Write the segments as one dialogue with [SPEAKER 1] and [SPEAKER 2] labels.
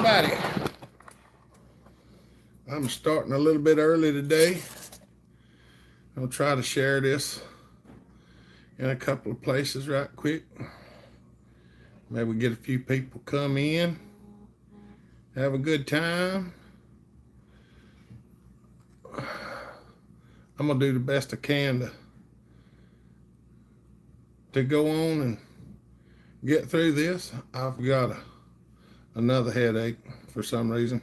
[SPEAKER 1] everybody. I'm starting a little bit early today. I'll try to share this in a couple of places right quick. Maybe get a few people come in, have a good time. I'm gonna do the best I can to go on and get through this. I've got another headache for some reason.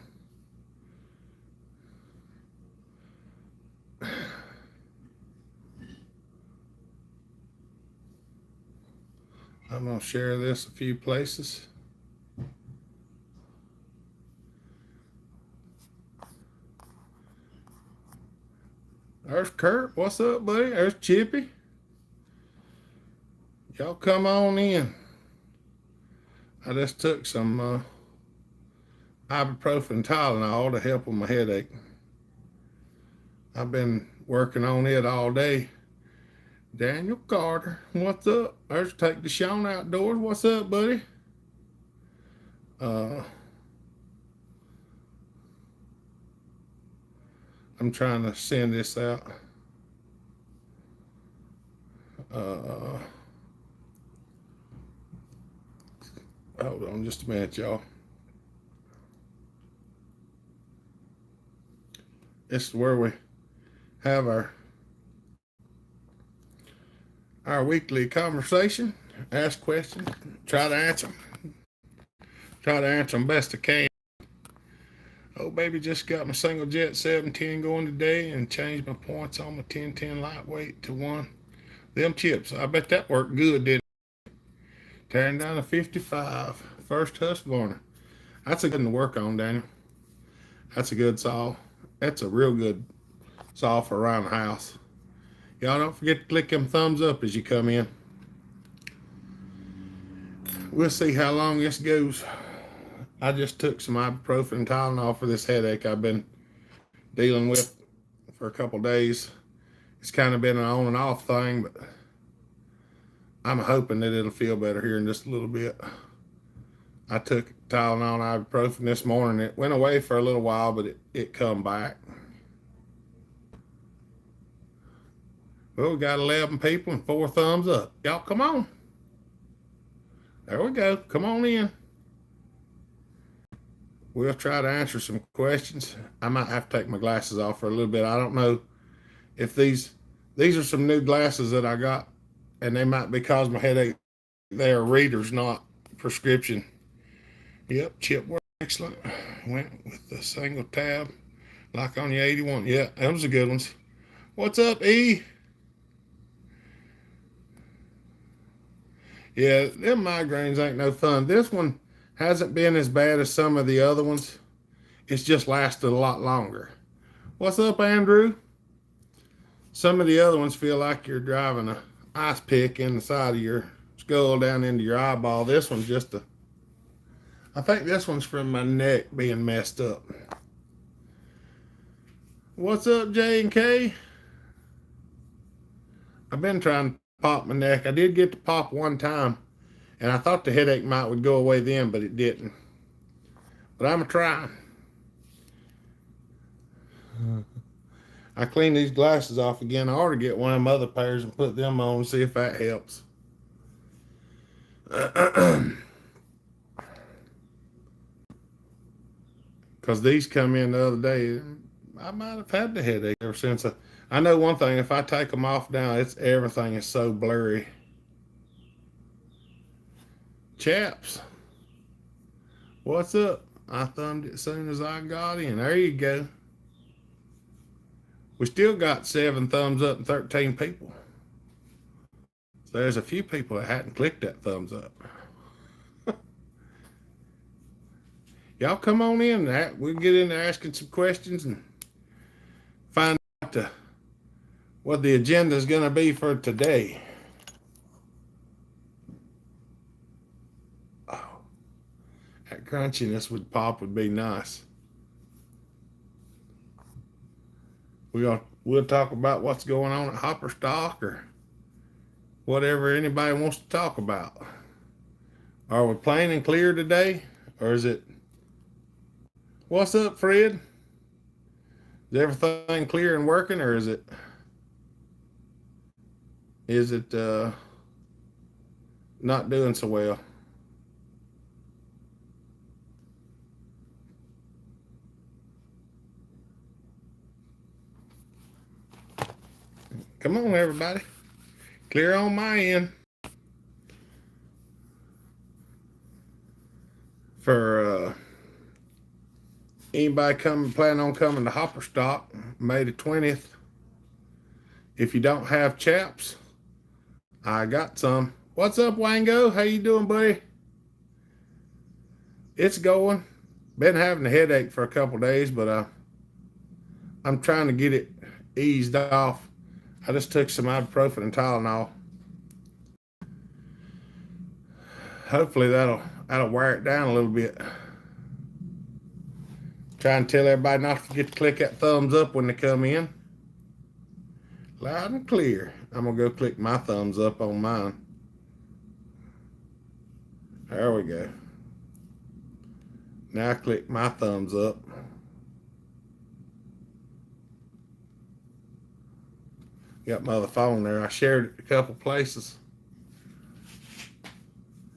[SPEAKER 1] I'm gonna share this a few places. There's Kurt. What's up, buddy? There's Chippy. Y'all come on in. I just took some ibuprofen Tylenol to help with my headache. I've been working on it all day. Daniel Carter, what's up? There's Take the Sean Outdoors. What's up, buddy? I'm trying to send this out. Hold on just a minute, y'all. This is where we have our weekly conversation, ask questions, try to answer them best I can. Oh, baby, just got my single jet 710 going today and changed my points on my 1010 lightweight to one. Them chips, I bet that worked good, didn't it? Tearing down a 55, first Husqvarna. That's a good one to work on, Daniel. That's a good saw. That's a real good saw for around the house. Y'all don't forget to click them thumbs up as you come in. We'll see how long this goes. I just took some ibuprofen and Tylenol for this headache I've been dealing with for a couple days. It's kind of been an on and off thing, but I'm hoping that it'll feel better here in just a little bit. I took Tylenol and ibuprofen this morning. It went away for a little while, but it come back. Well, we got 11 people and 4 thumbs up. Y'all come on. There we go. Come on in. We'll try to answer some questions. I might have to take my glasses off for a little bit. I don't know if these are some new glasses that I got, and they might be causing my headache. They are readers, not prescription. Yep, chip work. Excellent. Went with the single tab, like on your 81. Yeah, those are good ones. What's up, E? Yeah, them migraines ain't no fun. This one hasn't been as bad as some of the other ones. It's just lasted a lot longer. What's up, Andrew? Some of the other ones feel like you're driving a ice pick in the side of your skull down into your eyeball. This one's just I think this one's from my neck being messed up. What's up, J and K? I've been trying to pop my neck. I did get to pop one time, and I thought the headache would go away then, but it didn't. But I'm trying. I cleaned these glasses off again. I ought to get one of them other pairs and put them on and see if that helps. Because these come in the other day. I might have had the headache ever since. I know one thing, if I take them off now, everything is so blurry. Chaps, what's up? I thumbed it as soon as I got in. There you go. We still got 7 thumbs up and 13 people. So there's a few people that hadn't clicked that thumbs up. Y'all come on in. We'll get into asking some questions and find out what the agenda is going to be for today. Oh, that crunchiness with pop would be nice. We'll talk about what's going on at Hopper Stock or whatever anybody wants to talk about. Are we plain and clear today, or is it What's up, Fred? Is everything clear and working, or is it not doing so well? Come on, everybody. Clear on my end. For anybody planning on coming to Hopperstock, May the 20th. If you don't have chaps, I got some. What's up, Wango? How you doing, buddy? It's going. Been having a headache for a couple days, but I'm trying to get it eased off. I just took some ibuprofen and Tylenol. Hopefully that'll wear it down a little bit. Try and tell everybody not to forget to click that thumbs up when they come in. Loud and clear. I'm gonna go click my thumbs up on mine. There we go. Now I click my thumbs up. Got my other phone there. I shared it a couple places.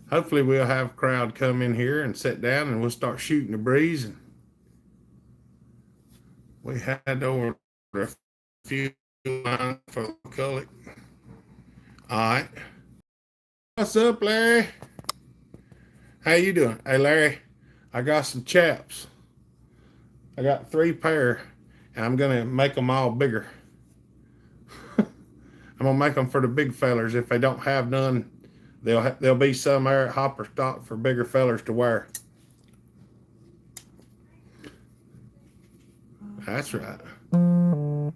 [SPEAKER 1] Hopefully we'll have a crowd come in here and sit down and we'll start shooting the breeze. And we had over a few lines for McCulloch. All right. What's up, Larry? How you doing? Hey, Larry, I got some chaps. I got 3 pair, and I'm going to make them all bigger. I'm going to make them for the big fellers. If they don't have none, there'll be some there at Hopperstock for bigger fellers to wear. That's right. All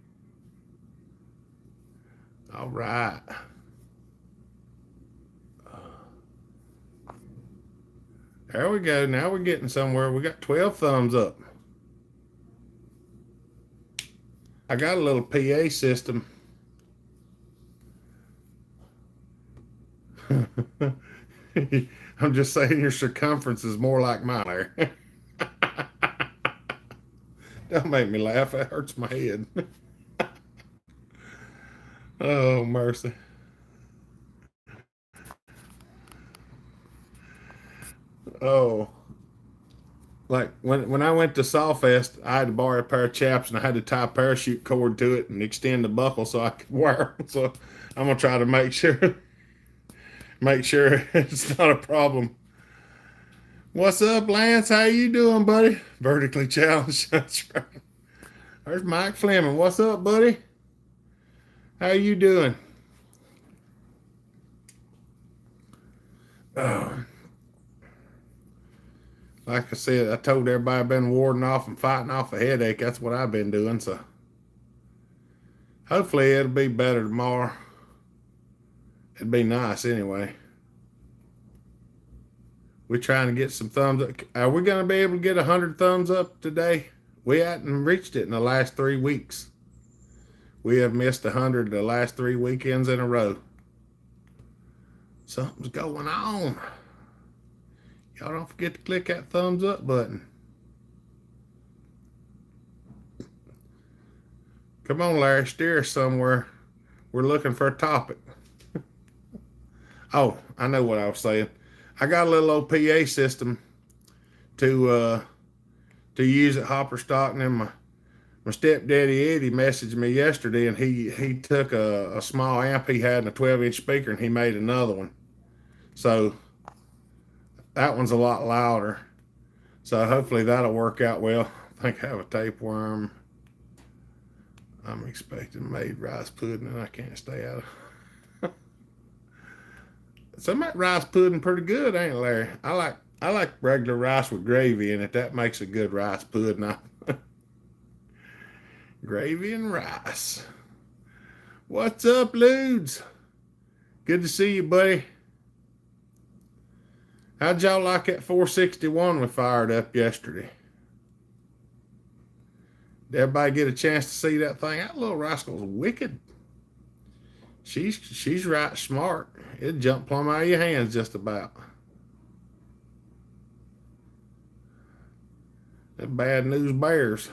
[SPEAKER 1] right. There we go. Now we're getting somewhere. We got 12 thumbs up. I got a little PA system. I'm just saying your circumference is more like mine there. Don't make me laugh. That hurts my head. Oh, mercy. Oh. Like when I went to Sawfest, I had to borrow a pair of chaps and I had to tie a parachute cord to it and extend the buckle so I could wear them. So I'm gonna try to make sure it's not a problem. What's up, Lance? How you doing, buddy? Vertically challenged. That's right. There's Mike Fleming. What's up, buddy? How you doing? Oh. Like I said, I told everybody I've been warding off and fighting off a headache. That's what I've been doing. So hopefully it'll be better tomorrow. It'd be nice anyway. We're trying to get some thumbs up. Are we going to be able to get 100 thumbs up today? We hadn't reached it in the last 3 weeks. We have missed 100 the last 3 weekends in a row. Something's going on. Y'all don't forget to click that thumbs up button. Come on, Larry, steer us somewhere. We're looking for a topic. Oh, I know what I was saying. I got a little old PA system to use at Hopperstock, and then my stepdaddy Eddie messaged me yesterday, and he took a small amp he had and a 12-inch speaker, and he made another one. So that one's a lot louder. So hopefully that'll work out well. I think I have a tapeworm. I'm expecting made rice pudding, and I can't stay out of. Some of that rice pudding pretty good, ain't it, Larry? I like regular rice with gravy in it. That makes a good rice pudding. Gravy and rice. What's up, Ludes? Good to see you, buddy. How'd y'all like that 461 we fired up yesterday? Did everybody get a chance to see that thing? That little rascal's wicked. She's right smart. It jumped plumb out of your hands just about. The bad news bears.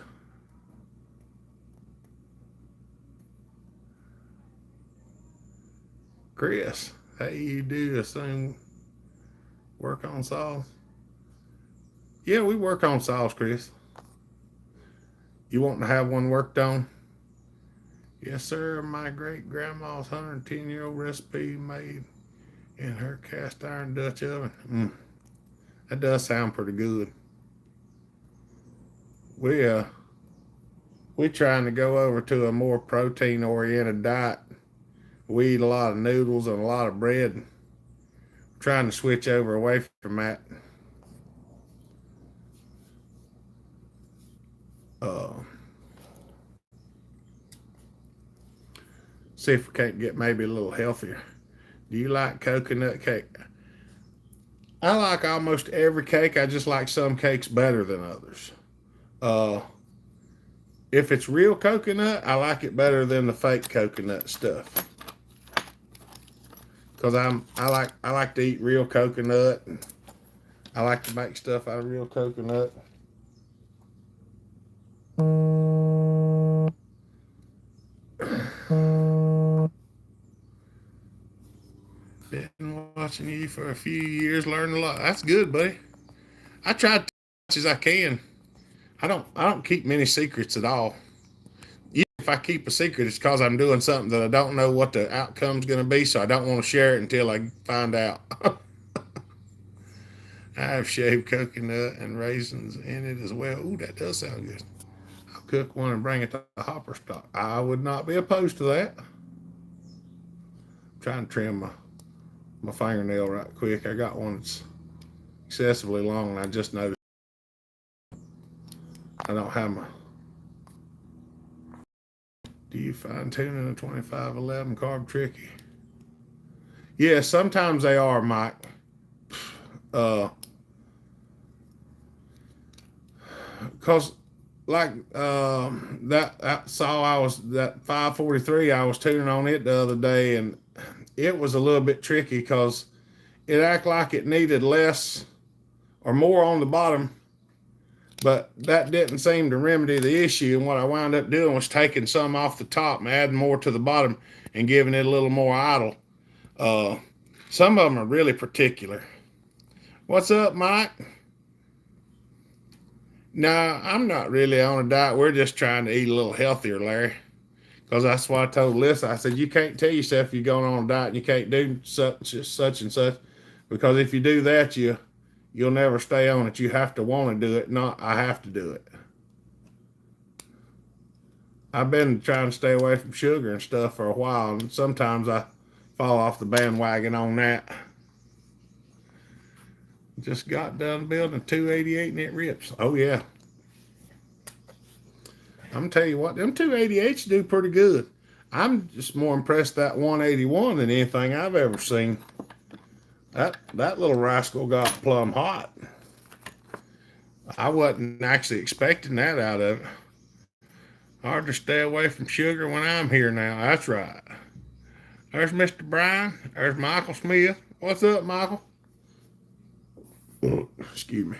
[SPEAKER 1] Chris, hey, you do assume work on saws? Yeah, we work on saws, Chris. You want to have one worked on? Yes, sir. My great grandma's 110-year-old recipe made in her cast iron Dutch oven. That does sound pretty good. We uh we're trying to go over to a more protein oriented diet. We eat a lot of noodles and a lot of bread. We're trying to switch over away from that. Uh, See if we can't get maybe a little healthier. Do you like coconut cake? I like almost every cake. I just like some cakes better than others. Uh, if it's real coconut, I like it better than the fake coconut stuff. Cause I like to eat real coconut. And I like to make stuff out of real coconut. Been watching you for a few years, learned a lot. That's good, buddy. I try to as much as I can. I don't keep many secrets at all. If I keep a secret, it's because I'm doing something that I don't know what the outcome's going to be, so I don't want to share it until I find out. I have shaved coconut and raisins in it as well. Ooh, that does sound good. I'll cook one and bring it to the hopper stock. I would not be opposed to that. I'm trying to trim my fingernail right quick. I got one that's excessively long, and I just noticed I don't have my. Do you fine tuning a 2511 carb tricky? Yeah, sometimes they are, Mike. Uh, Cause like that saw I was that 543 I was tuning on it the other day, and it was a little bit tricky because it acted like it needed less or more on the bottom, but that didn't seem to remedy the issue. And what I wound up doing was taking some off the top and adding more to the bottom and giving it a little more idle. Uh, some of them are really particular. What's up, Mike? No, I'm not really on a diet. We're just trying to eat a little healthier, Larry. Because that's what I told Lisa. I said, you can't tell yourself you're going on a diet and you can't do such and such. Because if you do that, you'll never stay on it. You have to want to do it, not I have to do it. I've been trying to stay away from sugar and stuff for a while, and sometimes I fall off the bandwagon on that. Just got done building a 288 and it rips. Oh, yeah. I'm tell you what, them 288s do pretty good. I'm just more impressed that 181 than anything I've ever seen. That little rascal got plumb hot. I wasn't actually expecting that out of it. Hard to stay away from sugar when I'm here now. That's right. There's Mr. Brian. There's Michael Smith. What's up, Michael? Oh, excuse me.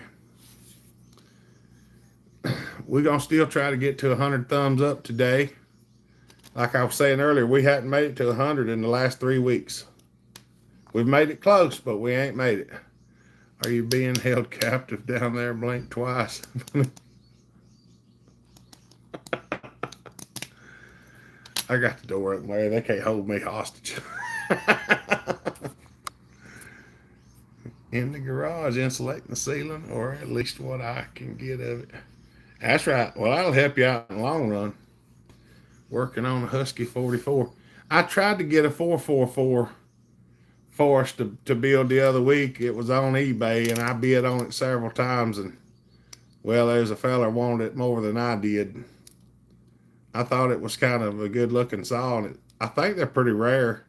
[SPEAKER 1] We're going to still try to get to 100 thumbs up today. Like I was saying earlier, we hadn't made it to 100 in the last 3 weeks. We've made it close, but we ain't made it. Are you being held captive down there? Blink twice. I got the door open there. They can't hold me hostage. In the garage, insulating the ceiling, or at least what I can get of it. That's right. Well, that'll help you out in the long run. Working on a Husky 44. I tried to get a 444 for us to build the other week. It was on eBay, and I bid on it several times, and well, there's a fella wanted it more than I did. I thought it was kind of a good looking saw, and I think they're pretty rare.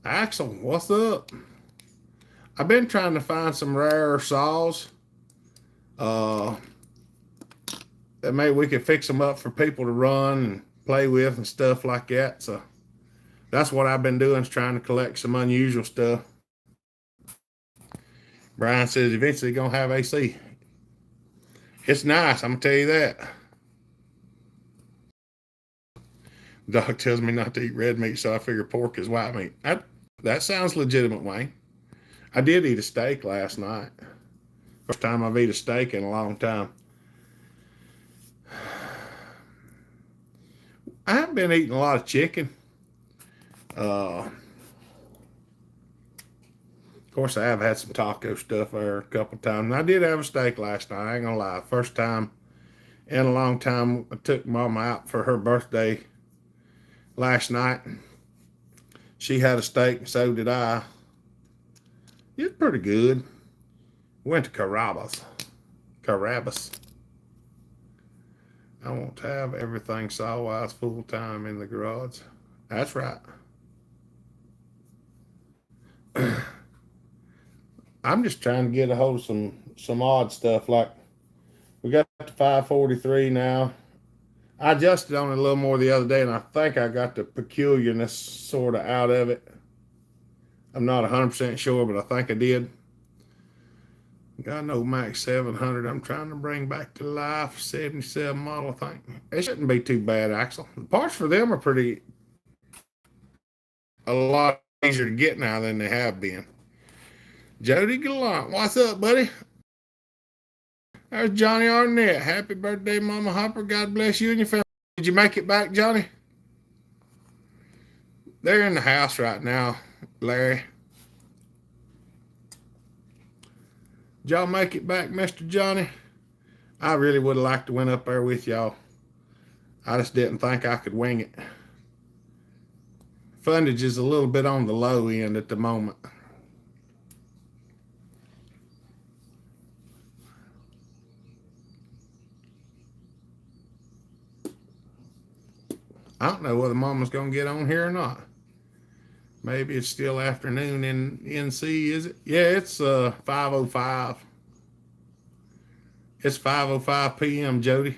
[SPEAKER 1] Axel, what's up? I've been trying to find some rarer saws. That maybe we could fix them up for people to run and play with and stuff like that. So that's what I've been doing, is trying to collect some unusual stuff. Brian says eventually gonna have AC. It's nice, I'm gonna tell you that. Doc tells me not to eat red meat, so I figure pork is white meat. That sounds legitimate, Wayne. I did eat a steak last night. First time I've eaten a steak in a long time. I haven't been eating a lot of chicken. Of course, I have had some taco stuff there a couple times. And I did have a steak last night. I ain't gonna lie. First time in a long time. I took Mama out for her birthday last night. She had a steak, and so did I. It's pretty good. Went to Carrabba's. Carrabba's. I want to have everything Sawwise full time in the garage. That's right. I'm just trying to get a hold of some odd stuff. Like we got the 543 now. I adjusted on it a little more the other day, and I think I got the peculiarness sort of out of it. I'm not 100% sure, but I think I did. Got an old Max 700 I'm trying to bring back to life. 77 model, I think. It shouldn't be too bad, Axel. The parts for them are a lot easier to get now than they have been. Jody Gallant, what's up, buddy? There's Johnny Arnett. Happy birthday, Mama Hopper. God bless you and your family. Did you make it back, Johnny? They're in the house right now, Larry. Did y'all make it back, Mr. Johnny? I really would have liked to went up there with y'all. I just didn't think I could wing it. Fundage is a little bit on the low end at the moment. I don't know whether Mama's going to get on here or not. Maybe it's still afternoon in NC, is it? Yeah, it's 5:05. It's 5:05 p.m., Jody.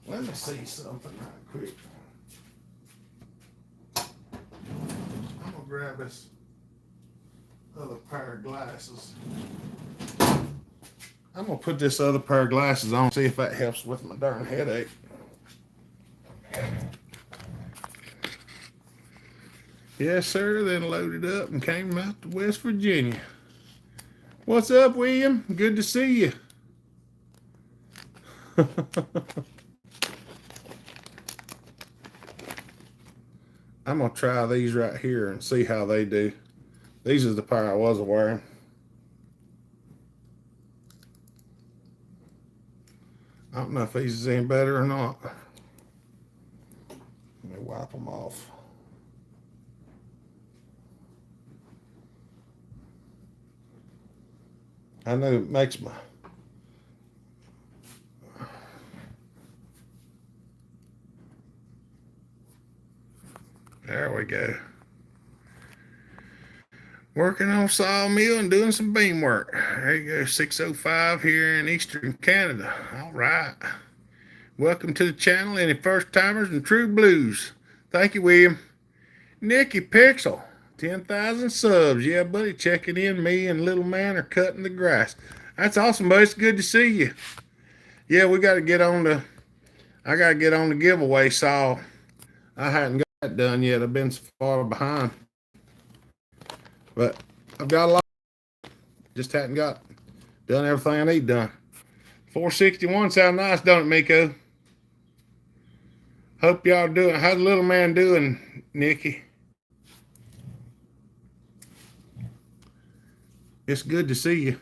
[SPEAKER 1] Let me see something right quick. I'm going to grab this other pair of glasses. I'm going to put this other pair of glasses on, see if that helps with my darn headache. Yes, sir. Then loaded up and came out to West Virginia. What's up, William? Good to see you. I'm going to try these right here and see how they do. These are the pair I was wearing. I don't know if these is any better or not. Let me wipe them off. I know it makes my... There we go. Working on sawmill and doing some beam work. There you go, 6:05 here in Eastern Canada. All right. Welcome to the channel, any first timers and true blues. Thank you, William. Nicky Pixel, 10,000 subs. Yeah, buddy, checking in. Me and little man are cutting the grass. That's awesome, buddy. It's good to see you. Yeah, we got to get on the... I got to get on the giveaway saw. I hadn't got that done yet. I've been so far behind. But I've got a lot. Just hadn't got done everything I need done. 461 sound nice, don't it, Miko? Hope y'all doing. How's the little man doing, Nikki? It's good to see you.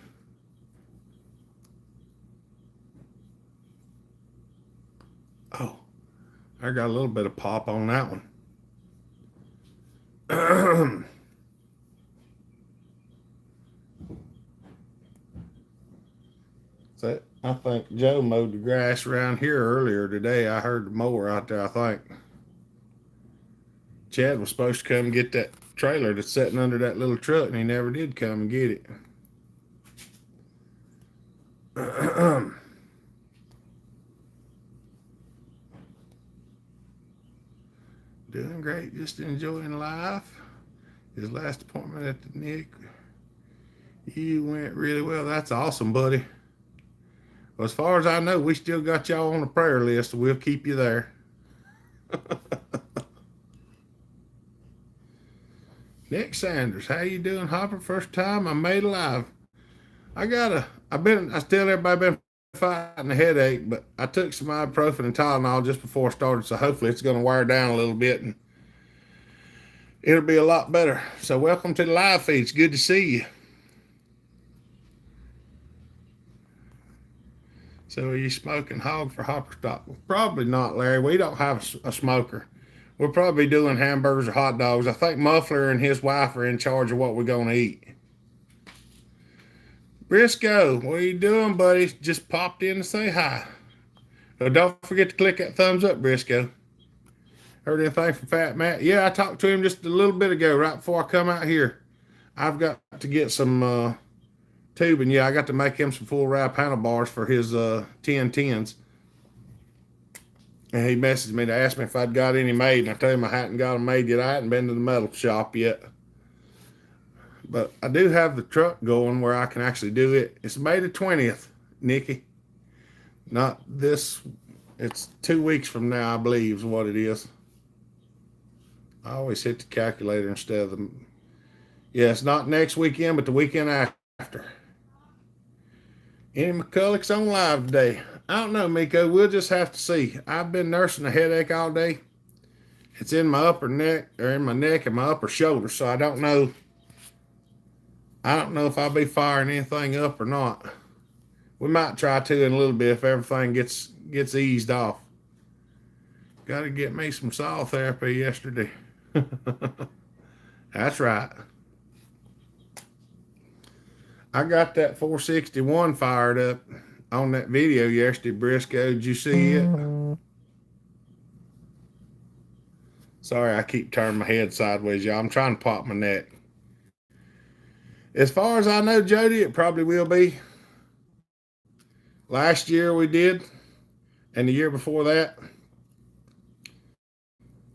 [SPEAKER 1] Oh, I got a little bit of pop on that one. So I think Joe mowed the grass around here earlier today. I heard the mower out there, I think. Chad was supposed to come get that trailer that's sitting under that little truck, and he never did come and get it. Doing great, just enjoying life. His last appointment at the Nick You went really well. That's awesome, buddy. Well, as far as I know, we still got y'all on the prayer list, so we'll keep you there. Nick Sanders, how you doing, Hopper? First time I made alive. I tell everybody been fighting a headache, but I took some ibuprofen and Tylenol just before I started, so hopefully it's going to wear down a little bit and it'll be a lot better. So welcome to the live feed. It's good to see you. So are you smoking hog for Hopper stock? Well, probably not, Larry. We don't have a smoker. We're probably doing hamburgers or hot dogs. I think Muffler and his wife are in charge of what we're going to eat. Briscoe, what are you doing, buddy? Just popped in to say hi. So don't forget to click that thumbs up, Briscoe. Heard anything from Fat Matt? Yeah, I talked to him just a little bit ago, right before I come out here. I've got to get some tubing. Yeah, I got to make him some full wrap handlebars for his 1010s. And he messaged me to ask me if I'd got any made, and I told him I hadn't got them made yet. I hadn't been to the metal shop yet. But I do have the truck going where I can actually do it. It's May the 20th, Nikki. Not this. It's 2 weeks from now, I believe, is what it is. I always hit the calculator instead of the. Yeah, it's not next weekend, but the weekend after. Any McCullochs on live today? I don't know, Miko. We'll just have to see. I've been nursing a headache all day. It's in my upper neck, or in my neck and my upper shoulder, so I don't know. I don't know if I'll be firing anything up or not. We might try to in a little bit if everything gets eased off. Got to get me some saw therapy yesterday. That's right. I got that 461 fired up on that video yesterday, Briscoe. Did you see it? Sorry, I keep turning my head sideways, y'all. I'm trying to pop my neck. As far as I know, Jody, it probably will be. Last year we did, and the year before that,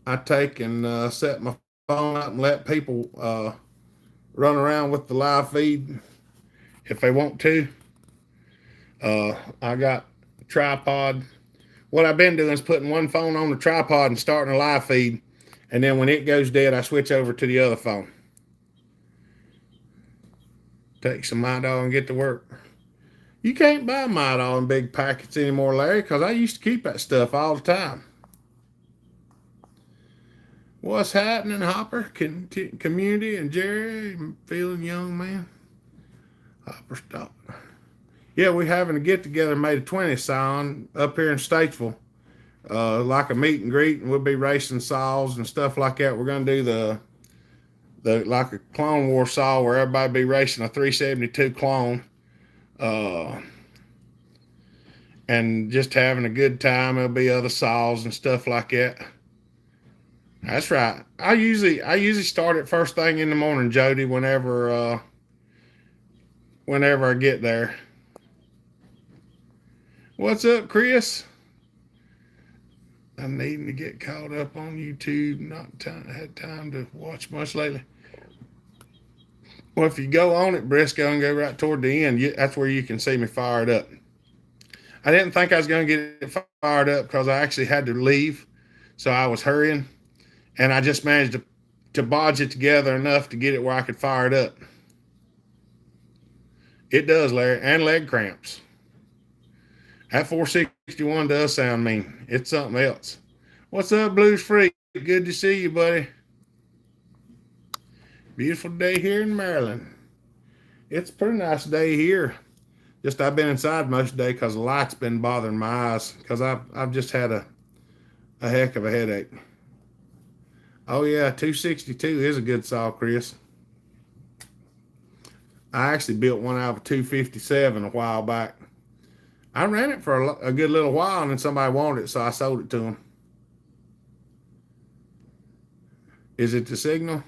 [SPEAKER 1] I take and set my phone up and let people run around with the live feed if they want to. I got a tripod. What I've been doing is putting one phone on the tripod and starting a live feed, and then when it goes dead, I switch over to the other phone. Take some Midol and get to work. You can't buy Midol in big packets anymore, Larry, because I used to keep that stuff all the time. What's happening, Hopper? Community and Jerry, feeling young, man. Hopper, stop. Yeah, we're having a get-together May the 20th, Sion, up here in Statesville. Like a meet and greet, and we'll be racing saws and stuff like that. We're going to do the like a Clone War saw where everybody be racing a 372 clone. And just having a good time. There'll be other saws and stuff like that. That's right. I usually start it first thing in the morning, Jody, whenever I get there. What's up, Chris? I'm needing to get caught up on YouTube. Not had time to watch much lately. Well, if you go on it, Briscoe, and go right toward the end, that's where you can see me fired up. I didn't think I was going to get it fired up because I actually had to leave, so I was hurrying, and I just managed to bodge it together enough to get it where I could fire it up. It does, Larry, and leg cramps. That 461 does sound mean. It's something else. What's up, Blues Freak? Good to see you, buddy. Beautiful day here in Maryland. It's a pretty nice day here. Just I've been inside most of the day because the light's been bothering my eyes because I've just had a heck of a headache. Oh yeah, 262 is a good saw, Chris. I actually built one out of a 257 a while back. I ran it for a good little while, and then somebody wanted it, so I sold it to them. Is it the signal?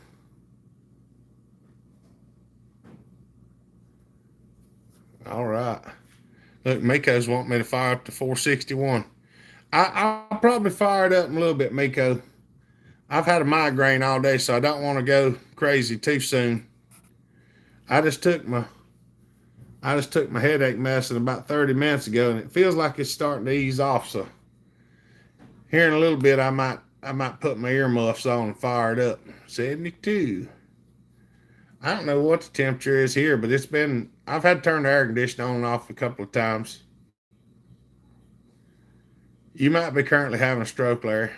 [SPEAKER 1] All right. Look, Miko's wanting me to fire up the 461. I'll probably fire it up in a little bit, Miko. I've had a migraine all day, so I don't want to go crazy too soon. I just took my I just took my headache medicine about 30 minutes ago, and it feels like it's starting to ease off. So here in a little bit, I might put my earmuffs on and fire it up. 72. I don't know what the temperature is here, but I've had to turn the air conditioner on and off a couple of times. You might be currently having a stroke, Larry.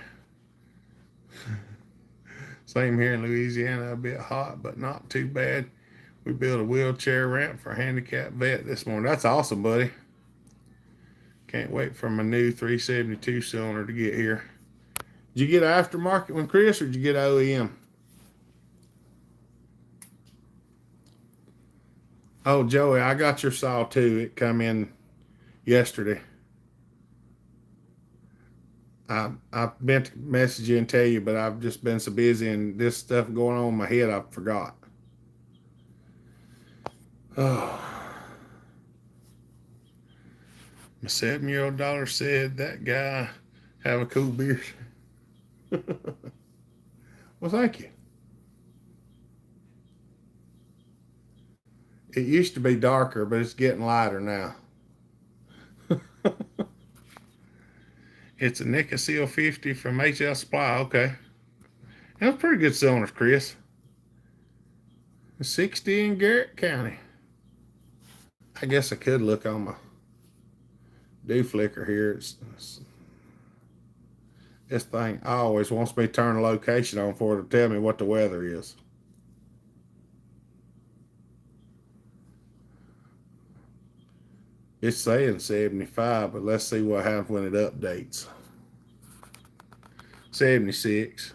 [SPEAKER 1] Same here in Louisiana, a bit hot, but not too bad. We built a wheelchair ramp for a handicapped vet this morning. That's awesome, buddy. Can't wait for my new 372 cylinder to get here. Did you get an aftermarket one, Chris, or did you get OEM? Oh, Joey, I got your saw too. It come in yesterday. I've meant to message you and tell you, but I've just been so busy and this stuff going on in my head, I forgot. Oh, my 7-year-old daughter said that guy have a cool beard. Well, thank you. It used to be darker, but it's getting lighter now. It's a Nicosia 50 from HL Supply. Okay. That's pretty good cylinders, Chris. 60 in Garrett County. I guess I could look on my dew flicker here. This thing always wants me to turn the location on for it to tell me what the weather is. It's saying 75, but let's see what happens when it updates. 76.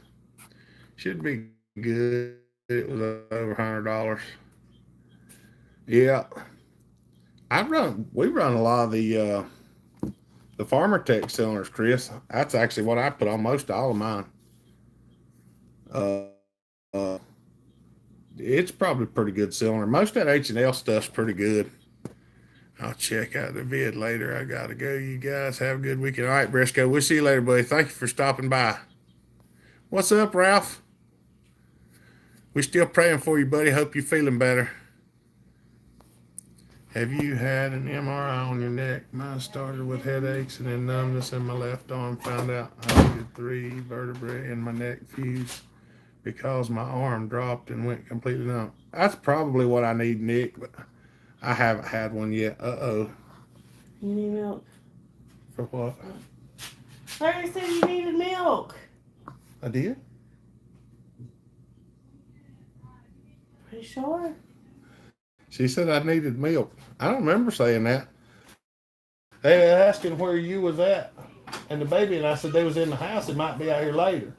[SPEAKER 1] Should be good. It was over $100. Yeah. We run a lot of the Farmer Tech cylinders, Chris. That's actually what I put on most all of mine. Uh, it's probably a pretty good cylinder. Most of that H&L stuff's pretty good. I'll check out the vid later. I gotta go. You guys have a good weekend. All right, Briscoe. We'll see you later, buddy. Thank you for stopping by. What's up, Ralph? We're still praying for you, buddy. Hope you're feeling better. Have you had an MRI on your neck? Mine started with headaches and then numbness in my left arm. Found out I needed 3 vertebrae in my neck fused because my arm dropped and went completely numb. That's probably what I need, Nick, but I haven't had one yet. Uh-oh.
[SPEAKER 2] You need milk.
[SPEAKER 1] For what?
[SPEAKER 2] Larry said you needed milk.
[SPEAKER 1] I did?
[SPEAKER 2] Pretty sure.
[SPEAKER 1] She said I needed milk. I don't remember saying that. They were asking where you was at and the baby, and I said they was in the house. It might be out here later.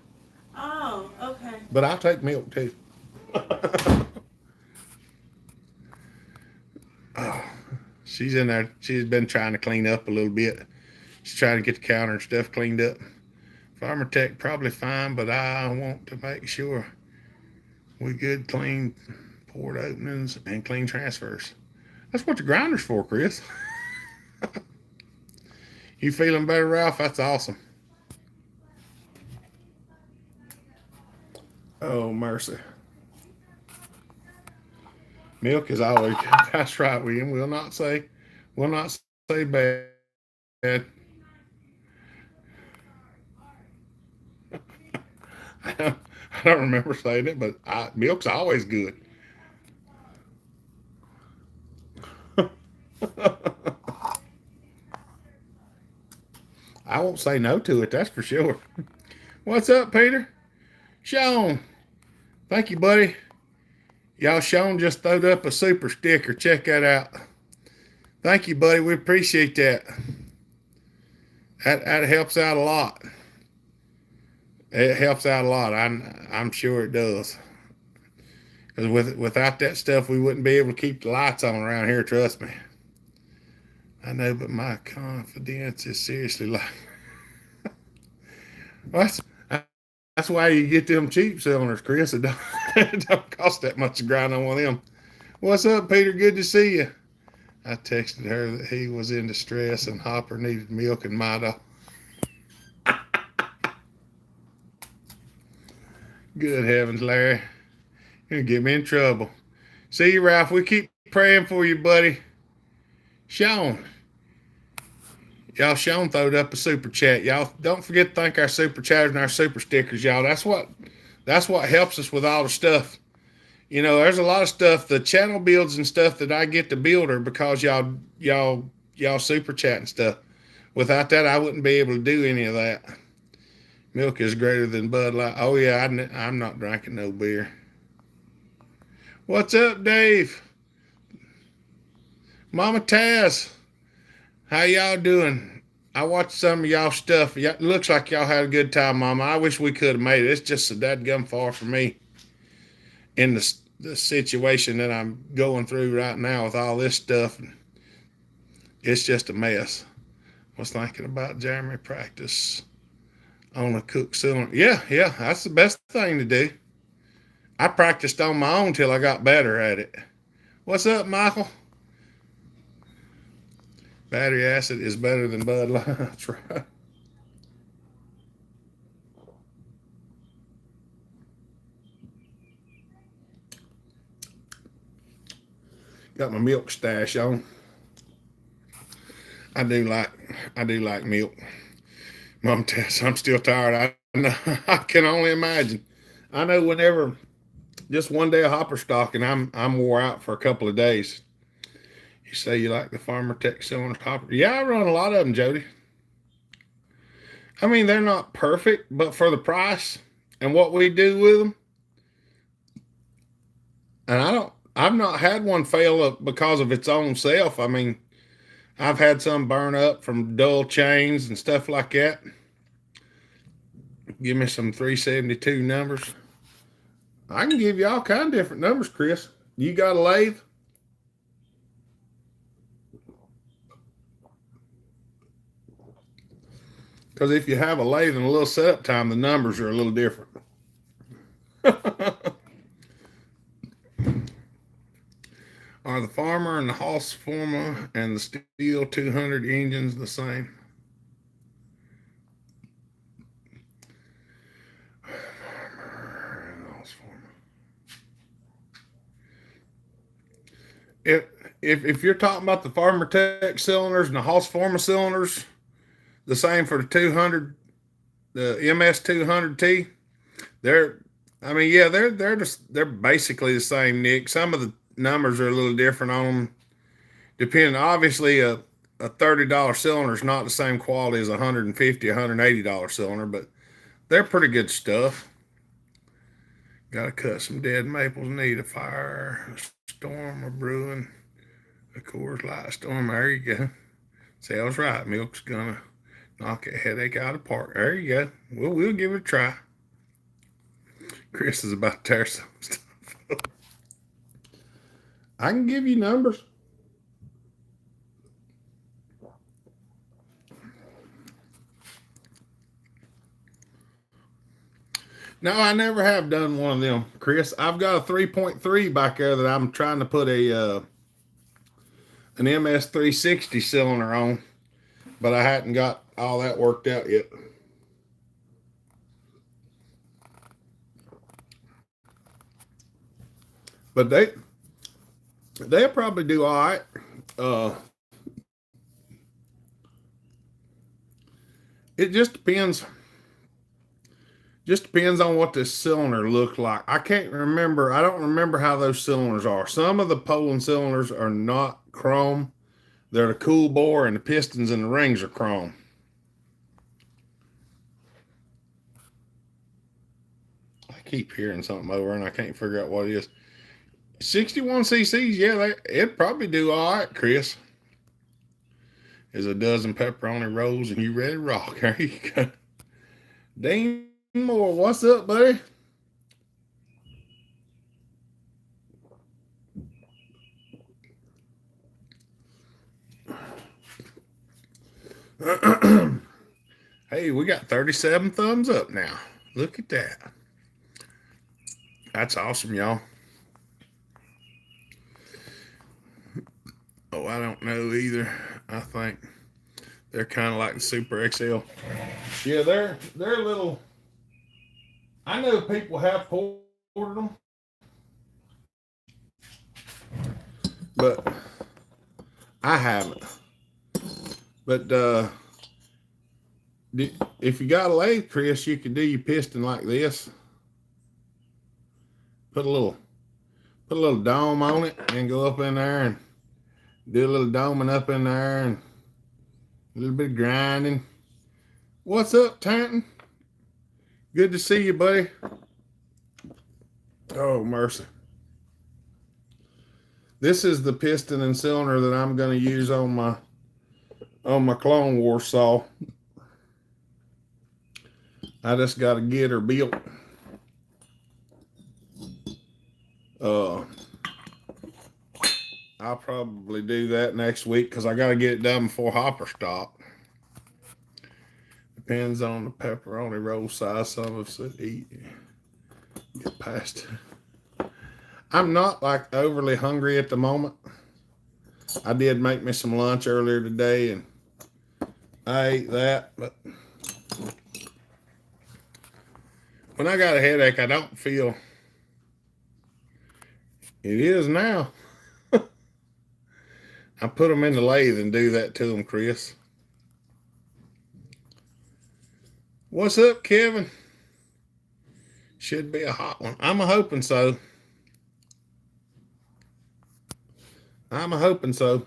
[SPEAKER 2] Oh, okay.
[SPEAKER 1] But I'll take milk too. Oh, she's in there. She's been trying to clean up a little bit. She's trying to get the counter and stuff cleaned up. Farmer Tech probably fine, but I want to make sure we good, clean port openings and clean transfers. That's what the grinder's for, Chris. You feeling better, Ralph? That's awesome. Oh, mercy. Milk is always good. That's right, William. We'll not say bad. I don't remember saying it, but milk's always good. I won't say no to it, that's for sure. What's up, Peter? Sean. Thank you, buddy. Y'all, Sean just throwed up a super sticker. Check that out. Thank you, buddy. We appreciate that. That helps out a lot. It helps out a lot. I'm sure it does. Because without that stuff, we wouldn't be able to keep the lights on around here. Trust me. I know, but my confidence is seriously like. Well, that's why you get them cheap cylinders, Chris. It don't cost that much to grind on one of them. What's up, Peter? Good to see you. I texted her that he was in distress and Hopper needed milk and Mido. Good heavens, Larry. You're going to get me in trouble. See you, Ralph. We keep praying for you, buddy. Sean. Y'all, Sean throwed up a super chat. Y'all don't forget to thank our super chatters and our super stickers, y'all. That's what helps us with all the stuff. You know, there's a lot of stuff, the channel builds and stuff that I get to build are because y'all super chat and stuff. Without that, I wouldn't be able to do any of that. Milk is greater than Bud Light. Oh yeah, I'm not drinking no beer. What's up, Dave? Mama Taz, how y'all doing? I watched some of y'all stuff. It looks like y'all had a good time, Mama. I wish we could have made it. It's just so dadgum far for me in the situation that I'm going through right now with all this stuff. It's just a mess. Was thinking about Jeremy practice on a cook cylinder. Yeah, that's the best thing to do. I practiced on my own till I got better at it. What's up, Michael? Battery acid is better than Bud Light. That's right. Got my milk stash on. I do like milk. Mom Tess, I'm still tired. I know. I can only imagine. I know whenever just one day of hopper stocking, I'm wore out for a couple of days. You say you like the Farmer Tech cylinder hopper? Yeah, I run a lot of them, Jody. I mean, they're not perfect, but for the price and what we do with them, and I've not had one fail up because of its own self. I mean, I've had some burn up from dull chains and stuff like that. Give me some 372 numbers. I can give you all kind of different numbers, Chris. You got a lathe? Because if you have a lathe and a little setup time, the numbers are a little different. Are the Farmer and the Haas Forma and the Steel 200 engines the same? If if you're talking about the Farmer Tech cylinders and the Haas Forma cylinders, the same for the 200, the MS 200T. They're basically the same, Nick. Some of the numbers are a little different on them, depending. Obviously, a $30 cylinder is not the same quality as a $150, $180 cylinder, but they're pretty good stuff. Got to cut some dead maples. Need a fire, a storm, a brewing, a Coors Light storm. There you go. See, I was right. Milk's gonna knock a headache out of the park. There you go. We'll give it a try. Chris is about to tear some stuff up. I can give you numbers. No, I never have done one of them, Chris. I've got a 3.3 back there that I'm trying to put an MS 360 cylinder on, but I hadn't got all that worked out yet. But they'll probably do all right. It just depends. Just depends on what this cylinder looks like. I can't remember. I don't remember how those cylinders are. Some of the Poland cylinders are not chrome. They're the cool bore, and the pistons and the rings are chrome. I keep hearing something over, and I can't figure out what it is. 61 cc's, yeah, it'd probably do all right, Chris. Is a dozen pepperoni rolls, and you ready to rock. There you go. Dean Moore, what's up, buddy? Hey, we got 37 thumbs up now. Look at that. That's awesome, y'all. Oh, I don't know either. I think they're kind of like the Super XL. Yeah, they're a little. I know people have ordered them, but I haven't. But if you got a lathe, Chris, you could do your piston like this. Put a little dome on it and go up in there and do a little doming up in there and a little bit of grinding. What's up, Tanton? Good to see you, buddy. Oh, mercy. This is the piston and cylinder that I'm going to use on my Clone Wars saw. I just got to get her built. I'll probably do that next week because I got to get it done before hopper stop. Depends on the pepperoni roll size some of us eat. Get past. I'm not like overly hungry at the moment. I did make me some lunch earlier today and I ate that, but when I got a headache, I don't feel it is now. I put them in the lathe and do that to them, Chris. What's up, Kevin? Should be a hot one. I'm hoping so. I'm hoping so.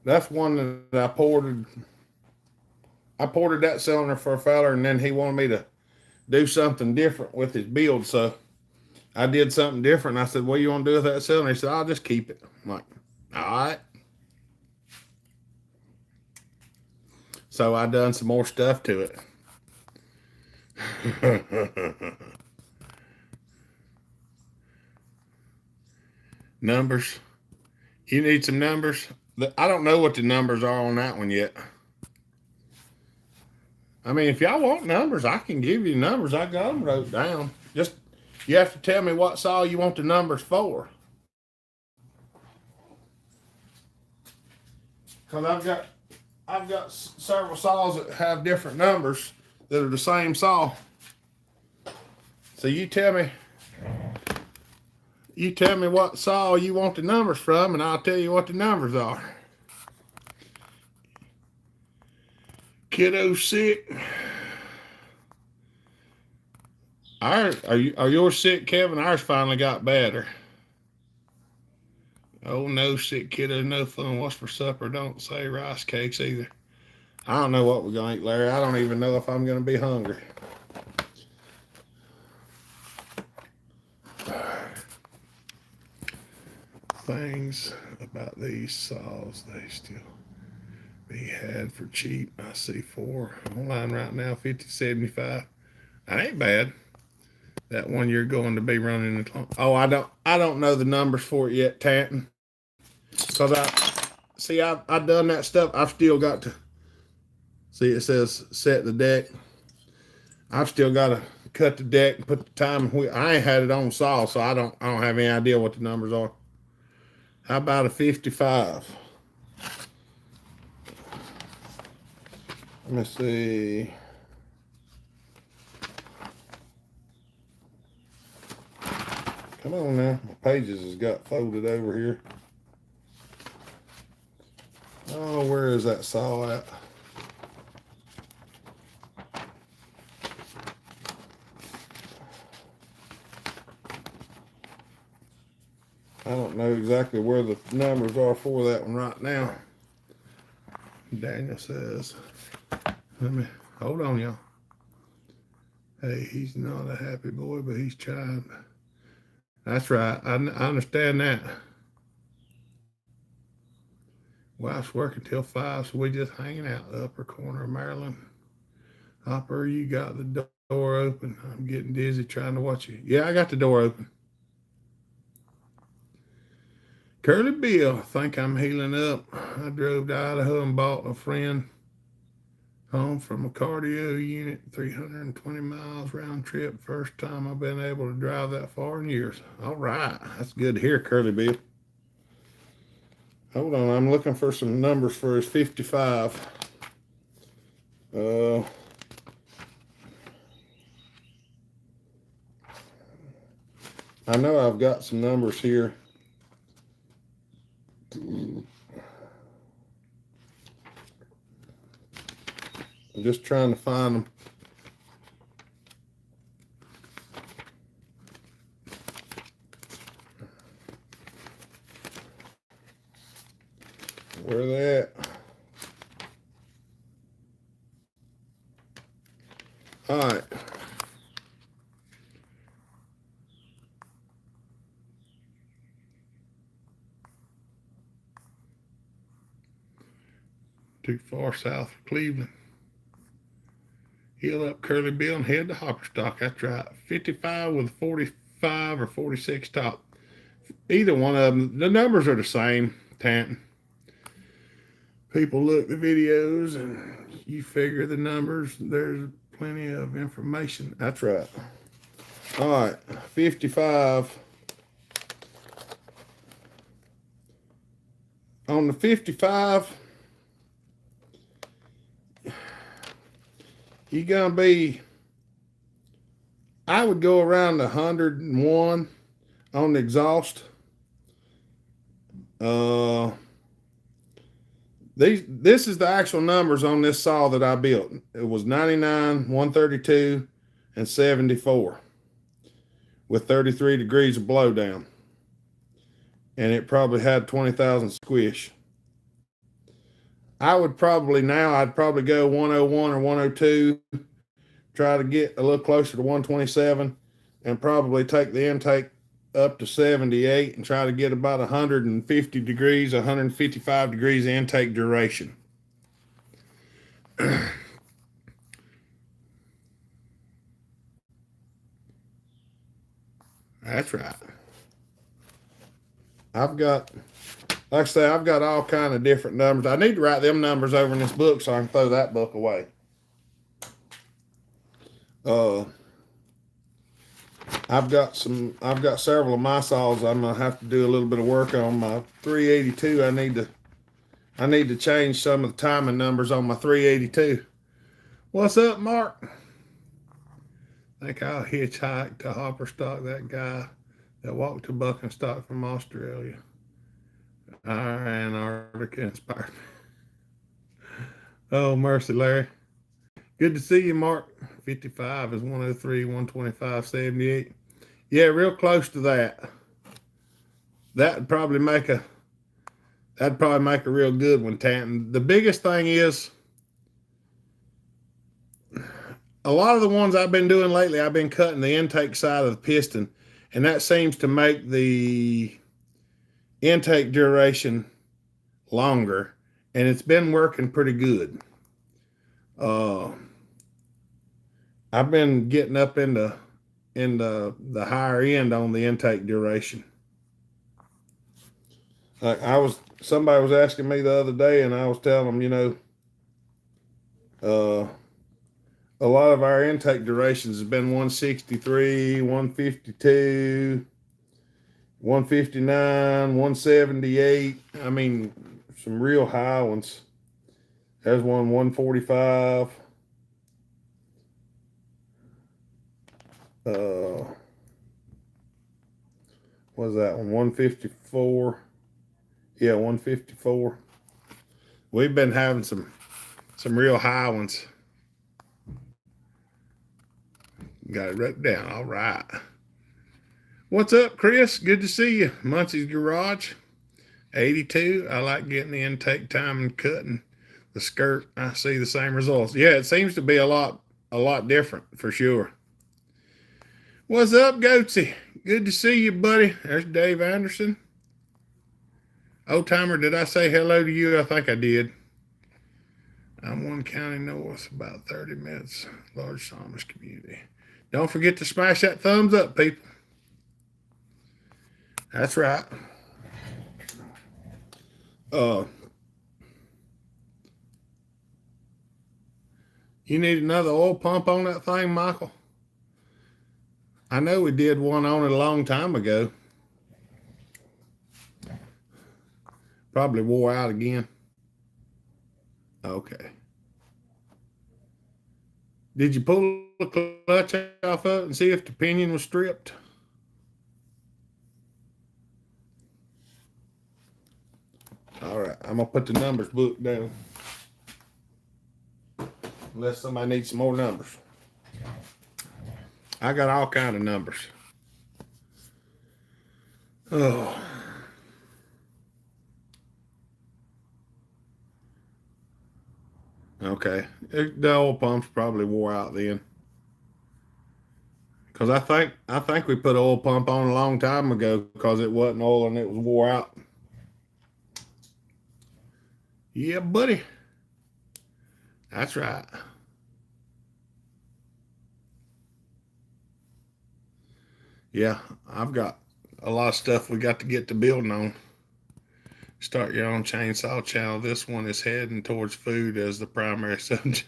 [SPEAKER 1] That's one that I ported. I ported that cylinder for a feller, and then he wanted me to do something different with his build. So I did something different. I said, what do you want to do with that cylinder? He said, I'll just keep it. I'm like, all right. So I done some more stuff to it. Numbers. You need some numbers? I don't know what the numbers are on that one yet. I mean, if y'all want numbers, I can give you numbers. I got them wrote down. Just, you have to tell me what saw you want the numbers for. Because I've got several saws that have different numbers that are the same saw. So you tell me what saw you want the numbers from, and I'll tell you what the numbers are. Kiddo sick. Are yours sick, Kevin? Ours finally got better. Oh no, sick kiddo, no fun. What's for supper? Don't say rice cakes either. I don't know what we're gonna eat, Larry. I don't even know if I'm gonna be hungry. Things about these saws, they still be had for cheap. I see 4 online right now, 50.75. That ain't bad. That one you're going to be running. Oh, I don't know the numbers for it yet, Tanton. Cause I've done that stuff. I've still got to see. It says set the deck. I've still got to cut the deck and put the time. I ain't had it on saw, so I don't have any idea what the numbers are. How about a 55? Let me see. Come on now. My pages has got folded over here. Oh, where is that saw at? I don't know exactly where the numbers are for that one right now. Daniel says, let me, hold on, y'all. Hey, he's not a happy boy, but he's trying. That's right. I understand that. Wife's working till 5, so we just hanging out the upper corner of Maryland. Hopper, you got the door open. I'm getting dizzy trying to watch you. Yeah, I got the door open. Curly Bill, I think I'm healing up. I drove to Idaho and bought a friend home from a cardio unit, 320 miles round trip. First time I've been able to drive that far in years. All right, that's good to hear, Curly Bill. Hold on, I'm looking for some numbers for his 55. I know I've got some numbers here. I'm just trying to find them. Where they at? All right. Too far south of Cleveland. Heel up Curly Bill and head to Hopperstock. That's right. 55 with a 45 or 46 top. Either one of them. The numbers are the same, Tanton. People look at the videos and you figure the numbers. There's plenty of information. That's right. All right. 55. On the 55, you're going to be, I would go around 101 on the exhaust. This is the actual numbers on this saw that I built. It was 99, 132, and 74 with 33 degrees of blowdown. And it probably had 20,000 squish. I'd probably go 101 or 102, try to get a little closer to 127, and probably take the intake up to 78 and try to get about 150 degrees, 155 degrees intake duration. That's right. Like I say, I've got all kind of different numbers. I need to write them numbers over in this book so I can throw that book away. I've got several of my saws I'm gonna have to do a little bit of work on. My 382, I need to change some of the timing numbers on my 382. What's up, Mark? I think I'll hitchhike to Hopperstock, that guy that walked to Buckenstock from Australia. Antarctica inspired. Oh, mercy, Larry. Good to see you, Mark. 55 is 103, 125, 78. Yeah, real close to that. That'd probably make a real good one, Tanton. The biggest thing is, a lot of the ones I've been doing lately, I've been cutting the intake side of the piston, and that seems to make the intake duration longer, and it's been working pretty good. I've been getting up in the higher end on the intake duration. Like somebody was asking me the other day, and I was telling them, a lot of our intake durations has been 163, 152, 159, 178. I mean, some real high ones. There's one 145. What's that one? 154. Yeah, 154. We've been having some real high ones. Got it wrote down. All right. What's up, Chris? Good to see you. Muncie's Garage. 82. I like getting the intake time and cutting the skirt. I see the same results. Yeah, it seems to be a lot different for sure. What's up, Goatsy? Good to see you, buddy. There's Dave Anderson. Old timer, did I say hello to you? I think I did. I'm one county north, about 30 minutes. Large Samish community. Don't forget to smash that thumbs up, people. That's right. You need another oil pump on that thing, Michael? I know we did one on it a long time ago. Probably wore out again. Okay. Did you pull the clutch off of it and see if the pinion was stripped? All right, I'm gonna put the numbers book down. unless somebody needs some more numbers. I got all kind of numbers. Oh, okay. The oil pump's probably wore out then. Cause I think we put an oil pump on a long time ago because it wasn't oil and it was wore out. Yeah, buddy. That's right. Yeah, I've got a lot of stuff we got to get to building on. Start your own chainsaw channel. This one is heading towards food as the primary subject.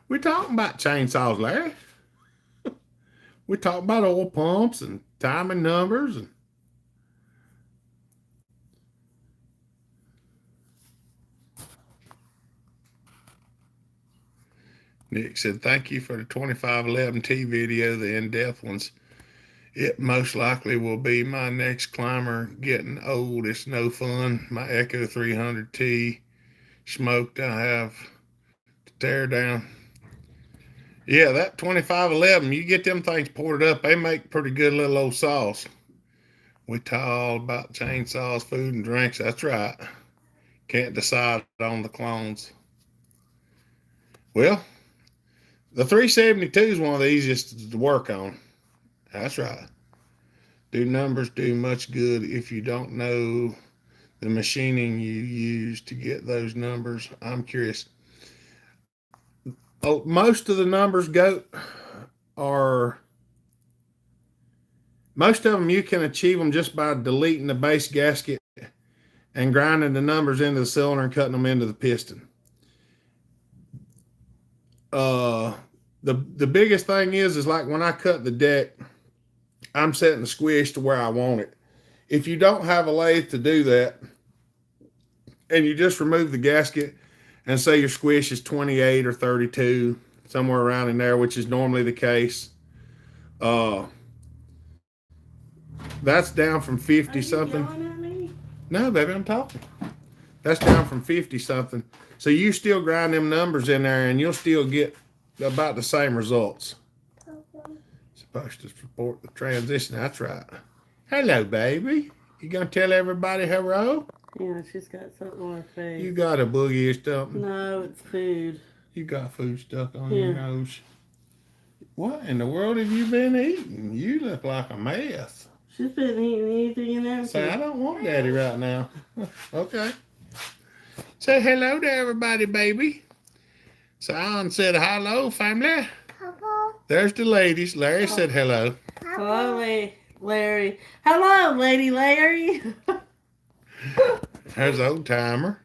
[SPEAKER 1] We're talking about chainsaws, Larry. We're talking about oil pumps and timing numbers. And Nick said, "Thank you for the 2511T video, the in-depth ones. It most likely will be my next climber. Getting old, it's no fun. My Echo 300T smoked. I have to tear down." Yeah, that 2511, you get them things ported up, they make pretty good little old saws. We talk all about chainsaws, food, and drinks. That's right. Can't decide on the clones. Well, the 372 is one of the easiest to work on. That's right. Do numbers do much good if you don't know the machining you use to get those numbers? I'm curious. Oh, most of the numbers go are most of them you can achieve them just by deleting the base gasket and grinding the numbers into the cylinder and cutting them into the piston. Uh, the biggest thing is like when I cut the deck, I'm setting the squish to where I want it. If you don't have a lathe to do that, and you just remove the gasket and say your squish is 28 or 32, somewhere around in there, which is normally the case, uh, that's down from 50 something.
[SPEAKER 2] Yelling at me?
[SPEAKER 1] No, baby, I'm talking. That's down from 50 something. So you still grind them numbers in there and you'll still get about the same results. Supposed to support the transition. That's right. Hello, baby. You gonna tell everybody hello?
[SPEAKER 2] Yeah, she's got something on her face.
[SPEAKER 1] You got a boogie or something?
[SPEAKER 2] No, it's food.
[SPEAKER 1] You got food stuck on your nose. What in the world have you been eating? You look like a mess.
[SPEAKER 2] She's been eating anything and everything.
[SPEAKER 1] Say, I don't want daddy right now. Okay. Say hello to everybody, baby. So Alan said hello, family.
[SPEAKER 3] Hello.
[SPEAKER 1] There's the ladies. Larry said hello.
[SPEAKER 2] Hello, Larry. Hello, Lady Larry.
[SPEAKER 1] There's old timer.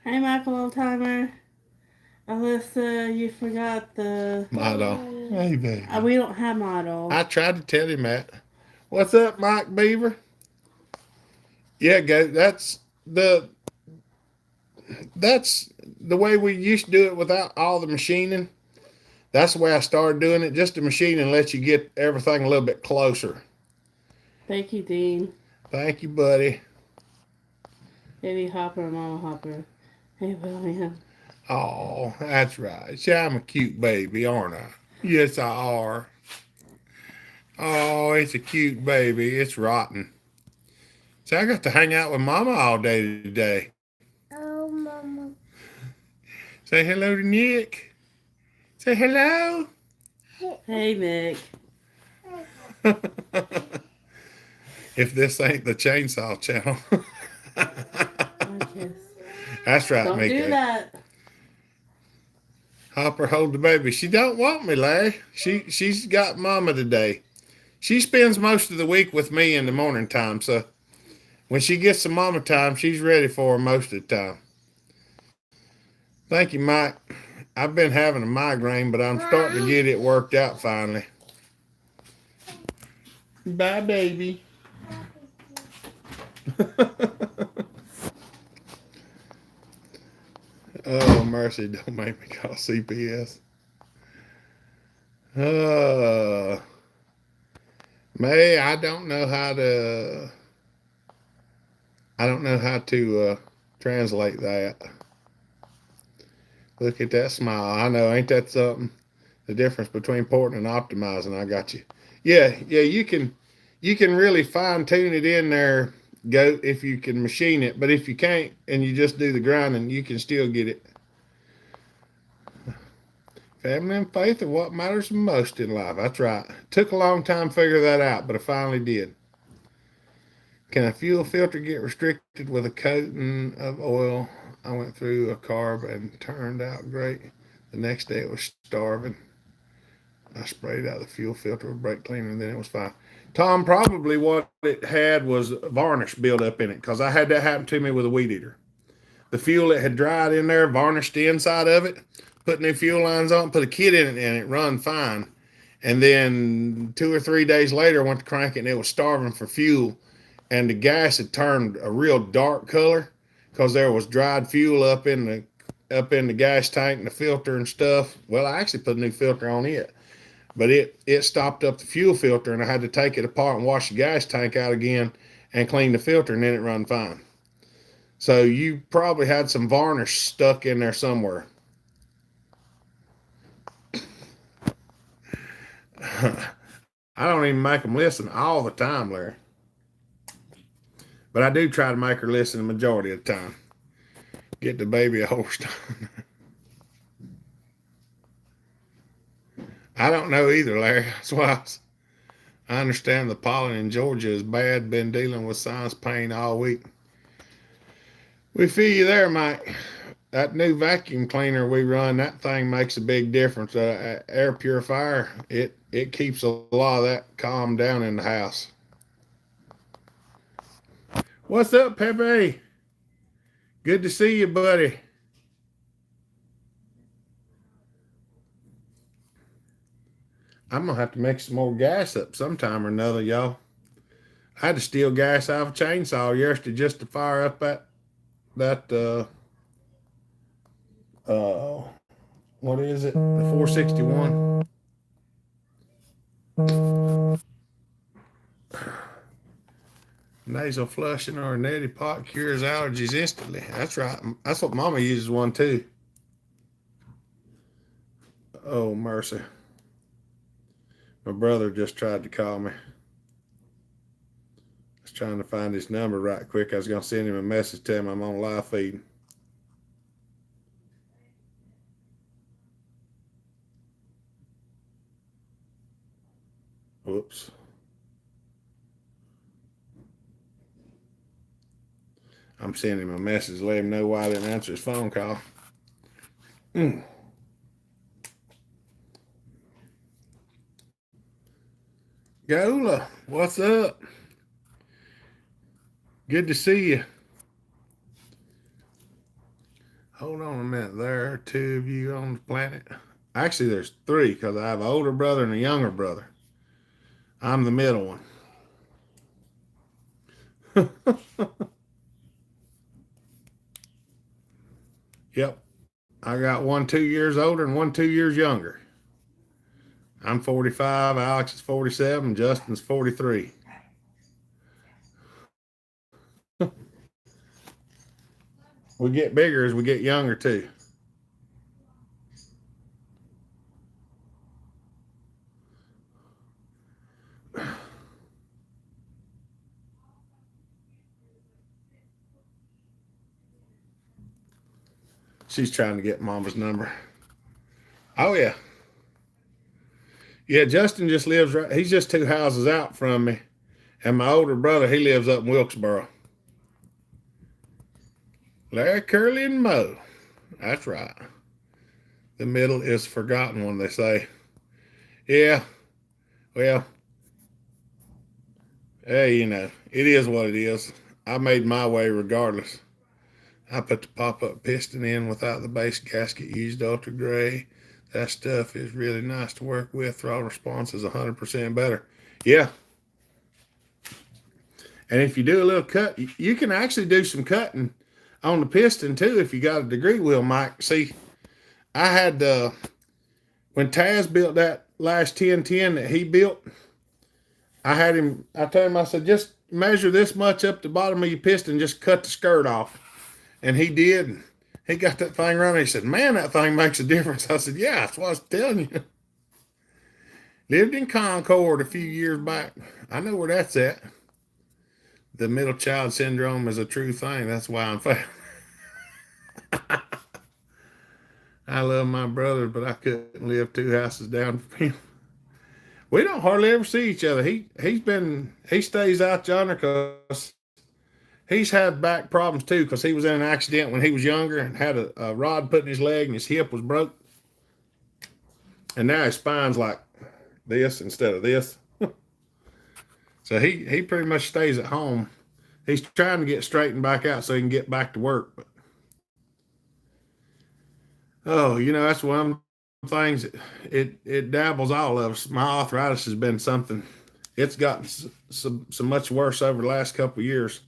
[SPEAKER 2] Hey, Michael, old timer. Alyssa, you forgot the
[SPEAKER 1] Model. Hey, baby.
[SPEAKER 2] We don't have model.
[SPEAKER 1] I tried to tell him that. What's up, Mike Beaver? Yeah, go. That's the way we used to do it without all the machining. That's the way I started doing it. Just the machining lets you get everything a little bit closer.
[SPEAKER 2] Thank you, Dean.
[SPEAKER 1] Thank you, buddy.
[SPEAKER 2] Baby Hopper, Mama Hopper. Hey, William.
[SPEAKER 1] Oh, that's right. See, I'm a cute baby, aren't I? Yes, I are. Oh, it's a cute baby. It's rotten. See, I got to hang out with Mama all day today.
[SPEAKER 3] Oh, Mama.
[SPEAKER 1] Say hello to Nick. Say hello.
[SPEAKER 2] Hey, Nick.
[SPEAKER 1] If this ain't the chainsaw channel.
[SPEAKER 2] Okay.
[SPEAKER 1] That's right,
[SPEAKER 2] Don't
[SPEAKER 1] Mika.
[SPEAKER 2] do that.
[SPEAKER 1] Hopper, hold the baby. She don't want me, Larry. She's got Mama today. She spends most of the week with me in the morning time, so when she gets some Mama time, she's ready for her most of the time. Thank you, Mike. I've been having a migraine, but I'm starting to get it worked out finally. Bye, baby. Oh, mercy, don't make me call CPS. May, I don't know how to translate that. Look at that smile. I know, ain't that something? The difference between porting and optimizing. I got you. Yeah, yeah. You can really fine tune it in there, goat, if you can machine it. But if you can't, and you just do the grinding, you can still get it. Family and faith are what matters most in life. That's right. Took a long time to figure that out, but I finally did. Can a fuel filter get restricted with a coating of oil? I went through a carb and turned out great. The next day it was starving. I sprayed out the fuel filter with brake cleaner and then it was fine. Tom, probably what it had was varnish buildup in it because I had that happen to me with a weed eater. The fuel that had dried in there varnished the inside of it, put new fuel lines on, put a kit in it, and it run fine. And then 2 or 3 days later, I went to crank it and it was starving for fuel. And the gas had turned a real dark color because there was dried fuel up in the gas tank and the filter and stuff. Well, I actually put a new filter on it, but it stopped up the fuel filter, and I had to take it apart and wash the gas tank out again and clean the filter, and then it run fine. So you probably had some varnish stuck in there somewhere. I don't even make them listen all the time, Larry. But I do try to make her listen the majority of the time. Get the baby a Holstein. I don't know either, Larry. That's why I understand the pollen in Georgia is bad. Been dealing with sinus pain all week. We feel you there, Mike. That new vacuum cleaner we run, that thing makes a big difference. Air purifier, it keeps a lot of that calm down in the house. What's up, Pepe? Good to see you, buddy. I'm gonna have to make some more gas up sometime or another, y'all. I had to steal gas out of a chainsaw yesterday just to fire up that uh what is it? The 461. Nasal flushing or a neti pot cures allergies instantly. That's right. That's what Mama uses one too. Oh mercy. My brother just tried to call me. I was trying to find his number right quick. I was gonna send him a message, tell him I'm on live feed. Whoops. I'm sending him a message to let him know why I didn't answer his phone call. Gaula, what's up? Good to see you. Hold on a minute. There are two of you on the planet. Actually, there's three because I have an older brother and a younger brother. I'm the middle one. Yep. I got one 2 years older and one 2 years younger. I'm 45, Alex is 47, Justin's 43. We get bigger as we get younger too. She's trying to get Mama's number. Oh yeah. Yeah, Justin just lives right. He's just 2 houses out from me. And my older brother, he lives up in Wilkesboro. Larry, Curly, and Mo. That's right. The middle is forgotten one, they say. Yeah. Well, hey, it is what it is. I made my way regardless. I put the pop-up piston in without the base gasket, used ultra gray. That stuff is really nice to work with. Throttle response is 100% better. Yeah. And if you do a little cut, you can actually do some cutting on the piston too if you got a degree wheel, Mike. See, I had, when Taz built that last 1010 that he built, I told him, I said, just measure this much up the bottom of your piston, just cut the skirt off. And he did. He got that thing running. He said, man, that thing makes a difference. I said, yeah, that's what I was telling you. Lived in Concord a few years back. I know where that's at. The middle child syndrome is a true thing. That's why I'm fat. I love my brother, but I couldn't live two houses down from him. We don't hardly ever see each other. He stays out yonder because he's had back problems too. Because he was in an accident when he was younger and had a rod put in his leg and his hip was broke, and now his spine's like this instead of this. So he pretty much stays at home. He's trying to get straightened back out so he can get back to work. But oh, that's one of the things. It dabbles all of us. My arthritis has been something. It's gotten so much worse over the last couple of years.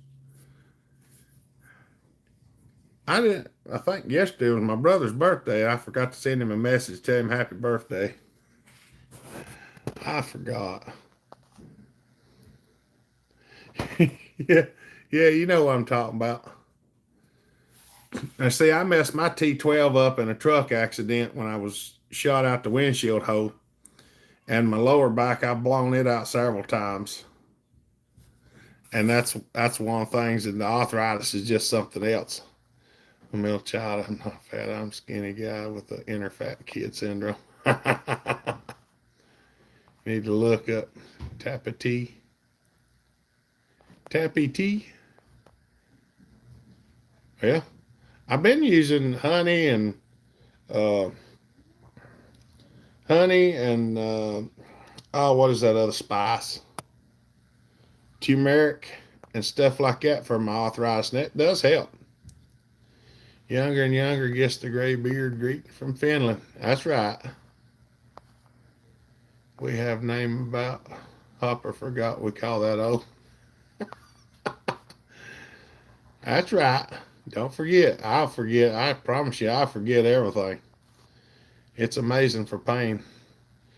[SPEAKER 1] I think yesterday was my brother's birthday. I forgot to send him a message, tell him happy birthday. I forgot. yeah, you know what I'm talking about. Now, see, I messed my T12 up in a truck accident when I was shot out the windshield hole, and my lower back, I've blown it out several times. And that's one of the things, and the arthritis is just something else. I'm a middle child, I'm not fat, I'm a skinny guy with the inner fat kid syndrome. Need to look up Tappy T. Yeah. I've been using honey and what is that other spice? Turmeric and stuff like that for my arthritis, and it does help. Younger and younger gets the gray beard greeting from Finland. That's right. We have name about Hopper forgot we call that old. That's right. Don't forget. I'll forget. I promise you, I'll forget everything. It's amazing for pain.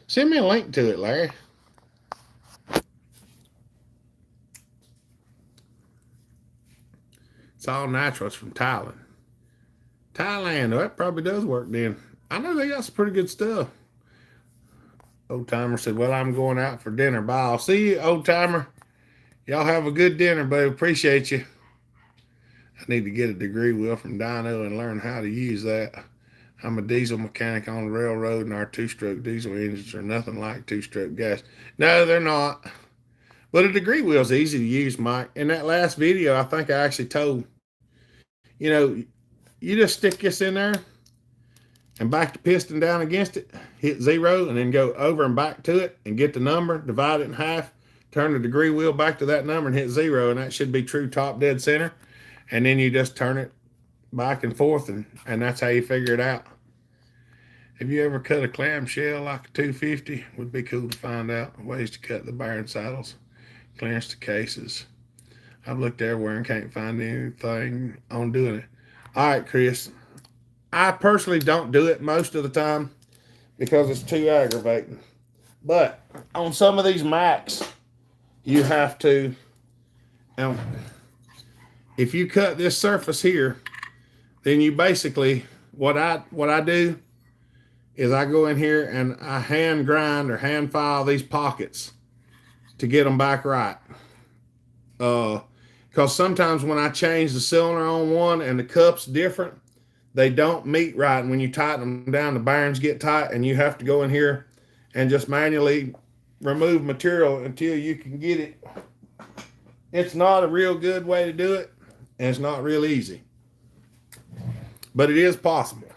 [SPEAKER 1] Send me a link to it, Larry. It's all natural. It's from Thailand. Thailand. Oh, that probably does work then. I know they got some pretty good stuff. Old Timer said, well, I'm going out for dinner. Bye. I'll see you, Old Timer. Y'all have a good dinner, babe. Appreciate you. I need to get a degree wheel from Dino and learn how to use that. I'm a diesel mechanic on the railroad, and our two-stroke diesel engines are nothing like two-stroke gas. No, they're not. But a degree wheel is easy to use, Mike. In that last video, I think I actually told, you just stick this in there and back the piston down against it, hit 0, and then go over and back to it and get the number, divide it in half, turn the degree wheel back to that number and hit 0, and that should be true top dead center. And then you just turn it back and forth, and that's how you figure it out. Have you ever cut a clamshell like a 250? Would be cool to find out ways to cut the bearing saddles, clearance the cases. I've looked everywhere and can't find anything on doing it. All right, Chris. I personally don't do it most of the time because it's too aggravating. But on some of these Macs, you have to. If you cut this surface here, then you basically, what I do is I go in here and I hand grind or hand file these pockets to get them back right. Because sometimes when I change the cylinder on one and the cup's different, they don't meet right. And when you tighten them down, the bearings get tight, and you have to go in here and just manually remove material until you can get it. It's not a real good way to do it, and it's not real easy. But it is possible.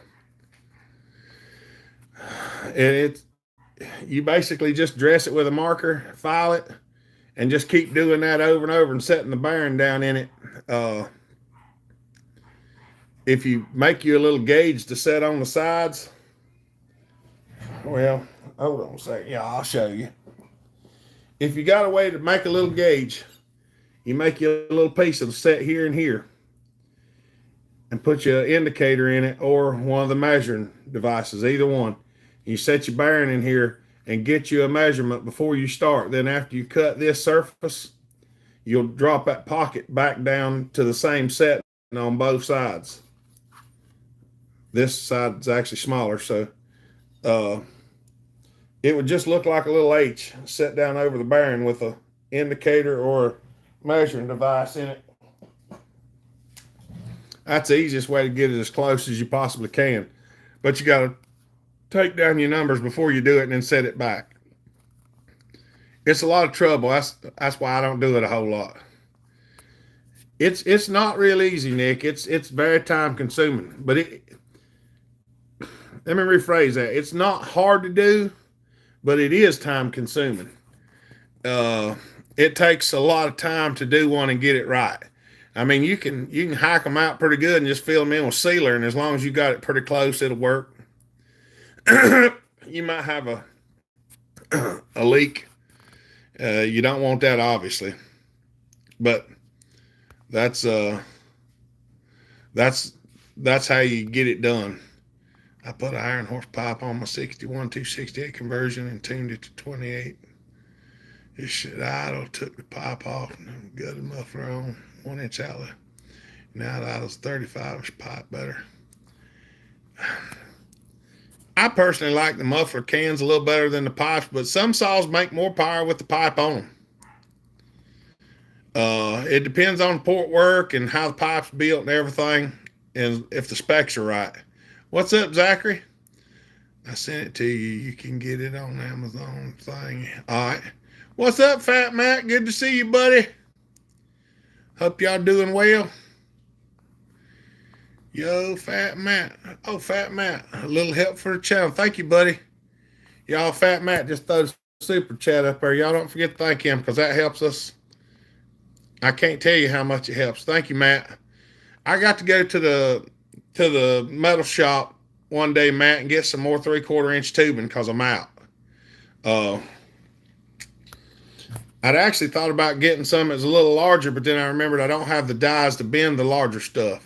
[SPEAKER 1] And you basically just dress it with a marker, file it, and just keep doing that over and over and setting the bearing down in it. If you make you a little gauge to set on the sides, well, hold on a second. Yeah, I'll show you. If you got a way to make a little gauge, you make you a little piece that'll set here and here and put your indicator in it or one of the measuring devices, either one. You set your bearing in here and get you a measurement before you start. Then after you cut this surface, you'll drop that pocket back down to the same setting on both sides. This side is actually smaller, so uh, it would just look like a little H set down over the bearing with a indicator or measuring device in it. That's the easiest way to get it as close as you possibly can. But you got to take down your numbers before you do it and then set it back. It's a lot of trouble. That's why I don't do it a whole lot. It's not real easy, Nick. It's very time consuming. But let me rephrase that. It's not hard to do, but it is time consuming. It takes a lot of time to do one and get it right. I mean, you can hack them out pretty good and just fill them in with sealer, and as long as you got it pretty close, it'll work. You might have a leak. You don't want that, obviously, but that's how you get it done. I put an iron horse pipe on my 61 268 conversion and tuned it to 28. This shit idle, took the pipe off and got the muffler on, 1 inch outlet. Now it idles 35-inch pipe better. I personally like the muffler cans a little better than the pipes, but some saws make more power with the pipe on them. It depends on the port work and how the pipe's built and everything, and if the specs are right. What's up, Zachary? I sent it to you. You can get it on Amazon thing. All right. What's up, Fat Matt? Good to see you, buddy. Hope y'all doing well. Yo, Fat Matt. Oh, Fat Matt. A little help for the channel. Thank you, buddy. Y'all, Fat Matt just throw the super chat up there. Y'all don't forget to thank him because that helps us. I can't tell you how much it helps. Thank you, Matt. I got to go to the metal shop one day, Matt, and get some more 3/4 inch tubing because I'm out. I'd actually thought about getting some that's a little larger, but then I remembered I don't have the dies to bend the larger stuff.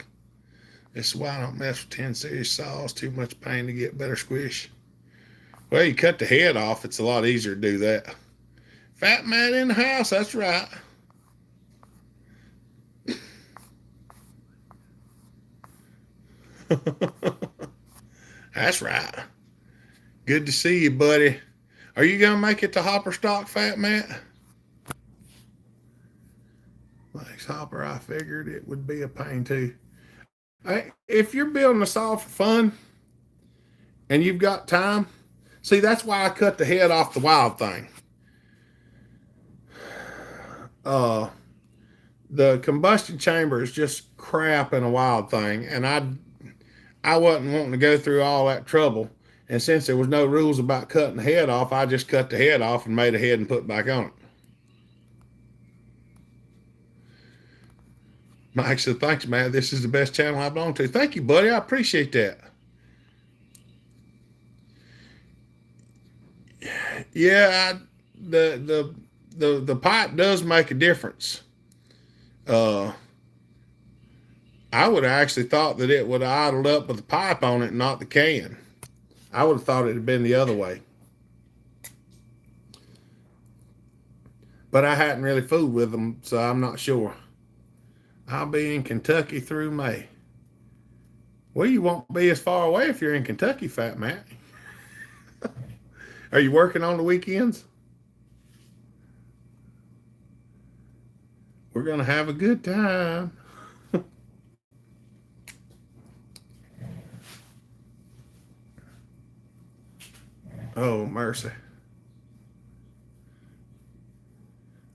[SPEAKER 1] This is why I don't mess with 10 series saws. Too much pain to get better squish. Well, you cut the head off. It's a lot easier to do that. Fat man in the house. That's right. That's right. Good to see you, buddy. Are you going to make it to hopper stock, Fat Matt? Thanks, Hopper. I figured it would be a pain too. If you're building a saw for fun and you've got time, see, that's why I cut the head off the wild thing. The combustion chamber is just crap in a wild thing, and I wasn't wanting to go through all that trouble. And since there was no rules about cutting the head off, I just cut the head off and made a head and put it back on it. Mike said, thanks, man. This is the best channel I belong to. Thank you, buddy. I appreciate that. Yeah, the pipe does make a difference. I would have actually thought that it would have idled up with the pipe on it and not the can. I would have thought it had been the other way. But I hadn't really fooled with them, so I'm not sure. I'll be in Kentucky through May. Well, you won't be as far away if you're in Kentucky, Fat Matt. Are you working on the weekends? We're going to have a good time. Oh, mercy.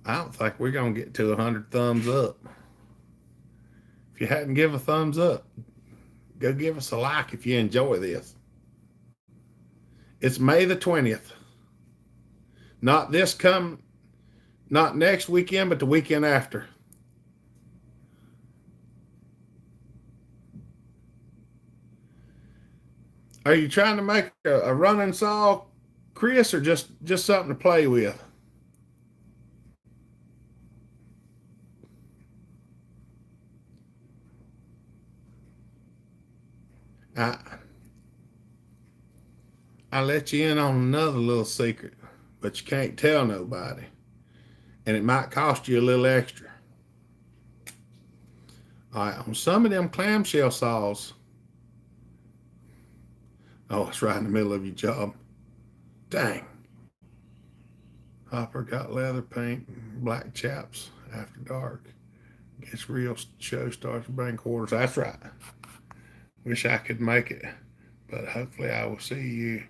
[SPEAKER 1] I don't think we're going to get to 100 thumbs up. If you hadn't given a thumbs up, go give us a like if you enjoy this. It's May the 20th. Not next weekend, but the weekend after. Are you trying to make a running saw, Chris, or just something to play with? I let you in on another little secret, but you can't tell nobody. And it might cost you a little extra. All right, on some of them clamshell saws, Oh, it's right in the middle of your job. Dang. Hopper got leather paint, black chaps after dark. Gets real show starts bring quarters. That's right. Wish I could make it, but hopefully I will see you,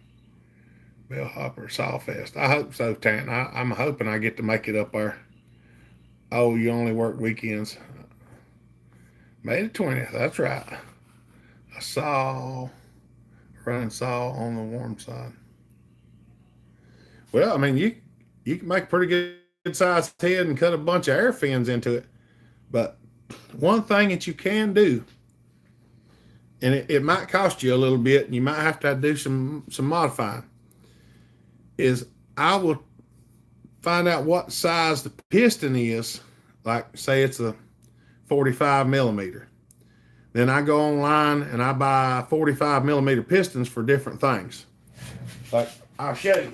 [SPEAKER 1] Bill Hopper Sawfest. I hope so, Tan. I'm hoping I get to make it up there. Oh, you only work weekends. May the 20th. That's right. I saw running saw on the warm side. Well, I mean, you can make a pretty good sized head and cut a bunch of air fins into it. But one thing that you can do, and it might cost you a little bit, and you might have to do some modifying, is I will find out what size the piston is. Like say it's a 45 millimeter. Then I go online and I buy 45 millimeter pistons for different things. Like I'll show you.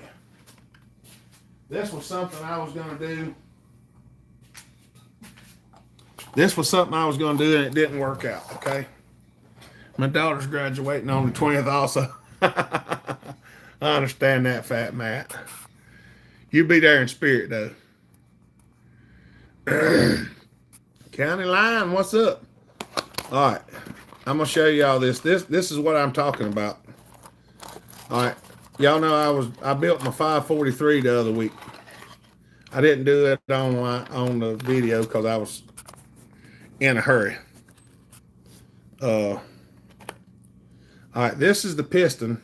[SPEAKER 1] This was something I was going to do. This was something I was going to do and it didn't work out, okay? My daughter's graduating on the 20th also. I understand that, Fat Matt. You be there in spirit, though. County line, what's up? All right, I'm going to show y'all this. This is what I'm talking about. All right, y'all know I built my 543 the other week. I didn't do it on the video because I was in a hurry. All right, this is the piston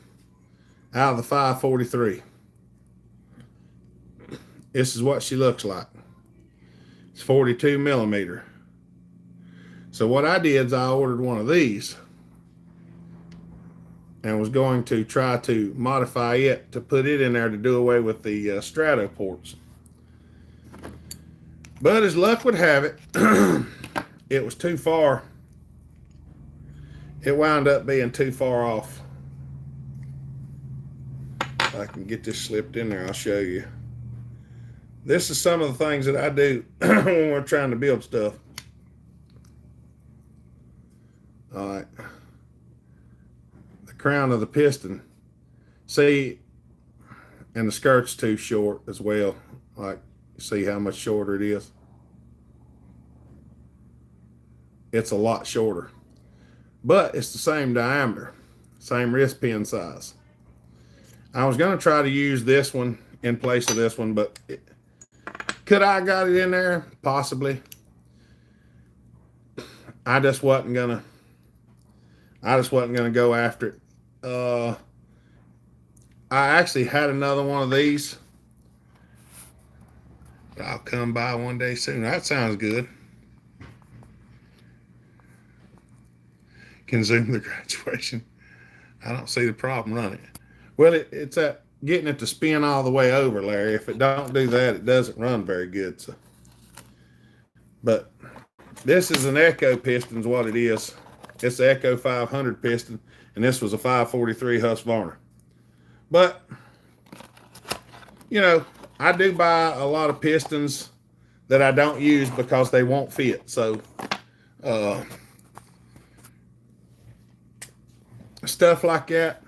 [SPEAKER 1] out of the 543. This is what she looks like. It's 42 millimeter. So what I did is I ordered one of these and was going to try to modify it to put it in there to do away with the strato ports. But as luck would have it, it was too far. It wound up being too far off. If I can get this slipped in there, I'll show you. This is some of the things that I do when we're trying to build stuff. All right. The crown of the piston. See, and the skirt's too short as well. Like, see how much shorter it is? It's a lot shorter. But it's the same diameter, same wrist pin size. I was going to try to use this one in place of this one, but could I got it in there? Possibly. I just wasn't gonna go after it. I actually had another one of these. I'll come by one day soon. That sounds good. Can zoom the graduation. I don't see the problem running it. Well, it's at getting it to spin all the way over, Larry. If it don't do that, it doesn't run very good. So, but this is an Echo piston is what it is. It's the Echo 500 piston, and this was a 543 Husqvarna. But, you know, I do buy a lot of pistons that I don't use because they won't fit. So, stuff like that.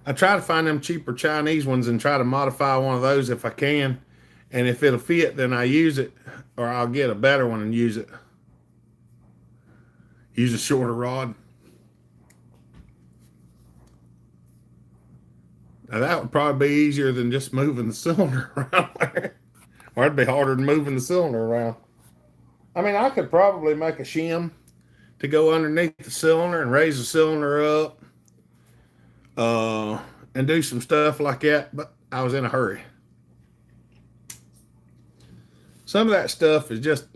[SPEAKER 1] I try to find them cheaper Chinese ones and try to modify one of those if I can. And if it'll fit, then I use it, or I'll get a better one and use it. Use a shorter rod. Now that would probably be easier than just moving the cylinder around there. Or it'd be harder than moving the cylinder around. I mean, I could probably make a shim to go underneath the cylinder and raise the cylinder up. And do some stuff like that, but I was in a hurry. Some of that stuff is just,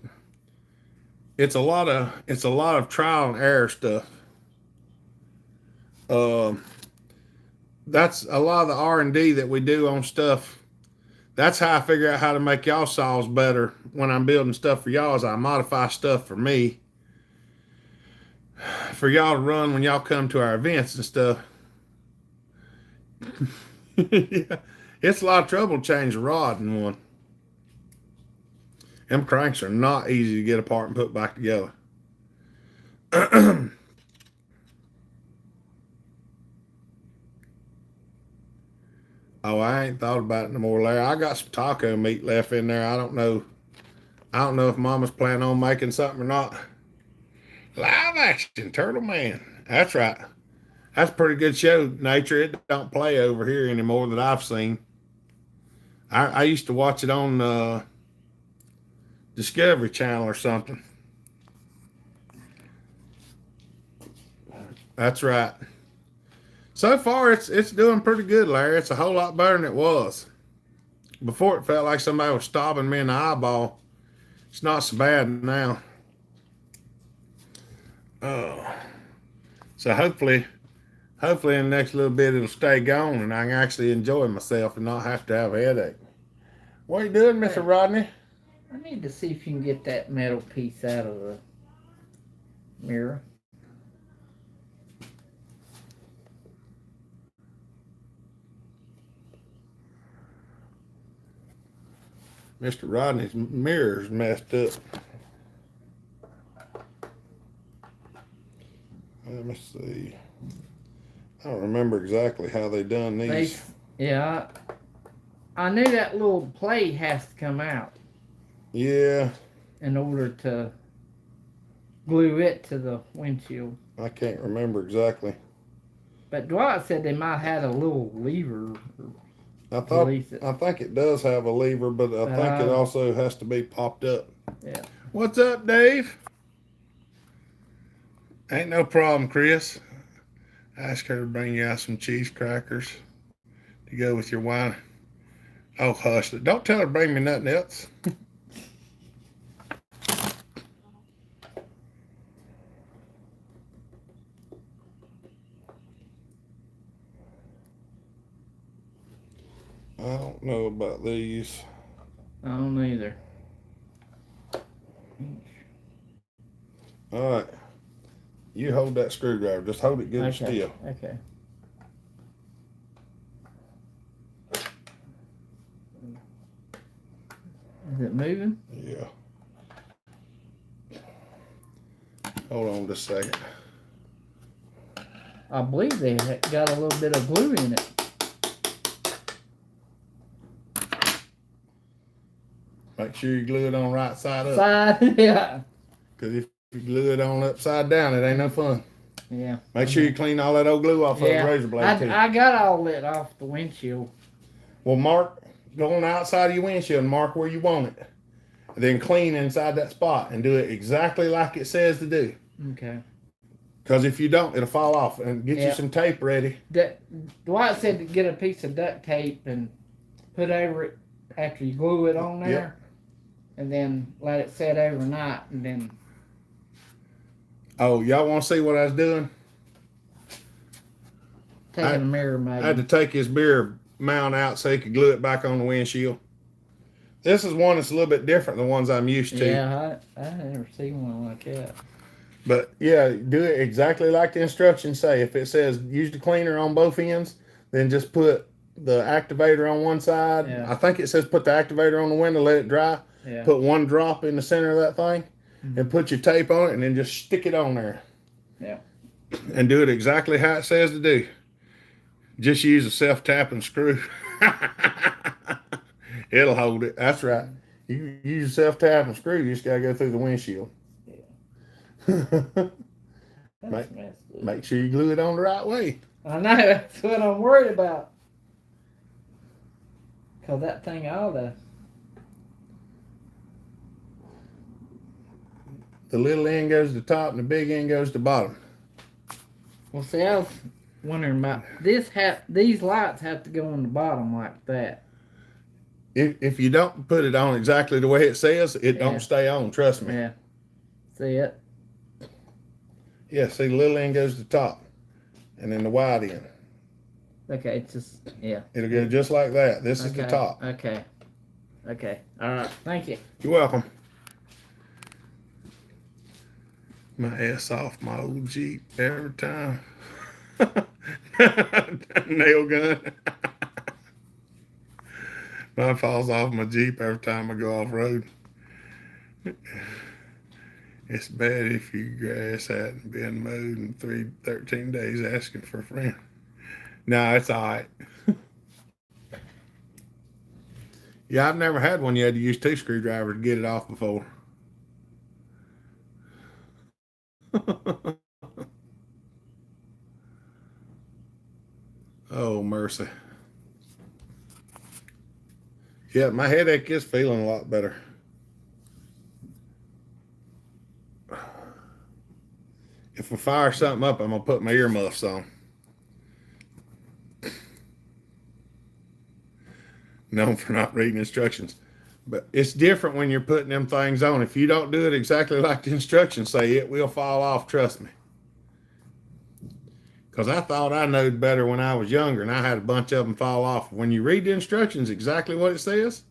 [SPEAKER 1] it's a lot of trial and error stuff. That's a lot of the R&D that we do on stuff. That's how I figure out how to make y'all saws better when I'm building stuff for y'all, is I modify stuff for me, for y'all to run when y'all come to our events and stuff. Yeah, it's a lot of trouble to change a rod in one. Them cranks are not easy to get apart and put back together. Oh, I ain't thought about it no more, Larry. I got some taco meat left in there. I don't know. I don't know if Mama's planning on making something or not. Live action Turtle Man. That's right. That's a pretty good show. Nature. It don't play over here anymore that I've seen. I used to watch it on Discovery Channel or something. That's right. So far, it's doing pretty good, Larry. It's a whole lot better than it was. Before it felt like somebody was stabbing me in the eyeball. It's not so bad now. Oh, so hopefully in the next little bit it'll stay gone and I can actually enjoy myself and not have to have a headache. What are you doing, Mr. Rodney?
[SPEAKER 4] I need to see if you can get that metal piece out of the mirror.
[SPEAKER 1] Mr. Rodney's mirror's messed up. Let me see. I don't remember exactly how they done these.
[SPEAKER 4] Yeah, I knew that little plate has to come out
[SPEAKER 1] Yeah,
[SPEAKER 4] in order to glue it to the windshield.
[SPEAKER 1] I can't remember exactly.
[SPEAKER 4] But Dwight said they might have a little lever.
[SPEAKER 1] I thought
[SPEAKER 4] Release it.
[SPEAKER 1] I think it does have a lever, but I think it also has to be popped up.
[SPEAKER 4] Yeah.
[SPEAKER 1] What's up, Dave? Ain't no problem, Chris. Ask her to bring you out some cheese crackers to go with your wine. Oh, hush. Don't tell her to bring me nothing else. I don't know about these.
[SPEAKER 4] I don't either.
[SPEAKER 1] All right. You hold that screwdriver. Just hold it good and still.
[SPEAKER 4] Okay. Is it moving?
[SPEAKER 1] Yeah. Hold on just a second.
[SPEAKER 4] I believe they got a little bit of glue in it.
[SPEAKER 1] Make sure you glue it on right side up.
[SPEAKER 4] Side, yeah.
[SPEAKER 1] Because if you glue it on upside down, it ain't no fun.
[SPEAKER 4] Yeah.
[SPEAKER 1] Make sure you clean all that old glue off of the razor blade, too.
[SPEAKER 4] I got all it off the windshield.
[SPEAKER 1] Well, go on the outside of your windshield and mark where you want it. And then clean inside that spot and do it exactly like it says to do.
[SPEAKER 4] Okay.
[SPEAKER 1] Because if you don't, it'll fall off. And get you some tape ready.
[SPEAKER 4] Dwight said to get a piece of duct tape and put over it after you glue it on there.
[SPEAKER 1] Yep.
[SPEAKER 4] And then let it set overnight and then...
[SPEAKER 1] Oh, y'all want to see what I was doing?
[SPEAKER 4] Taking the mirror, maybe.
[SPEAKER 1] I had to take his beer mount out so he could glue it back on the windshield. This is one that's a little bit different than the ones I'm used to.
[SPEAKER 4] Yeah, I never seen one like that.
[SPEAKER 1] But yeah, do it exactly like the instructions say. If it says use the cleaner on both ends, then just put the activator on one side.
[SPEAKER 4] Yeah.
[SPEAKER 1] I think it says put the activator on the window, let it dry.
[SPEAKER 4] Yeah.
[SPEAKER 1] Put one drop in the center of that thing, and put your tape on it, and then just stick it on there.
[SPEAKER 4] Yeah.
[SPEAKER 1] And do it exactly how it says to do. Just use a self-tapping screw. It'll hold it. That's right. You use a self-tapping screw, you just got to go through the windshield.
[SPEAKER 4] That's
[SPEAKER 1] Make sure you glue it on the right way.
[SPEAKER 4] I know, that's what I'm worried about. Because that thing ought to...
[SPEAKER 1] The little end goes to the top and the big end goes to the bottom.
[SPEAKER 4] Well, see, I was wondering about... These lights have to go on the bottom like that.
[SPEAKER 1] If you don't put it on exactly the way it says, it don't stay on, trust me.
[SPEAKER 4] Yeah. See it?
[SPEAKER 1] Yeah, see the little end goes to the top. And then the wide end.
[SPEAKER 4] Okay, it's just... Yeah.
[SPEAKER 1] It'll go just like that. This is the top.
[SPEAKER 4] Okay. Okay. All right. Thank you.
[SPEAKER 1] You're welcome. My ass off my old Jeep every time. Nail gun. Mine falls off my Jeep every time I go off road. It's bad if your grass hadn't been mowed in 13 days asking for a friend. No, it's all right. Yeah, I've never had one you had to use 2 screwdrivers to get it off before. Oh, mercy. Yeah, my headache is feeling a lot better. If I fire something up, I'm going to put my earmuffs on. Known for not reading instructions. But it's different when you're putting them things on. If you don't do it exactly like the instructions say, it will fall off, trust me. Because I thought I knowed better when I was younger, and I had a bunch of them fall off. When you read the instructions exactly what it says,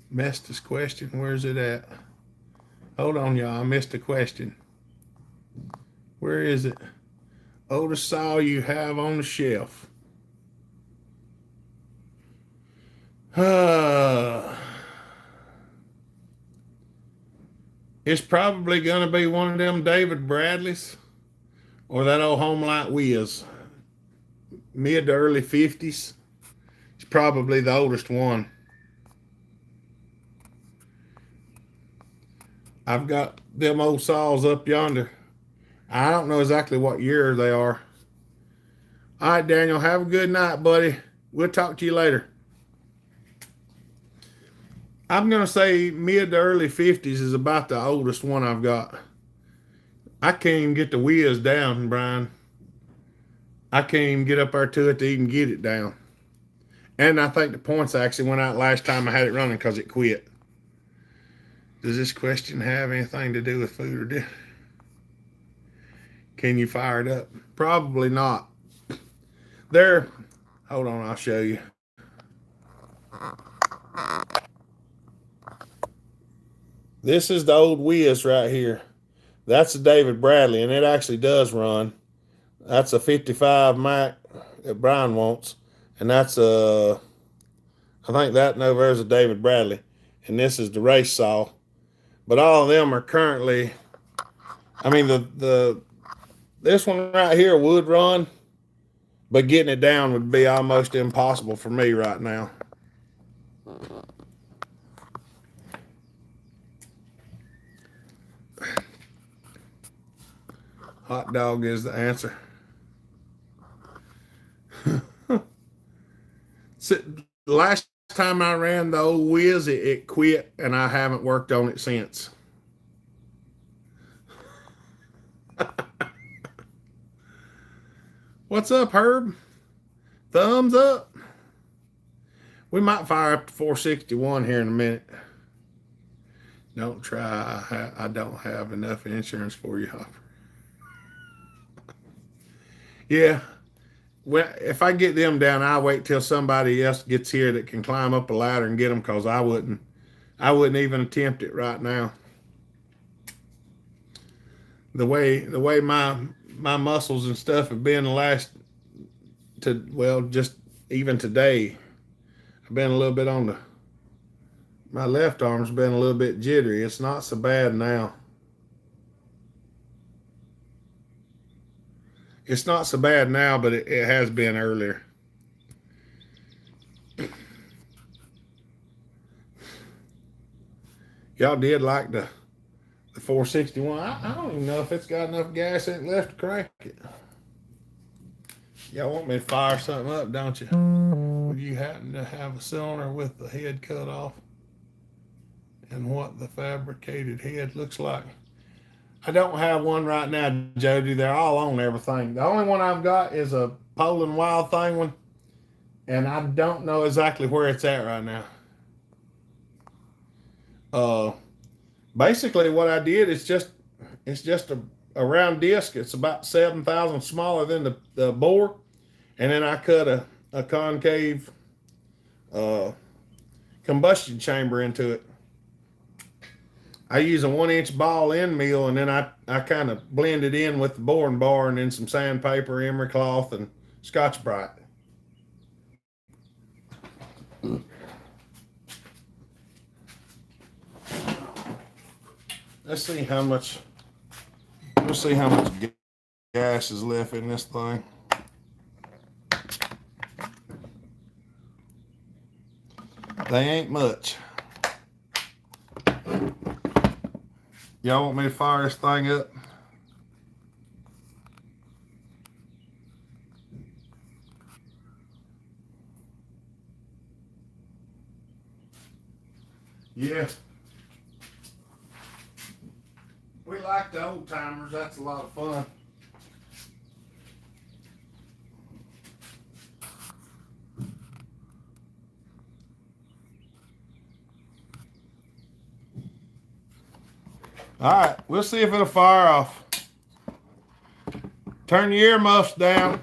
[SPEAKER 1] missed this question. Where's it at? Hold on, y'all. I missed a question. Where is it? Oldest saw you have on the shelf. It's probably going to be one of them David Bradleys or that old Homelight Whiz. Mid to early 50s. It's probably the oldest one. I've got them old saws up yonder. I don't know exactly what year they are. All right, Daniel, have a good night, buddy. We'll talk to you later. I'm going to say mid to early 50s is about the oldest one I've got. I can't even get the whiz down, Brian. I can't even get up there to it to even get it down. And I think the points actually went out last time I had it running because it quit. Does this question have anything to do with food or dinner? Can you fire it up? Probably not. There, hold on, I'll show you. This is the old whiz right here. That's a David Bradley, and it actually does run. That's a 55 Mac that Brian wants, and that's a, I think that and over there is a David Bradley, and this is the race saw. But all of them are currently, I mean, this one right here would run, but getting it down would be almost impossible for me right now. Hot dog is the answer. Last time I ran the old whiz, it quit, and I haven't worked on it since. What's up, Herb? Thumbs up. We might fire up to 461 here in a minute. Don't try. I don't have enough insurance for you, Hopper. Yeah. Well, if I get them down, I'll wait till somebody else gets here that can climb up a ladder and get them, because I wouldn't even attempt it right now. The way my muscles and stuff have been just even today, I've been a little bit on my left arm's been a little bit jittery. It's not so bad now. It's not so bad now, but it has been earlier. Y'all did like the 461. I don't even know if it's got enough gas in it left to crank it. Y'all want me to fire something up, don't you? Would you happen to have a cylinder with the head cut off and what the fabricated head looks like? I don't have one right now, Jody. They're all on everything. The only one I've got is a Poland Wild Thing one, and I don't know exactly where it's at right now. Basically what I did is it's just a round disc. It's about 7,000 smaller than the bore, and then I cut a concave combustion chamber into it. I use a 1-inch ball end mill, and then I kind of blend it in with the boring bar and then some sandpaper, emery cloth, and Scotch-Brite. Let's see how much gas is left in this thing. They ain't much. Y'all want me to fire this thing up? Yeah. We like the old timers. That's a lot of fun. All right, we'll see if it'll fire off. Turn your earmuffs down.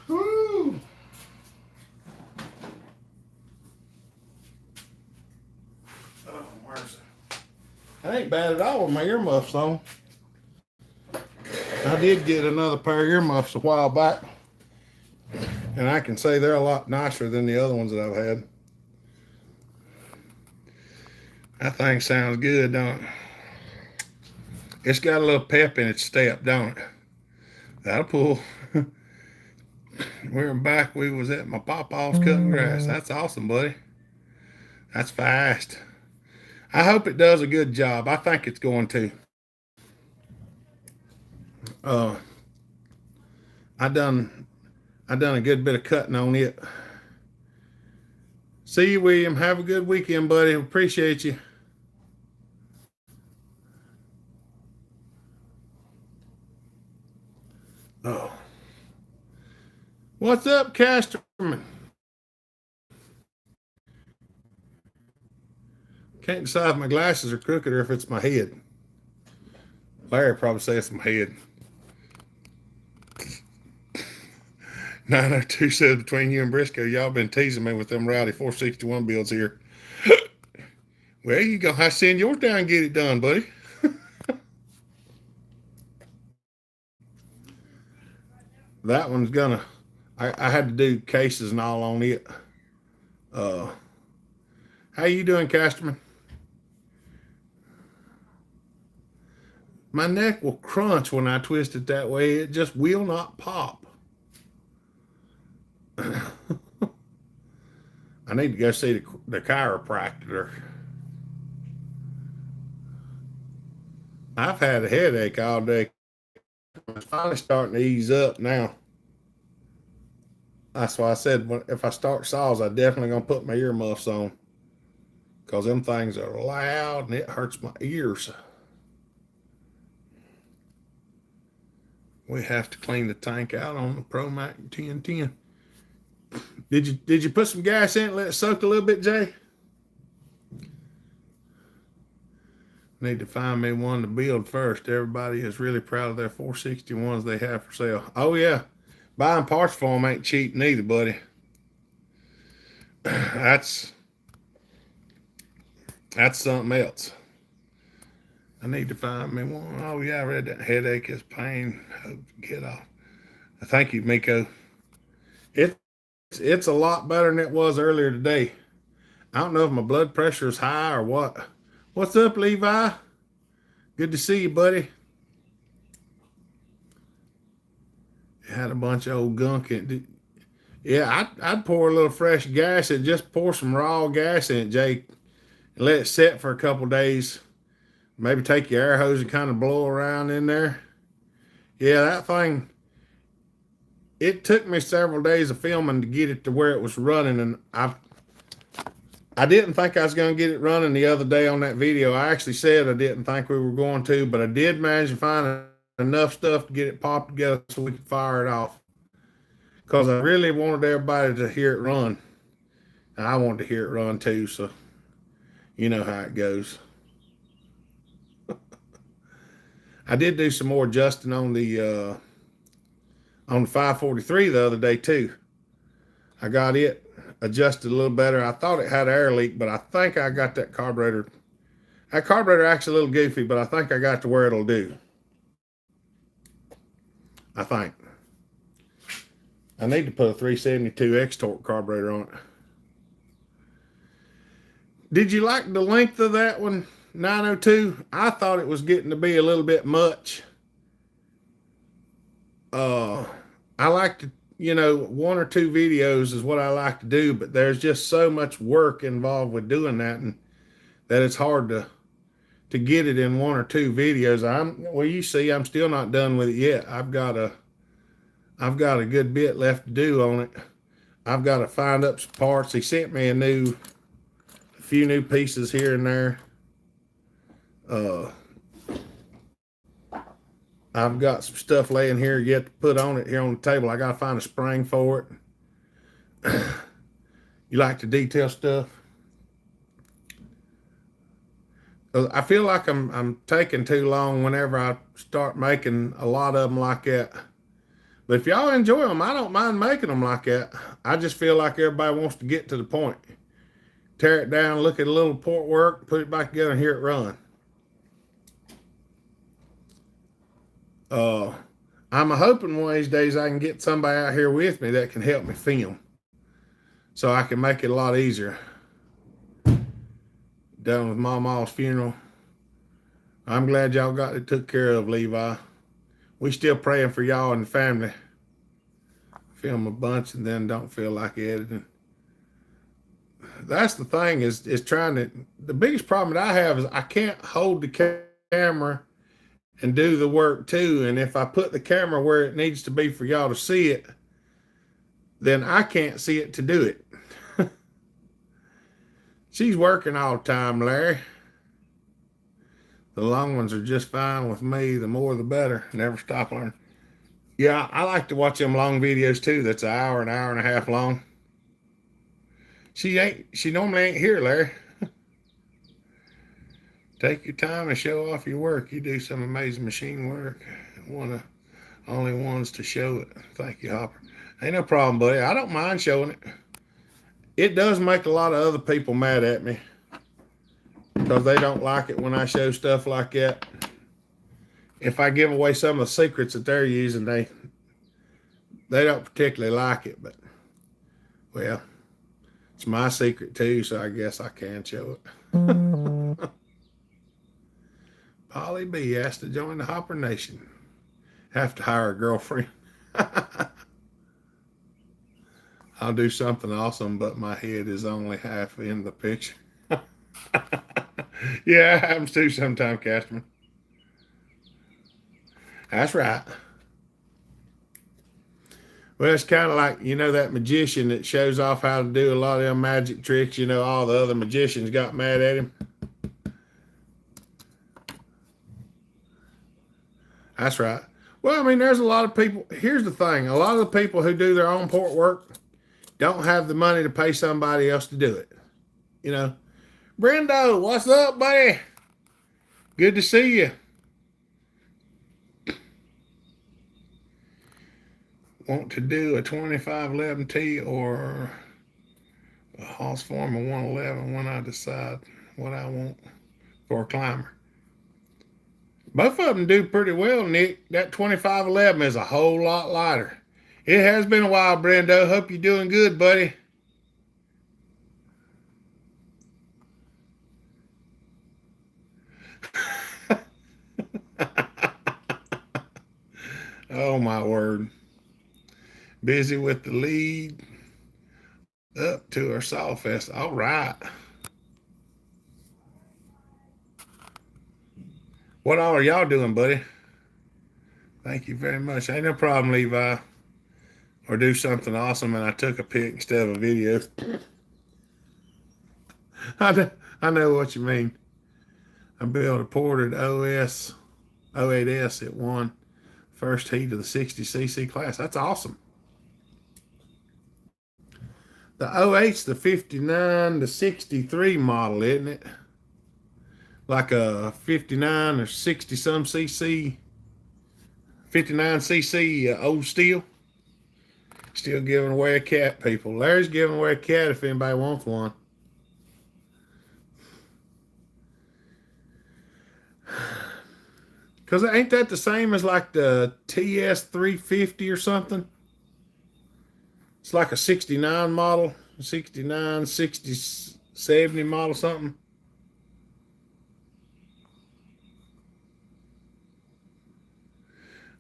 [SPEAKER 1] Woo. Oh, mercy. That ain't bad at all with my earmuffs on. I did get another pair of earmuffs a while back, and I can say they're a lot nicer than the other ones that I've had. That thing sounds good, don't it? It's got a little pep in its step, don't it? That'll pull. We're back. We was at my pawpaw's cutting grass. That's awesome, buddy. That's fast. I hope it does a good job. I think it's going to. I done a good bit of cutting on it. See you, William. Have a good weekend, buddy. Appreciate you. Oh. What's up, Casterman? Can't decide if my glasses are crooked or if it's my head. Larry probably says it's my head. 902 says between you and Briscoe, y'all been teasing me with them rowdy 461 builds here. Well, you gonna have to send yours down and get it done, buddy. That one's gonna. I had to do cases and all on it. How you doing, Casterman? My neck will crunch when I twist it that way. It just will not pop. I need to go see the chiropractor. I've had a headache all day. It's finally starting to ease up now. That's why I said if I start saws, I'm definitely going to put my earmuffs on. Because them things are loud and it hurts my ears. We have to clean the tank out on the ProMac 1010. Did you put some gas in it, let it soak a little bit, Jay? Need to find me one to build first. Everybody is really proud of their 461s they have for sale. Oh, yeah. Buying parts for them ain't cheap neither, buddy. That's something else. I need to find me one. Oh yeah, I read that. Headache is pain. Hope to get off. Thank you, Miko. It's a lot better than it was earlier today. I don't know if my blood pressure is high or what. What's up, Levi? Good to see you, buddy. Had a bunch of old gunk in it. Yeah, I'd pour a little fresh gas in. Just pour some raw gas in it, Jake, and let it sit for a couple days. Maybe take your air hose and kind of blow around in there. Yeah, that thing, it took me several days of filming to get it to where it was running, and I didn't think I was going to get it running the other day on that video. I actually said I didn't think we were going to, but I did manage to find enough stuff to get it popped together so we could fire it off. Because I really wanted everybody to hear it run. And I wanted to hear it run too, so you know how it goes. I did do some more adjusting on the 543 the other day too. I got it adjusted a little better. I thought it had an air leak, but I think I got that carburetor. That carburetor actually a little goofy, but I think I got to where it'll do. I think. I need to put a 372 X-Torque carburetor on it. Did you like the length of that one, 902? I thought it was getting to be a little bit much. I like to, one or two videos is what I like to do, but there's just so much work involved with doing that, and that it's hard to get it in one or two videos. You see, I'm still not done with it yet. I've got a good bit left to do on it. I've got to find up some parts. He sent me a few new pieces here and there. I've got some stuff laying here yet to put on it here on the table. I got to find a spring for it. You like to detail stuff? I feel like I'm taking too long whenever I start making a lot of them like that. But if y'all enjoy them, I don't mind making them like that. I just feel like everybody wants to get to the point. Tear it down, look at a little port work, put it back together, and hear it run. I'm hoping one of these days I can get somebody out here with me that can help me film, so I can make it a lot easier. Done with Mama's funeral. I'm glad y'all got it took care of, Levi. We still praying for y'all and the family. Film a bunch and then don't feel like editing. That's the thing is trying to. The biggest problem that I have is I can't hold the camera and do the work too. And if I put the camera where it needs to be for y'all to see it, then I can't see it to do it. She's working all the time, Larry. The long ones are just fine with me. The more, the better. Never stop learning. Yeah, I like to watch them long videos too. That's an hour and a half long. She normally ain't here, Larry. Take your time and show off your work. You do some amazing machine work. One of the only ones to show it. Thank you, Hopper. Ain't no problem, buddy. I don't mind showing it. It does make a lot of other people mad at me because they don't like it when I show stuff like that. If I give away some of the secrets that they're using, they don't particularly like it. But, well, it's my secret too, so I guess I can show it. Polly B asked to join the Hopper Nation. Have to hire a girlfriend. I'll do something awesome, but my head is only half in the picture. Yeah, it happens too sometimes, Castman. That's right. Well, it's kind of like, that magician that shows off how to do a lot of them magic tricks. All the other magicians got mad at him. That's right. Well, there's a lot of people. Here's the thing. A lot of the people who do their own port work don't have the money to pay somebody else to do it. Brendo, what's up, buddy? Good to see you. want to do a 2511T or a Hoss Farm of 111 when I decide what I want for a climber. Both of them do pretty well, Nick. That 2511 is a whole lot lighter. It has been a while, Brendo. Hope you're doing good, buddy. Oh, my word. Busy with the lead up to our Sawfest. All right. What all are y'all doing, buddy? Thank you very much. Ain't no problem, Levi. Or do something awesome and I took a pic instead of a video. I know what you mean. I built a ported OS 08S at won first heat of the 60cc class. That's awesome. The 08's the 59 to 63 model, isn't it? Like a 59 or 60 some cc, 59cc old steel. Still giving away a cat, people. Larry's giving away a cat if anybody wants one. Because ain't that the same as like the TS 350 or something? It's like a 69 model, 69, 60, 70 model something.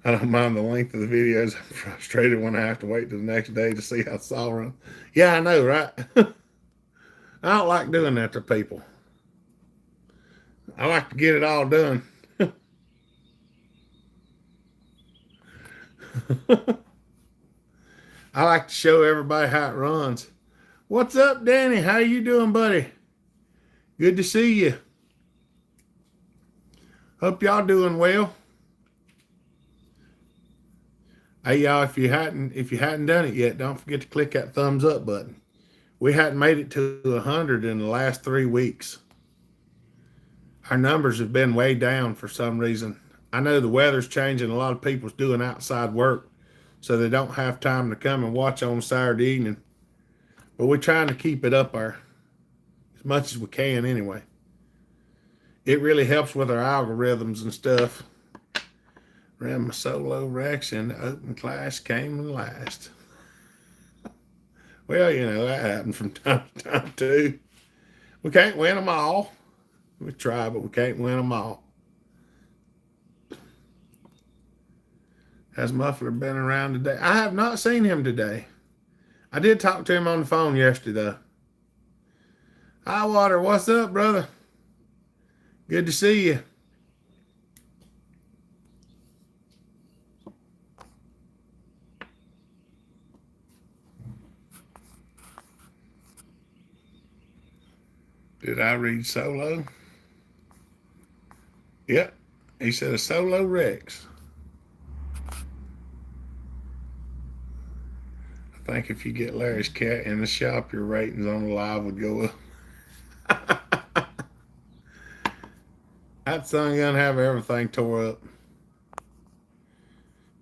[SPEAKER 1] I don't mind the length of the videos. I'm frustrated when I have to wait till the next day to see how saw run. Yeah, I know, right? I don't like doing that to people. I like to get it all done. I like to show everybody how it runs. What's up, Danny? How you doing, buddy? Good to see you. Hope y'all doing well. Hey y'all, if you hadn't done it yet, don't forget to click that thumbs up button. We hadn't made it to 100 in the last 3 weeks. Our numbers have been way down for some reason. I know the weather's changing. A lot of people's doing outside work, so they don't have time to come and watch on Saturday evening. But we're trying to keep it up there as much as we can anyway. It really helps with our algorithms and stuff. Ran my solo Rex and the open class came last. Well, you know, that happened from time to time too. We can't win them all. We try, but we can't win them all. Has Muffler been around today? I have not seen him today. I did talk to him on the phone yesterday. Hi, Water. What's up, brother? Good to see you. Did I read solo? Yep. He said a solo Rex. I think if you get Larry's cat in the shop, your ratings on the live would go up. That son gonna have everything tore up.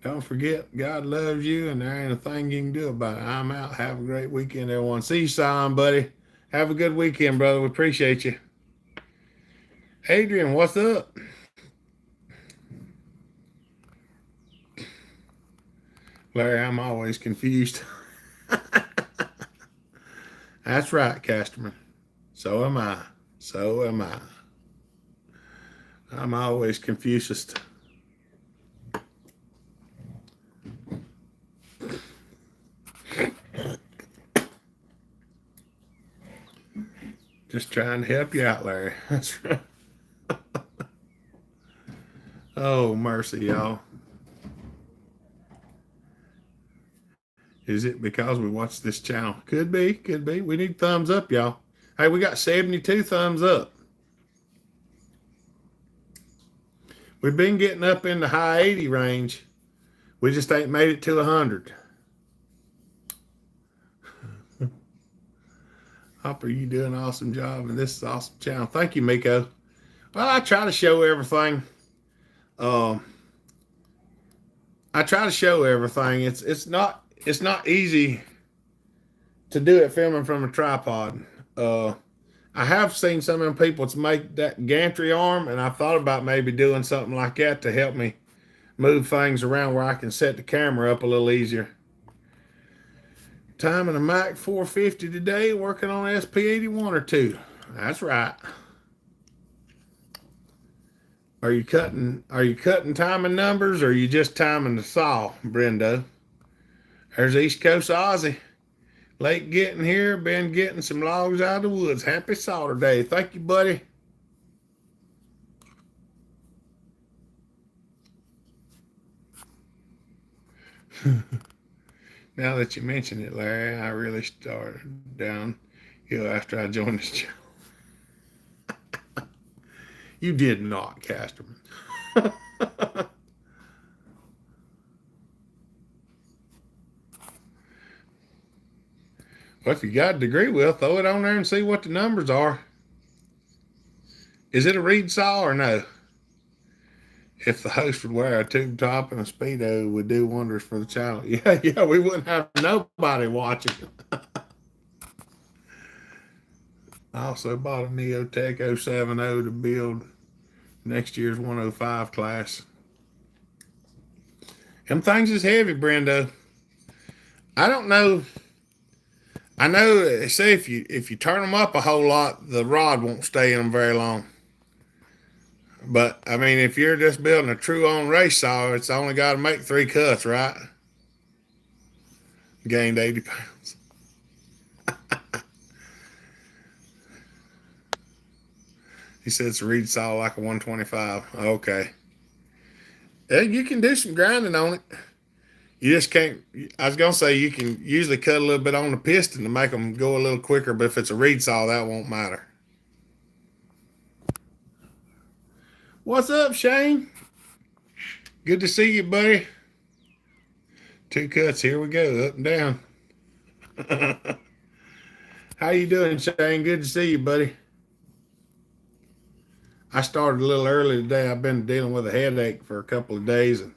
[SPEAKER 1] Don't forget, God loves you, and there ain't a thing you can do about it. I'm out. Have a great weekend, everyone. See you, Simon, buddy. Have a good weekend, brother. We appreciate you. Adrian, what's up? Larry, I'm always confused. That's right, Casterman. So am I. So am I. I'm always confused. Just trying to help you out, Larry. That's right. Oh, mercy, y'all. Is it because we watch this channel? Could be, could be. We need thumbs up, y'all. Hey, we got 72 thumbs up. We've been getting up in the high 80 range. We just ain't made it to 100. Hopper, you do an awesome job, and this is an awesome channel. Thank you, Miko. Well, I try to show everything. I I try to show everything. It's not easy to do it filming from a tripod. I have seen some of them people to make that gantry arm, and I thought about maybe doing something like that to help me move things around where I can set the camera up a little easier. Timing a Mac 450 today, working on SP81 or 2. That's right. Are you cutting timing numbers, or are you just timing the saw, Brendo? There's East Coast Aussie. Late getting here, been getting some logs out of the woods. Happy Sawturday. Thank you, buddy. Now that you mention it, Larry, I really started downhill after I joined this channel. You did not, Casterman. Well, if you got a degree, well, throw it on there and see what the numbers are. Is it a reed saw or no? If the host would wear a tube top and a Speedo, it would do wonders for the channel. Yeah, we wouldn't have nobody watching. I also bought a Neotech 070 to build next year's 105 class. Them things is heavy, Brendo. I don't know. I know they say if you turn them up a whole lot, the rod won't stay in them very long. But I mean, if you're just building a true on race saw, it's only got to make 3 cuts, right? Gained 80 pounds. He said it's a reed saw like a 125. Okay. Yeah, you can do some grinding on it. You just can't. I was gonna say you can usually cut a little bit on the piston to make them go a little quicker, but if it's a reed saw, that won't matter. What's up, Shane? Good to see you, buddy. 2 cuts. Here we go, up and down. How you doing, Shane? Good to see you, buddy. I started a little early today. I've been dealing with a headache for a couple of days, and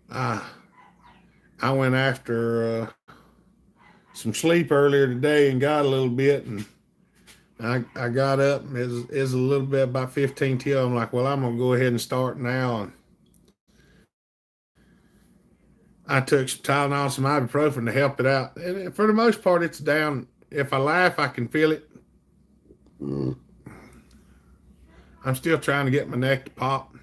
[SPEAKER 1] I went after some sleep earlier today and got a little bit, and I got up, and it was a little bit about 15 till. I'm like, well, I'm going to go ahead and start now. And I took some Tylenol, some ibuprofen to help it out. And for the most part, it's down. If I laugh, I can feel it. I'm still trying to get my neck to pop.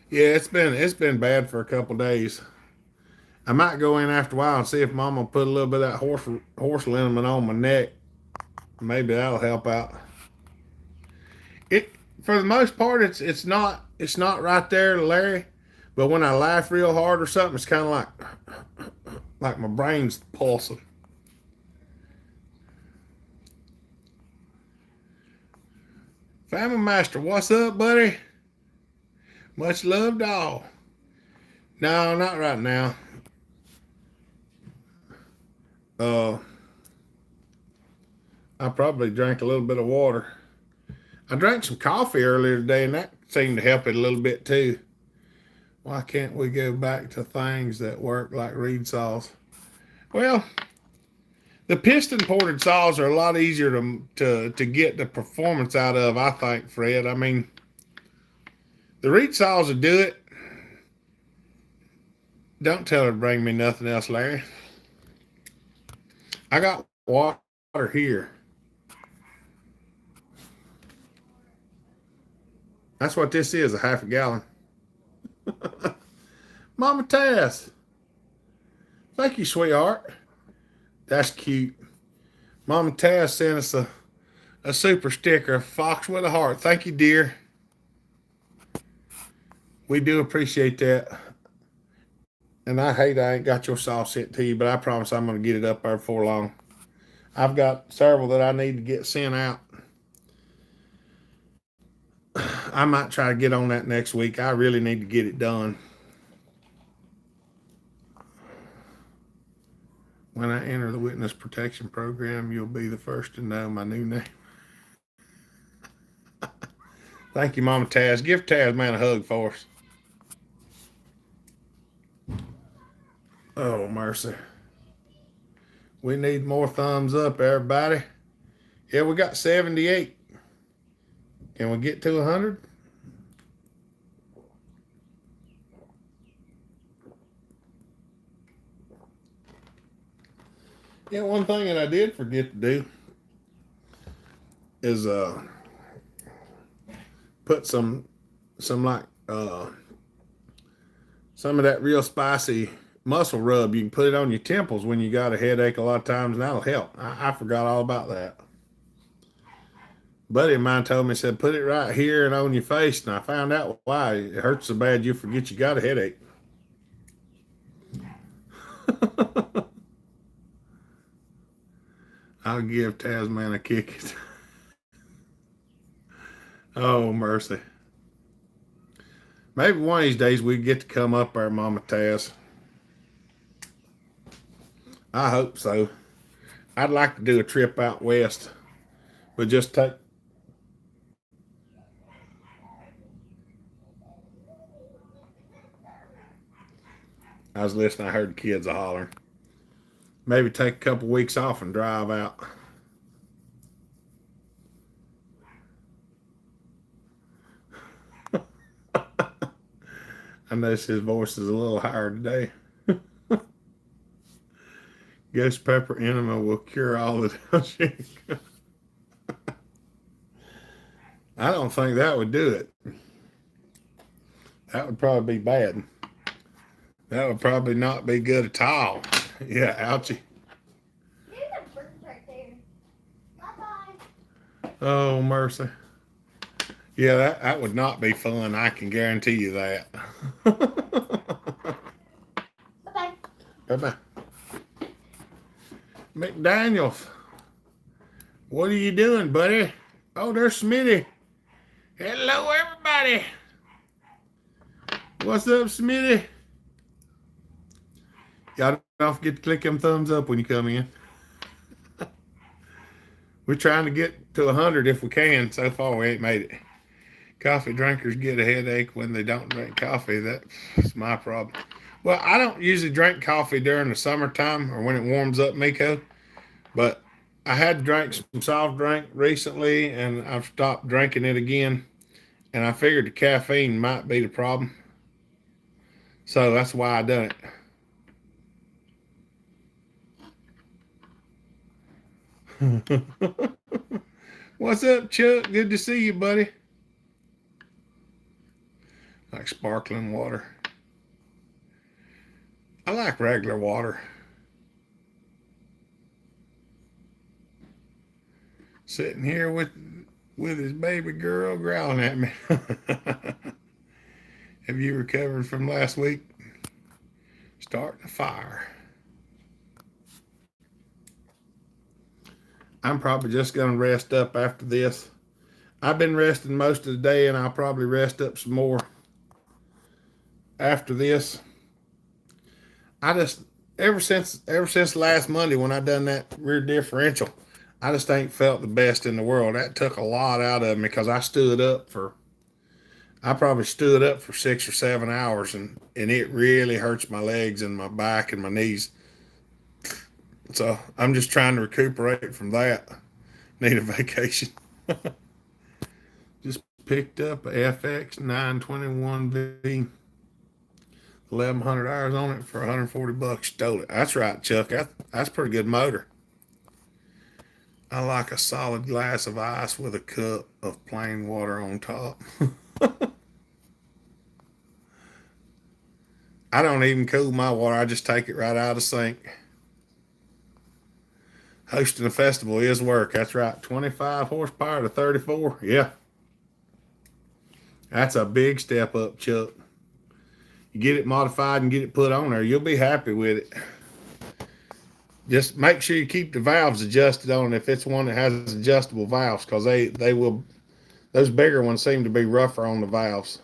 [SPEAKER 1] Yeah, it's been bad for a couple days. I might go in after a while and see if Mama will put a little bit of that horse liniment on my neck. Maybe that'll help out. It for the most part, it's not right there, Larry. But when I laugh real hard or something, it's kind of like my brain's pulsing. Family Master, what's up, buddy? Much love, dog. No, not right now. I probably drank a little bit of water. I drank some coffee earlier today, and that seemed to help it a little bit too. Why can't we go back to things that work like reed saws? Well, the piston ported saws are a lot easier to get the performance out of, I think, Fred. I mean, the reed saws will do it. Don't tell her to bring me nothing else, Larry. I got water here. That's what this is, a half a gallon. Mama Tess. Thank you, sweetheart. That's cute. Mama Tess sent us a super sticker, a fox with a heart. Thank you, dear. We do appreciate that. And I hate I ain't got your sauce sent to you, but I promise I'm going to get it up there before long. I've got several that I need to get sent out. I might try to get on that next week. I really need to get it done. When I enter the witness protection program, you'll be the first to know my new name. Thank you, Mama Taz. Give Taz man a hug for us. Oh, mercy. We need more thumbs up, everybody. Yeah, we got 78. Can we get to 100? Yeah, one thing that I did forget to do is put some like some of that real spicy muscle rub. You can put it on your temples when you got a headache a lot of times, and that'll help. I forgot all about that. Buddy of mine told me, said, put it right here and on your face, and I found out why. It hurts so bad you forget you got a headache. I'll give Tasman a kick. Oh, mercy. Maybe one of these days we get to come up there, Mama Taz. I hope so. I'd like to do a trip out west. But just take. I was listening, I heard the kids hollering. Maybe take a couple weeks off and drive out. I notice his voice is a little higher today. Ghost pepper enema will cure all the shit. I don't think that would do it. That would probably be bad. That would probably not be good at all. Yeah, ouchie.
[SPEAKER 3] There's a bird right there. Bye-bye.
[SPEAKER 1] Oh, mercy. Yeah, that would not be fun. I can guarantee you that.
[SPEAKER 3] Bye-bye.
[SPEAKER 1] Bye-bye. McDaniels. What are you doing, buddy? Oh, there's Smitty. Hello, everybody. What's up, Smitty? Y'all don't forget to click them thumbs up when you come in. We're trying to get to 100 if we can. So far, we ain't made it. Coffee drinkers get a headache when they don't drink coffee. That's my problem. Well, I don't usually drink coffee during the summertime or when it warms up, Miko. But I had drank some soft drink recently, and I've stopped drinking it again. And I figured the caffeine might be the problem. So that's why I done it. What's up, Chuck? Good to see you, buddy. Like sparkling water. I like regular water. Sitting here with his baby girl growling at me. Have you recovered from last week? Starting a fire. I'm probably just going to rest up after this. I've been resting most of the day, and I'll probably rest up some more after this. I just ever since last Monday when I done that rear differential, I just ain't felt the best in the world. That took a lot out of me because I probably stood up for 6 or 7 hours, and it really hurts my legs and my back and my knees. So I'm just trying to recuperate from that. Need a vacation. Just picked up a FX 921V. 1,100 hours on it for $140. Stole it. That's right, Chuck. That's a pretty good motor. I like a solid glass of ice with a cup of plain water on top. I don't even cool my water. I just take it right out of the sink. Hosting a festival is work. That's right. 25 horsepower to 34. Yeah. That's a big step up, Chuck. You get it modified and get it put on there, you'll be happy with it. Just make sure you keep the valves adjusted on it if it's one that has adjustable valves, because they will, those bigger ones seem to be rougher on the valves.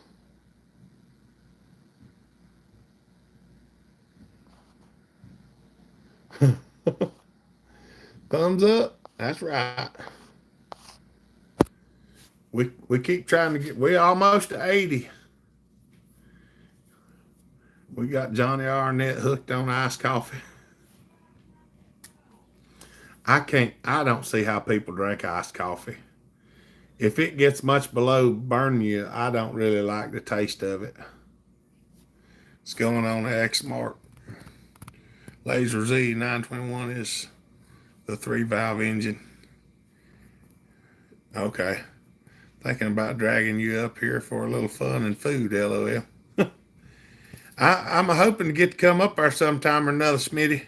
[SPEAKER 1] Thumbs up. That's right. We keep trying to get. We almost to 80. We got Johnny Arnett hooked on iced coffee. I don't see how people drink iced coffee. If it gets much below burning you, I don't really like the taste of it. It's going on the X Mark. Laser Z 921 is the 3-valve engine. Okay. Thinking about dragging you up here for a little fun and food, LOL. I'm hoping to get to come up there sometime or another, Smitty.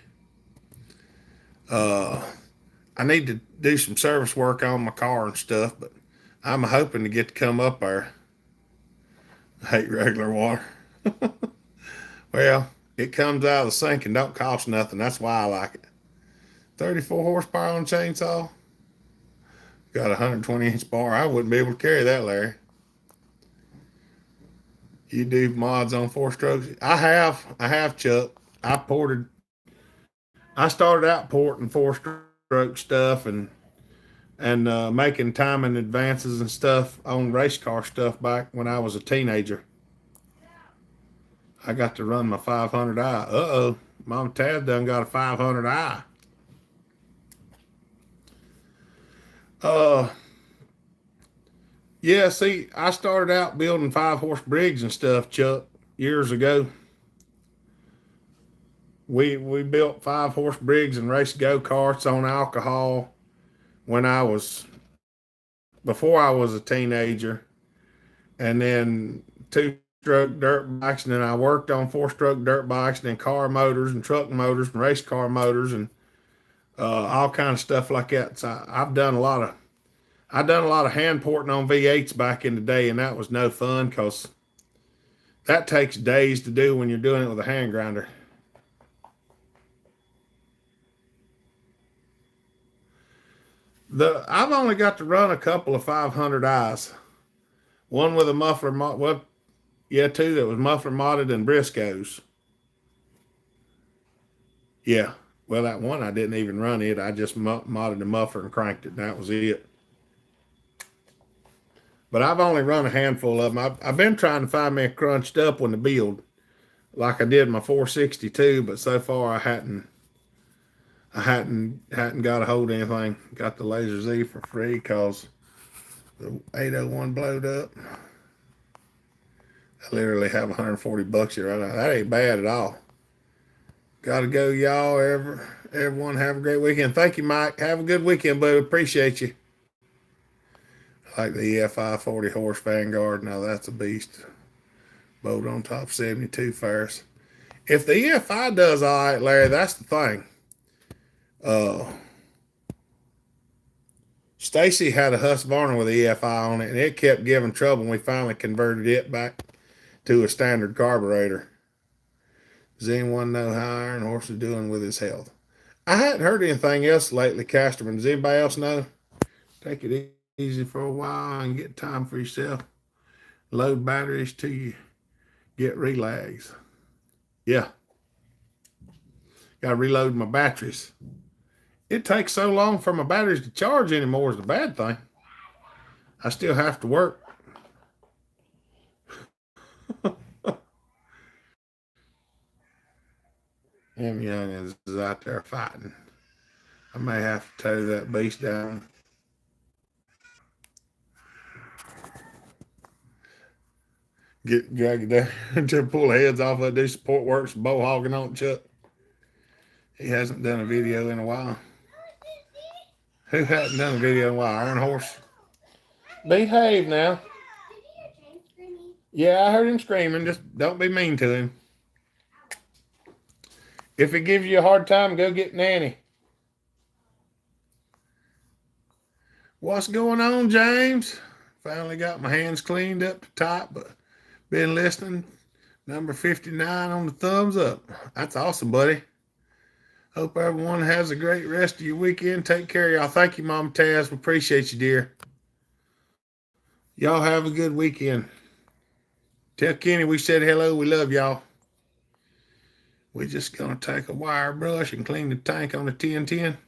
[SPEAKER 1] I need to do some service work on my car and stuff, but I'm hoping to get to come up there. I hate regular water. Well, it comes out of the sink and don't cost nothing. That's why I like it. 34 horsepower on chainsaw. Got a 120-inch bar. I wouldn't be able to carry that, Larry. You do mods on 4-strokes? I have, Chuck. I started out porting 4-stroke stuff and making timing advances and stuff on race car stuff back when I was a teenager. I got to run my 500i. Uh-oh. Mom and Tad done got a 500i. Yeah, see, I started out building 5-horse brigs and stuff, Chuck, years ago. We built 5-horse brigs and raced go-karts on alcohol before I was a teenager. And then 2-stroke dirt bikes, and then I worked on 4-stroke dirt bikes, and then car motors and truck motors and race car motors and all kind of stuff like that. So I've done a lot of hand porting on V8s back in the day, and that was no fun because that takes days to do when you're doing it with a hand grinder. I've only got to run a couple of 500i's. One with a muffler, two that was muffler modded and Briscoes. Yeah, well, that one I didn't even run it. I just modded the muffler and cranked it, and that was it. But I've only run a handful of them. I've been trying to find me a crunched up one to build, like I did my 462, but so far I hadn't got a hold of anything. Got the Laser Z for free because the 801 blowed up. I literally have $140 here right now. That ain't bad at all. Gotta go, y'all. Everyone have a great weekend. Thank you, Mike. Have a good weekend, buddy. Appreciate you. I like the EFI 40 horse Vanguard. Now that's a beast. Boat on top 72 Ferris. If the EFI does all right, Larry, that's the thing. Stacy had a Husqvarna with EFI on it, and it kept giving trouble, and we finally converted it back to a standard carburetor. Does anyone know how Iron Horse is doing with his health? I hadn't heard anything else lately, Casterman. Does anybody else know? Take it easy for a while and get time for yourself. Load batteries till you get relags. Yeah. Got to reload my batteries. It takes so long for my batteries to charge anymore is the bad thing. I still have to work. Em Young is out there fighting. I may have to tow that beast down. Drag it down to pull heads off of do support works, bow hogging on it, Chuck. He hasn't done a video in a while. Who hasn't done a video in a while? Iron Horse. Behave now. Yeah, I heard him screaming. Just don't be mean to him. If he gives you a hard time, go get Nanny. What's going on, James? Finally got my hands cleaned up to top, but been listening. Number 59 on the thumbs up. That's awesome, buddy. Hope everyone has a great rest of your weekend. Take care, y'all. Thank you, Mama Taz. We appreciate you, dear. Y'all have a good weekend. Tell Kenny we said hello. We love y'all. We're just going to take a wire brush and clean the tank on the 1010.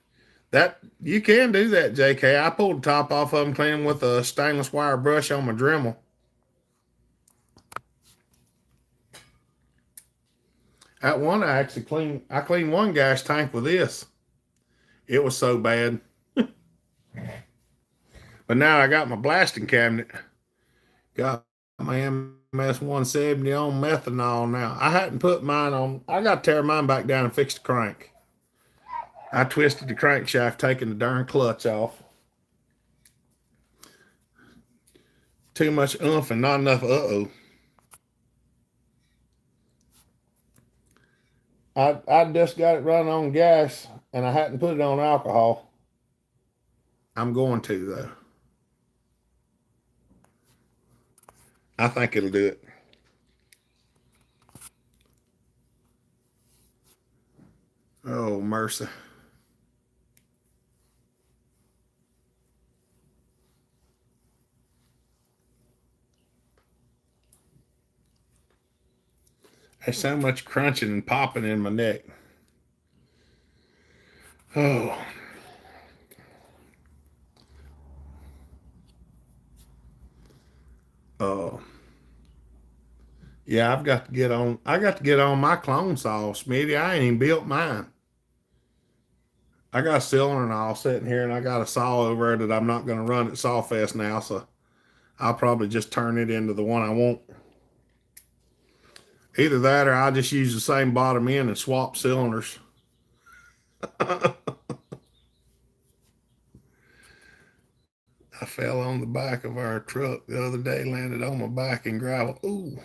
[SPEAKER 1] That you can do that, JK. I pulled the top off of them, clean them with a stainless wire brush on my Dremel. That one I cleaned one gas tank with this. It was so bad. But now I got my blasting cabinet. Got my MS 170 on methanol now. I hadn't put mine on. I got to tear mine back down and fix the crank. I twisted the crankshaft, taking the darn clutch off. Too much oomph and not enough uh-oh. I just got it running on gas, and I hadn't put it on alcohol. I'm going to, though. I think it'll do it. Oh, mercy. There's so much crunching and popping in my neck. Oh. Oh. Yeah, I got to get on my clone saw, Smitty. I ain't even built mine. I got a cylinder and all sitting here, and I got a saw over there that I'm not going to run at Sawfest now, so I'll probably just turn it into the one I want. Either that or I'll just use the same bottom end and swap cylinders. I fell on the back of our truck the other day, landed on my back in gravel. Ooh.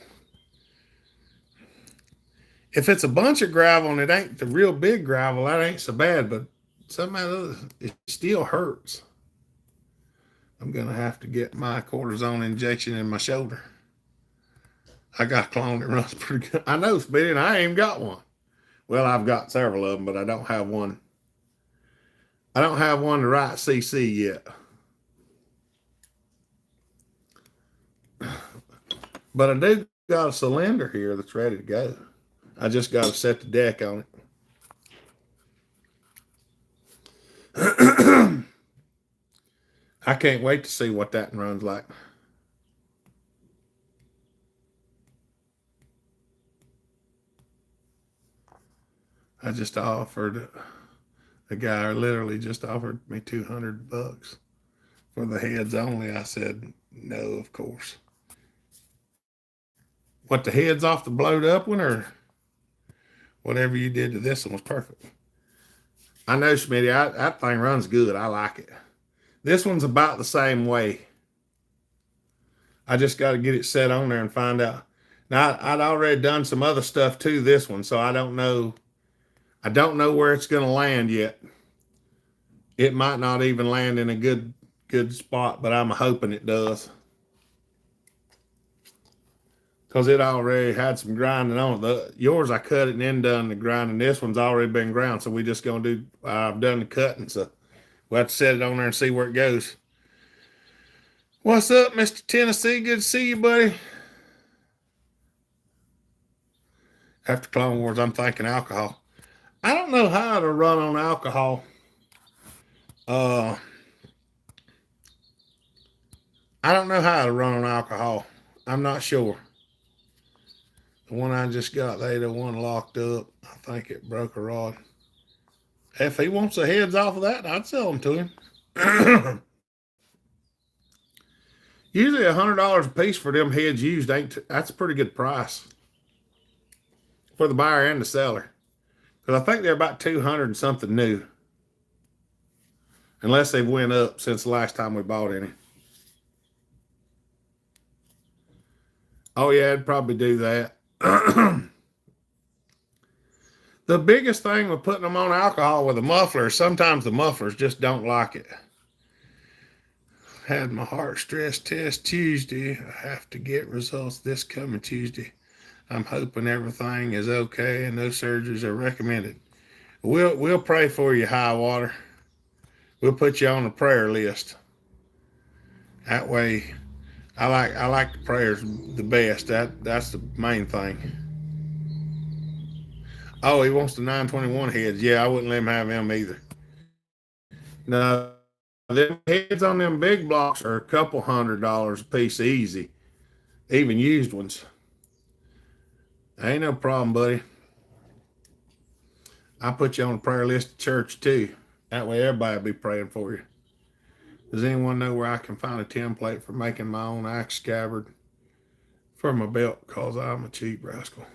[SPEAKER 1] If it's a bunch of gravel and it ain't the real big gravel, that ain't so bad, but somehow it still hurts. I'm going to have to get my cortisone injection in my shoulder. I got a clone that runs pretty good. I know, Speedy, and I ain't even got one. Well, I've got several of them, but I don't have one. I don't have one the right CC yet. But I do got a cylinder here that's ready to go. I just got to set the deck on it. I can't wait to see what that runs like. I just offered, the guy literally just offered me $200 for the heads only. I said, no, of course. What, the heads off the blowed up one, or whatever you did to this one was perfect? I know, Smitty, that thing runs good. I like it. This one's about the same way. I just got to get it set on there and find out. Now, I'd already done some other stuff to this one, so I don't know. I don't know where it's going to land yet. It might not even land in a good spot, but I'm hoping it does. Because it already had some grinding on it. Yours, I cut it and then done the grinding. This one's already been ground, so we just going to do, I've done the cutting, so we'll have to set it on there and see where it goes. What's up, Mr. Tennessee? Good to see you, buddy. After Clone Wars, I'm thinking alcohol. I don't know how to run on alcohol. I don't know how to run on alcohol. I'm not sure. The one I just got, the 801 locked up. I think it broke a rod. If he wants the heads off of that, I'd sell them to him. Usually $100 a piece for them heads used. That's a pretty good price for the buyer and the seller. Because I think they're about 200 and something new. Unless they've went up since the last time we bought any. Oh, yeah, I'd probably do that. The biggest thing with putting them on alcohol with a muffler is sometimes the mufflers just don't like it. Had my heart stress test Tuesday. I have to get results this coming Tuesday. I'm hoping everything is okay and no surgeries are recommended. We'll pray for you, High Water. We'll put you on the prayer list. That way, I like the prayers the best. That's the main thing. Oh, he wants the 921 heads. Yeah, I wouldn't let him have them either. Now, them heads on them big blocks are a couple $100 a piece easy, even used ones. Ain't no problem, buddy. I put you on the prayer list at church too. That way everybody will be praying for you. Does anyone know where I can find a template for making my own axe scabbard for my belt? Because I'm a cheap rascal.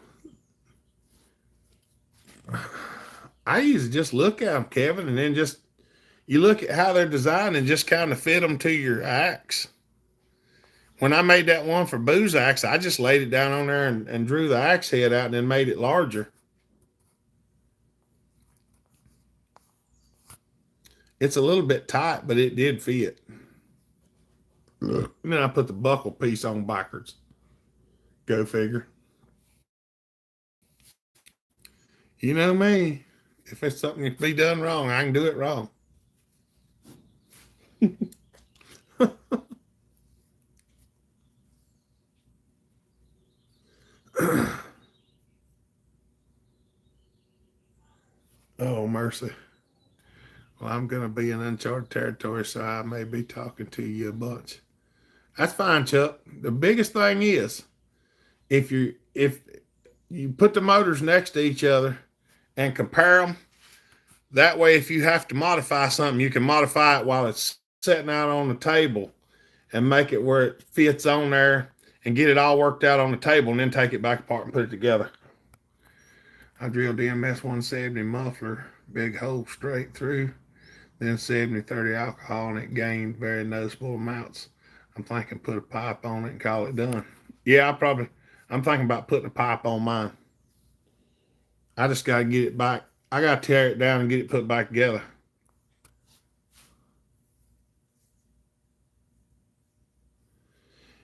[SPEAKER 1] I usually just look at them, Kevin, and then just you look at how they're designed and just kind of fit them to your axe. When I made that one for Boo's axe, I just laid it down on there and drew the axe head out and then made it larger. It's a little bit tight, but it did fit. And then I put the buckle piece on backwards. Go figure. You know me. If it's something that can be done wrong, I can do it wrong. Oh, mercy. Well, I'm going to be in uncharted territory, so I may be talking to you a bunch. That's fine, Chuck. The biggest thing is if you put the motors next to each other and compare them, that way if you have to modify something, you can modify it while it's sitting out on the table and make it where it fits on there and get it all worked out on the table and then take it back apart and put it together. I drilled the MS-170 muffler, big hole straight through, then 70-30 alcohol, and it gained very noticeable amounts. I'm thinking put a pipe on it and call it done. Yeah, I'm thinking about putting a pipe on mine. I just got to get it back. I got to tear it down and get it put back together.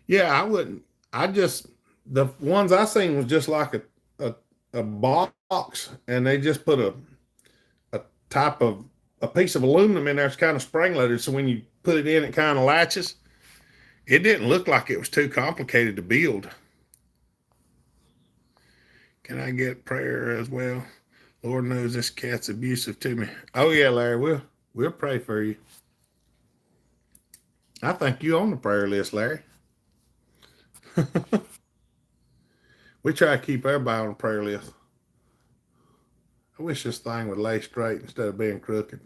[SPEAKER 1] Yeah, I wouldn't. The ones I seen was just like a box, and they just put a type of a piece of aluminum in there. It's kind of spring loaded, so when you put it in, it kind of latches. It didn't look like it was too complicated to build. Can I get prayer as well? Lord knows this cat's abusive to me. Oh yeah, Larry, we'll pray for you. I think you on the prayer list, Larry. We try to keep everybody on the prayer list. I wish this thing would lay straight instead of being crooked.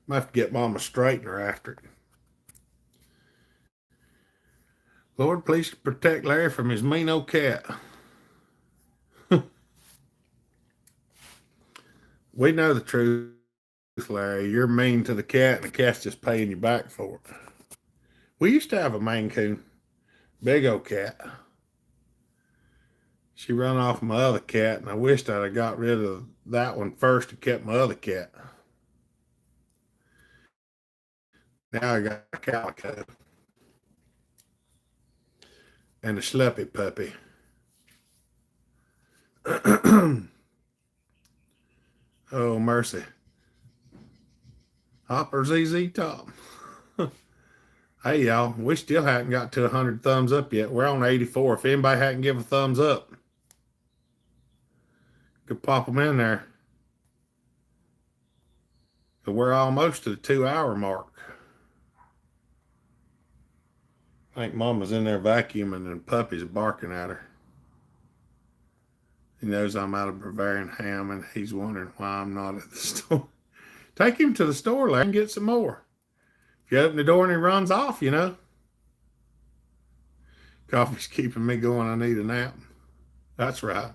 [SPEAKER 1] Might have to get Mama a straightener after it. Lord, please protect Larry from his mean old cat. We know the truth, Larry. You're mean to the cat, and the cat's just paying you back for it. We used to have a Maine Coon, big old cat. She run off my other cat, and I wished I'd have got rid of that one first and kept my other cat. Now I got a calico and a schleppy puppy. Oh, mercy. Hopper ZZ Top. Hey, y'all, we still haven't got to 100 thumbs up yet. We're on 84. If anybody hadn't given a thumbs up, could pop them in there. So we're almost to the 2-hour mark. I think Mama's in there vacuuming and puppy's barking at her. He knows I'm out of Bavarian ham and he's wondering why I'm not at the store. Take him to the store, Larry, and get some more. If you open the door and he runs off, you know. Coffee's keeping me going. I need a nap. That's right.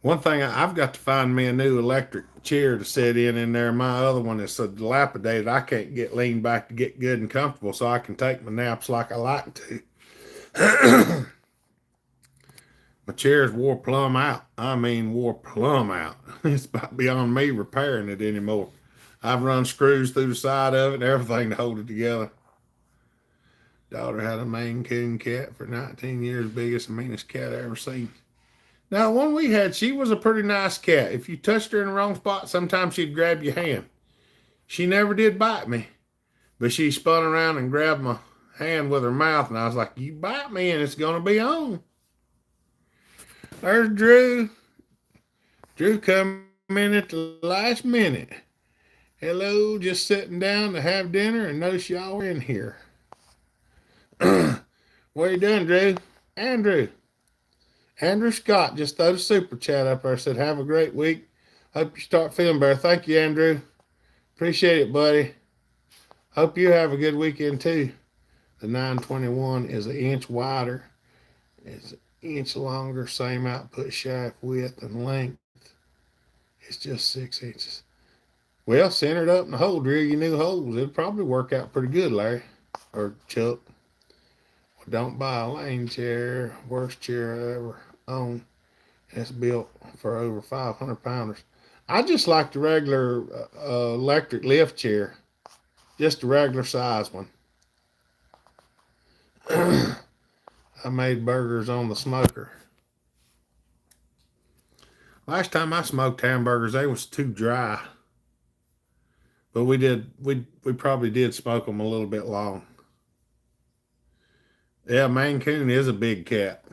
[SPEAKER 1] One thing, I've got to find me a new electric chair to sit in there. My other one is so dilapidated, I can't get leaned back to get good and comfortable so I can take my naps like I like to. My chair's wore plumb out. I mean, wore plumb out. It's about beyond me repairing it anymore. I've run screws through the side of it and everything to hold it together. Daughter had a Maine Coon cat for 19 years, biggest and meanest cat I ever seen. Now, the one we had, she was a pretty nice cat. If you touched her in the wrong spot, sometimes she'd grab your hand. She never did bite me, but she spun around and grabbed my hand with her mouth, and I was like, you bite me and it's going to be on. There's Drew. Drew come in at the last minute. Hello, just sitting down to have dinner and notice y'all were in here. What are you doing, Drew? Andrew. Andrew Scott just threw a super chat up there. Said, have a great week. Hope you start feeling better. Thank you, Andrew. Appreciate it, buddy. Hope you have a good weekend, too. The 921 is an inch wider. It's an inch longer. Same output shaft width and length. It's just 6 inches. Well, center it up in the hole. Drill your new holes. It'll probably work out pretty good, Larry. Or Chuck. Don't buy a lane chair, worst chair I ever owned. It's built for over 500 pounders. I just like the regular electric lift chair, just the regular size one. I made burgers on the smoker. Last time I smoked hamburgers, they was too dry. But we probably did smoke them a little bit long. Yeah, Maine Coon is a big cat.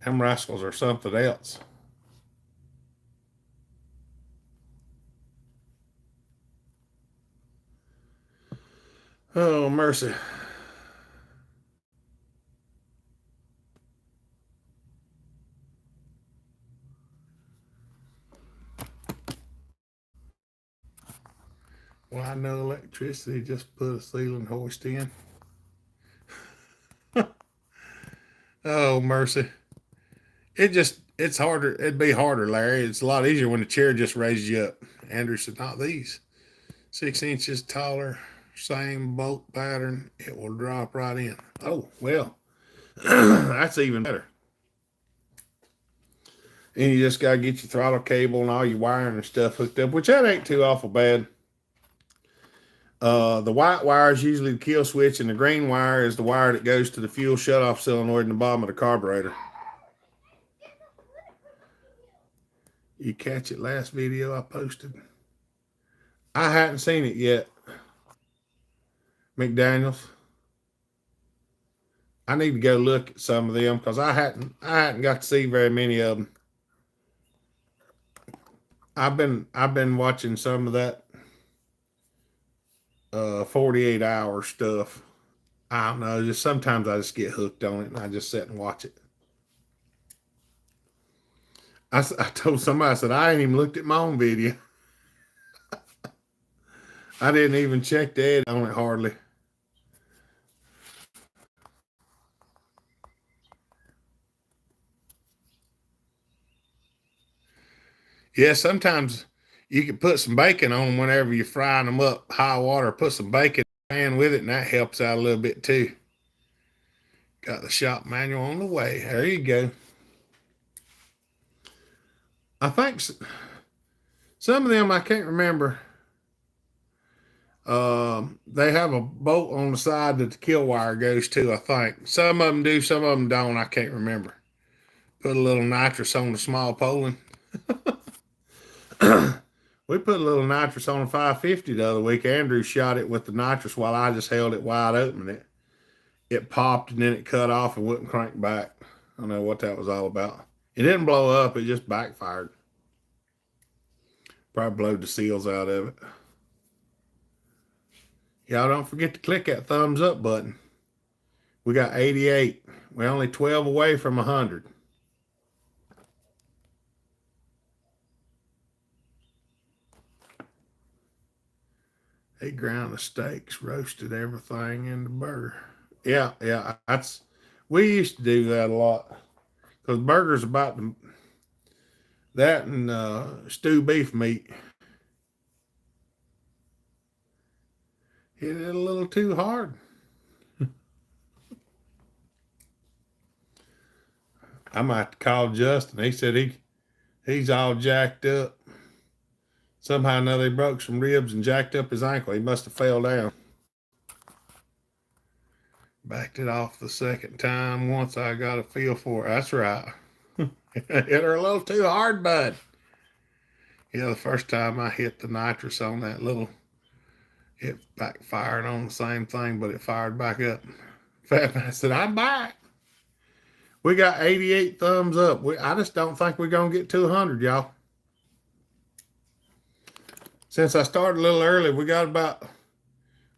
[SPEAKER 1] Them rascals are something else. Oh, mercy. Well, I know electricity just put a ceiling hoist in. Oh, mercy. It's harder. It'd be harder, Larry. It's a lot easier when the chair just raises you up. Andrew said, not these. 6 inches taller, same bolt pattern. It will drop right in. Oh, well, that's even better. And you just got to get your throttle cable and all your wiring and stuff hooked up, which that ain't too awful bad. The white wire is usually the kill switch, and the green wire is the wire that goes to the fuel shutoff solenoid in the bottom of the carburetor. You catch it last video I posted? I hadn't seen it yet. McDaniels. I need to go look at some of them because I hadn't got to see very many of them. I've been watching some of that 48 hour stuff. I don't know. Just sometimes I just get hooked on it and I just sit and watch it. I told somebody, I said, I ain't even looked at my own video. I didn't even check the edit on it hardly. Yeah, sometimes you can put some bacon on them whenever you're frying them up, high water. Put some bacon in the pan with it, and that helps out a little bit too. Got the shop manual on the way. There you go. I think some of them, I can't remember. They have a bolt on the side that the kill wire goes to, I think. Some of them do, some of them don't. I can't remember. Put a little nitrous on the small Poland. We put a little nitrous on a 550 the other week. Andrew shot it with the nitrous while I just held it wide open. It popped and then it cut off and wouldn't crank back. I don't know what that was all about. It didn't blow up. It just backfired. Probably blowed the seals out of it. Y'all don't forget to click that thumbs up button. We got 88. We're only 12 away from 100. They ground the steaks, roasted everything in the burger. Yeah, we used to do that a lot. Because burgers about that and stewed beef meat. Hit it a little too hard. I might call Justin. He said he's all jacked up. Somehow or another, he broke some ribs and jacked up his ankle. He must have fell down. Backed it off the second time once I got a feel for it. That's right. Hit her a little too hard, bud. Yeah, the first time I hit the nitrous on that little, it backfired on the same thing, but it fired back up. I said, I'm back. We got 88 thumbs up. I just don't think we're going to get to 100, y'all. Since I started a little early, we got about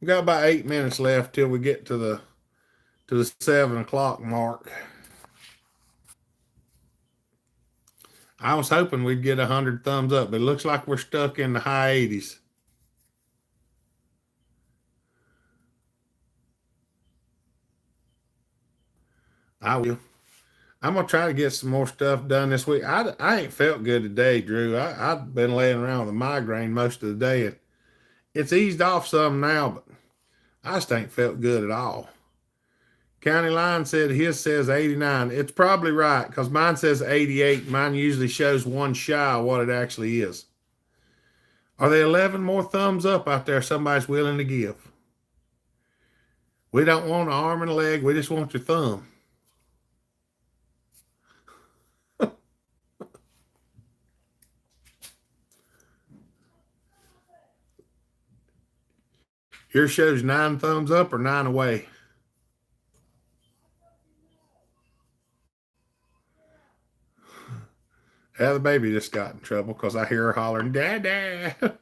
[SPEAKER 1] 8 minutes left till we get to the 7 o'clock mark. I was hoping we'd get 100 thumbs up, but it looks like we're stuck in the high 80s. I will. I'm gonna try to get some more stuff done this week. I ain't felt good today, Drew. I've been laying around with a migraine most of the day, and it's eased off some now, but I just ain't felt good at all. County Line said his says 89. It's probably right because mine says 88. Mine usually shows one shy of what it actually is. Are there 11 more thumbs up out there somebody's willing to give? We don't want an arm and a leg. We just want your thumb. Yours shows 9 thumbs up or 9 away. Yeah, the baby just got in trouble because I hear her hollering, Dada.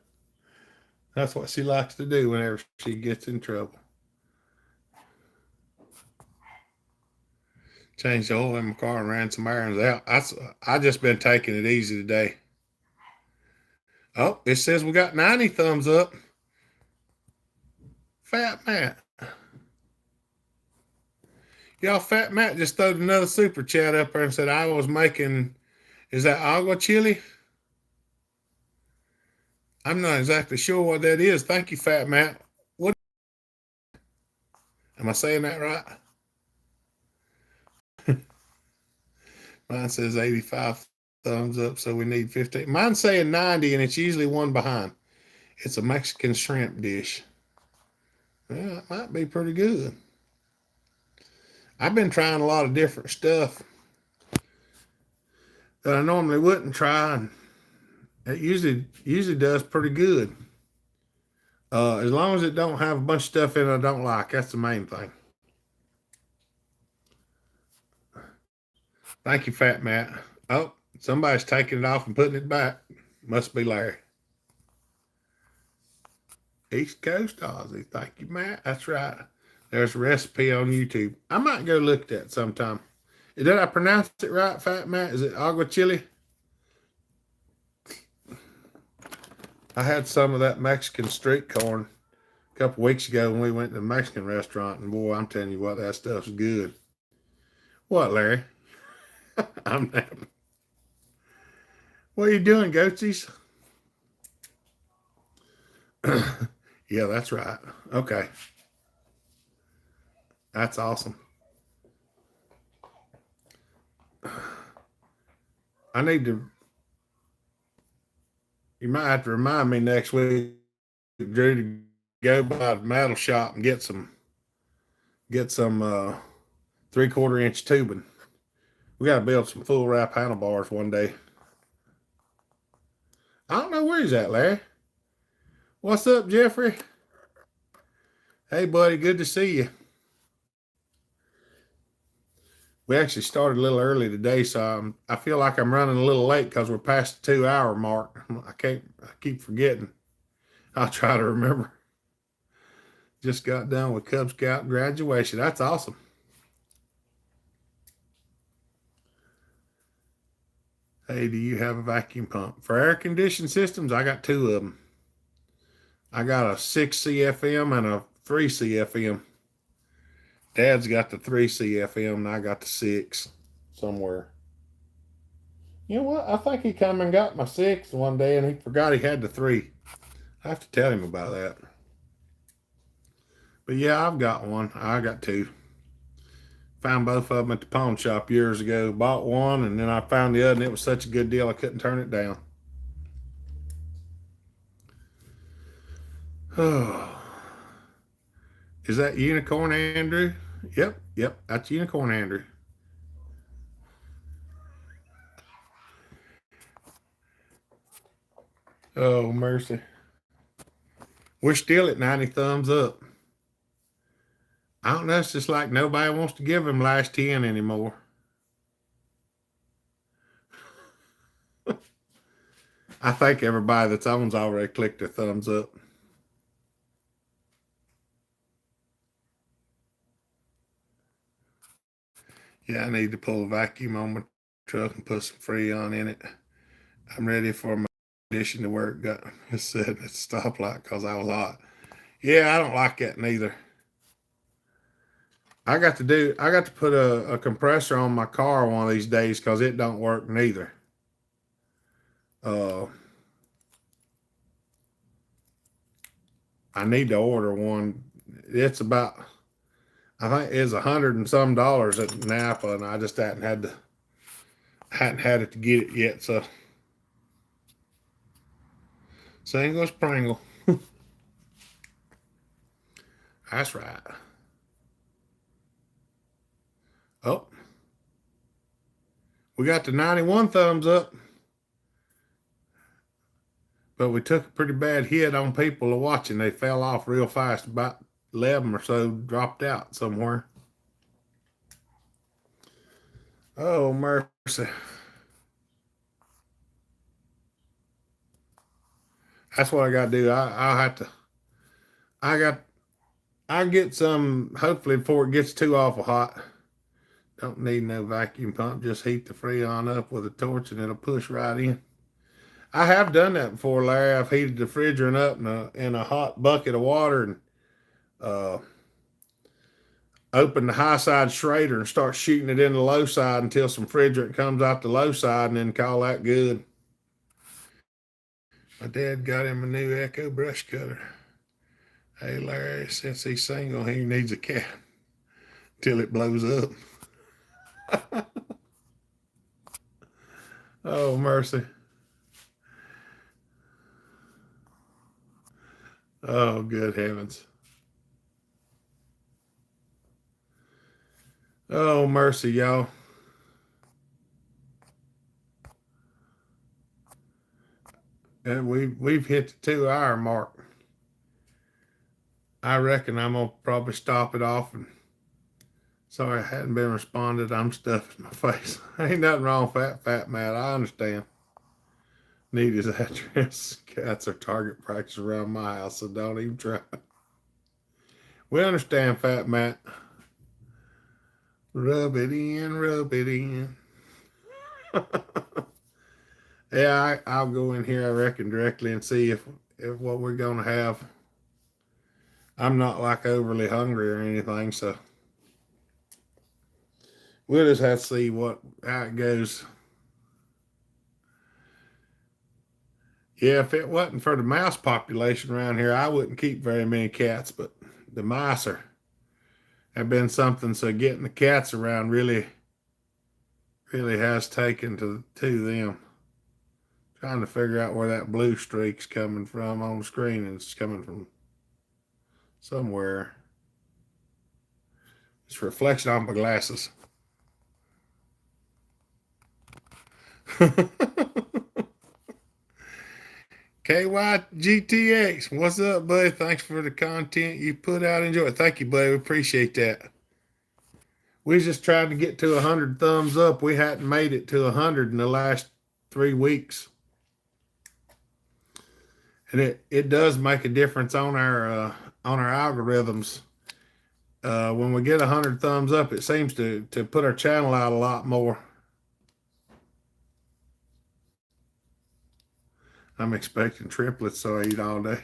[SPEAKER 1] That's what she likes to do whenever she gets in trouble. Changed the oil in my car and ran some errands out. I just been taking it easy today. Oh, it says we got 90 thumbs up. Fat Matt. Y'all, Fat Matt just throwed another super chat up there and said I was making, is that agua chili? I'm not exactly sure what that is. Thank you, Fat Matt. What? Am I saying that right? Mine says 85 thumbs up, so we need 15. Mine's saying 90, and it's usually one behind. It's a Mexican shrimp dish. Well, it might be pretty good. I've been trying a lot of different stuff that I normally wouldn't try, and it usually does pretty good. As long as it don't have a bunch of stuff in it I don't like. That's the main thing. Thank you, Fat Matt. Oh, somebody's taking it off and putting it back. Must be Larry. East Coast Aussie. Thank you, Matt. That's right. There's a recipe on YouTube. I might go look at that sometime. Did I pronounce it right, Fat Matt? Is it agua chili? I had some of that Mexican street corn a couple weeks ago when we went to the Mexican restaurant, and boy, I'm telling you what, that stuff's good. What, Larry? I'm napping. What are you doing, goatsies? Yeah, that's right. Okay. That's awesome. I need to, you might have to remind me next week, Drew, to go by the metal shop and get some 3/4 inch tubing. We got to build some full wrap handlebars one day. I don't know where he's at, Larry. What's up, Jeffrey? Hey, buddy, good to see you. We actually started a little early today, so I feel like I'm running a little late because we're past the 2-hour mark. I keep forgetting. I'll try to remember. Just got done with Cub Scout graduation. That's awesome. Hey, do you have a vacuum pump? For air conditioned systems, I got 2 of them. I got a 6 CFM and a 3 CFM. Dad's got the 3 CFM and I got the 6 somewhere. You know what? I think he come and got my 6 one day and he forgot he had the 3. I have to tell him about that. But yeah, I've got one. I got 2. Found both of them at the pawn shop years ago. Bought one and then I found the other and it was such a good deal I couldn't turn it down. Oh. Is that Unicorn Andrew? Yep, that's Unicorn Andrew. Oh, mercy. We're still at 90 thumbs up. I don't know, it's just like nobody wants to give him last 10 anymore. I think everybody that's on's already clicked their thumbs up. Yeah, I need to pull a vacuum on my truck and put some Freon in it. I'm ready for my condition to work. Got set at the stoplight because I was hot. Yeah, I don't like that neither. I got to put a compressor on my car one of these days because it don't work neither. I need to order one. It's about, I think it's $100 and some at Napa, and I just hadn't had it to get it yet. So same goes Pringle. That's right. Oh, we got the 91 thumbs up, but we took a pretty bad hit on people watching. They fell off real fast. About 11 or so dropped out somewhere. Oh, mercy. That's what I got to do. I'll have to. I get some. Hopefully, before it gets too awful hot. Don't need no vacuum pump. Just heat the Freon up with a torch, and it'll push right in. I have done that before, Larry. I've heated the refrigerant up in a hot bucket of water and open the high side Schrader and start shooting it in the low side until some refrigerant comes out the low side, and then call that good. My dad got him a new Echo brush cutter. Hey, Larry, since he's single, he needs a cat till it blows up. Oh, mercy. Oh, good heavens. Oh, mercy, y'all. And we've hit the 2-hour mark. I reckon I'm gonna probably stop it off. And sorry I hadn't been responded. I'm stuffing my face. Ain't nothing wrong with fat Matt. I understand. Need his address. Cats are target practice around my house, so don't even try. We understand, Fat Matt. Rub it in, rub it in. Yeah, I'll go in here, I reckon, directly and see if what we're gonna have. I'm not like overly hungry or anything, so we'll just have to see how it goes. Yeah, if it wasn't for the mouse population around here, I wouldn't keep very many cats, but the mice have been something, so getting the cats around really has taken to them. Trying to figure out where that blue streak's coming from on the screen, and it's coming from somewhere. It's a reflection on my glasses. KYGTX, what's up, buddy? Thanks for the content you put out. Enjoy it. Thank you, buddy. We appreciate that. We just tried to get to 100 thumbs up. We hadn't made it to 100 in the last 3 weeks. And it does make a difference on our algorithms. When we get 100 thumbs up, it seems to put our channel out a lot more. I'm expecting triplets, so I eat all day.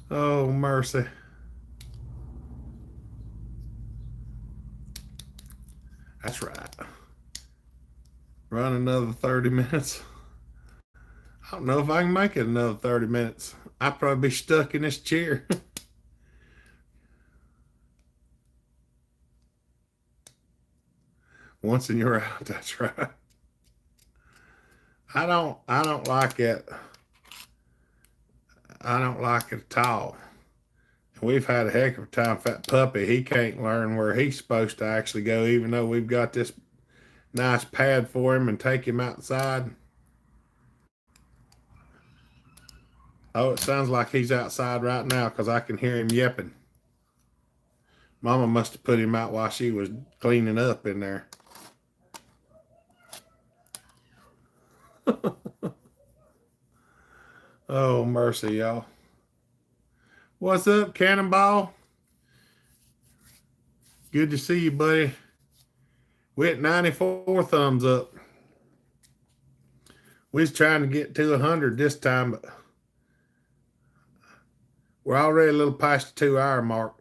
[SPEAKER 1] Oh, mercy. That's right. Run another 30 minutes. I don't know if I can make it another 30 minutes. I'd probably be stuck in this chair. Once in you're out, that's right. I don't like it. I don't like it at all. We've had a heck of a time. Fat puppy, he can't learn where he's supposed to actually go, even though we've got this nice pad for him and take him outside. Oh, it sounds like he's outside right now because I can hear him yipping. Mama must have put him out while she was cleaning up in there. Oh, mercy, y'all. What's up, Cannonball? Good to see you, buddy. We at 94 thumbs up. We was trying to get to 100 this time, but we're already a little past the 2 hour mark.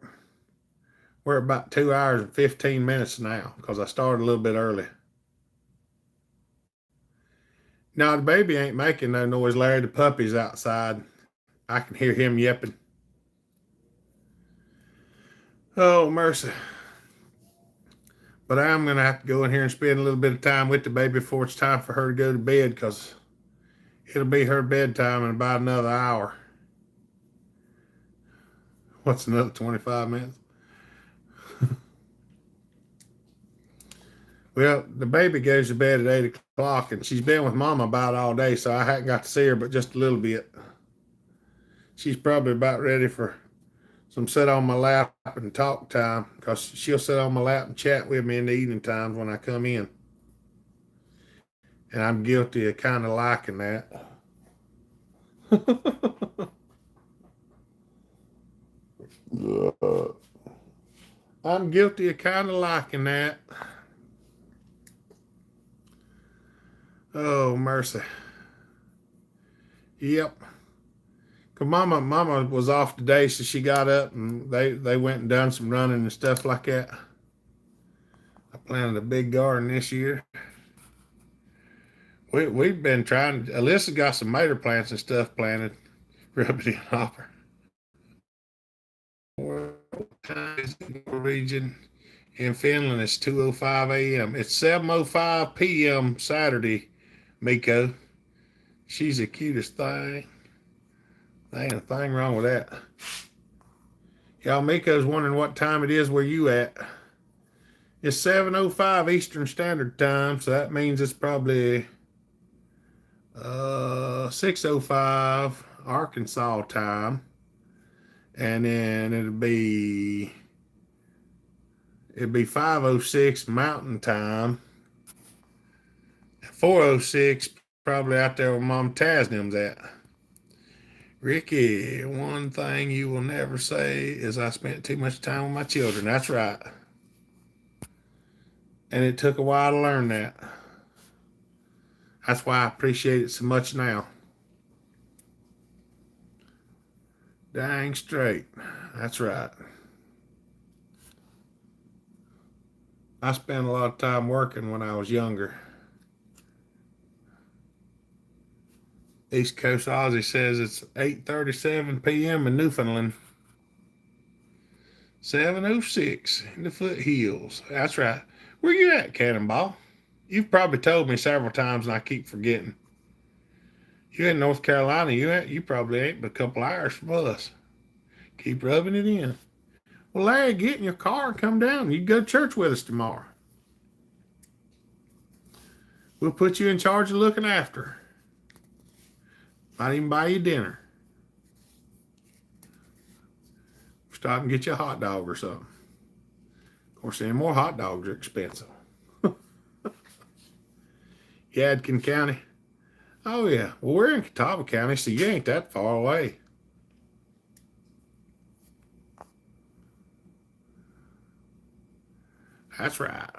[SPEAKER 1] We're about 2 hours and 15 minutes now because I started a little bit early. No, the baby ain't making no noise. Larry, the puppy's outside. I can hear him yipping. Oh, mercy. But I am going to have to go in here and spend a little bit of time with the baby before it's time for her to go to bed because it'll be her bedtime in about another hour. What's another 25 minutes? Well, the baby goes to bed at 8 o'clock, and she's been with Mama about all day, so I haven't got to see her but just a little bit. She's probably about ready for some sit on my lap and talk time because she'll sit on my lap and chat with me in the evening times when I come in. And I'm guilty of kind of liking that. I'm guilty of kind of liking that. Oh, mercy. Yep. Cause Mama was off today, so she got up and they went and done some running and stuff like that. I planted a big garden this year. We've been trying. Alyssa got some tomato plants and stuff planted. Rub it in hopper. Region in Finland, it's 2:05 a.m. It's 7:05 p.m. Saturday. Miko, she's the cutest thing. There ain't a thing wrong with that. Y'all, Miko's wondering what time it is where you at. It's 7:05 Eastern Standard Time, so that means it's probably 6:05 Arkansas time. And then it'd be 5:06 Mountain Time. 4:06 probably out there where Mom Tasnim's at. Ricky, one thing you will never say is I spent too much time with my children. That's right. And it took a while to learn that. That's why I appreciate it so much now. Dang straight. That's right. I spent a lot of time working when I was younger. East Coast Aussie says it's 8:37 p.m. in Newfoundland. 7:06 in the foothills. That's right. Where you at, Cannonball? You've probably told me several times and I keep forgetting. You in North Carolina, you probably ain't but a couple hours from us. Keep rubbing it in. Well, Larry, get in your car and come down. You can go to church with us tomorrow. We'll put you in charge of looking after her. Might even buy you dinner. Stop and get you a hot dog or something. Of course, any more hot dogs are expensive. Yadkin County. Oh, yeah. Well, we're in Catawba County, so you ain't that far away. That's right.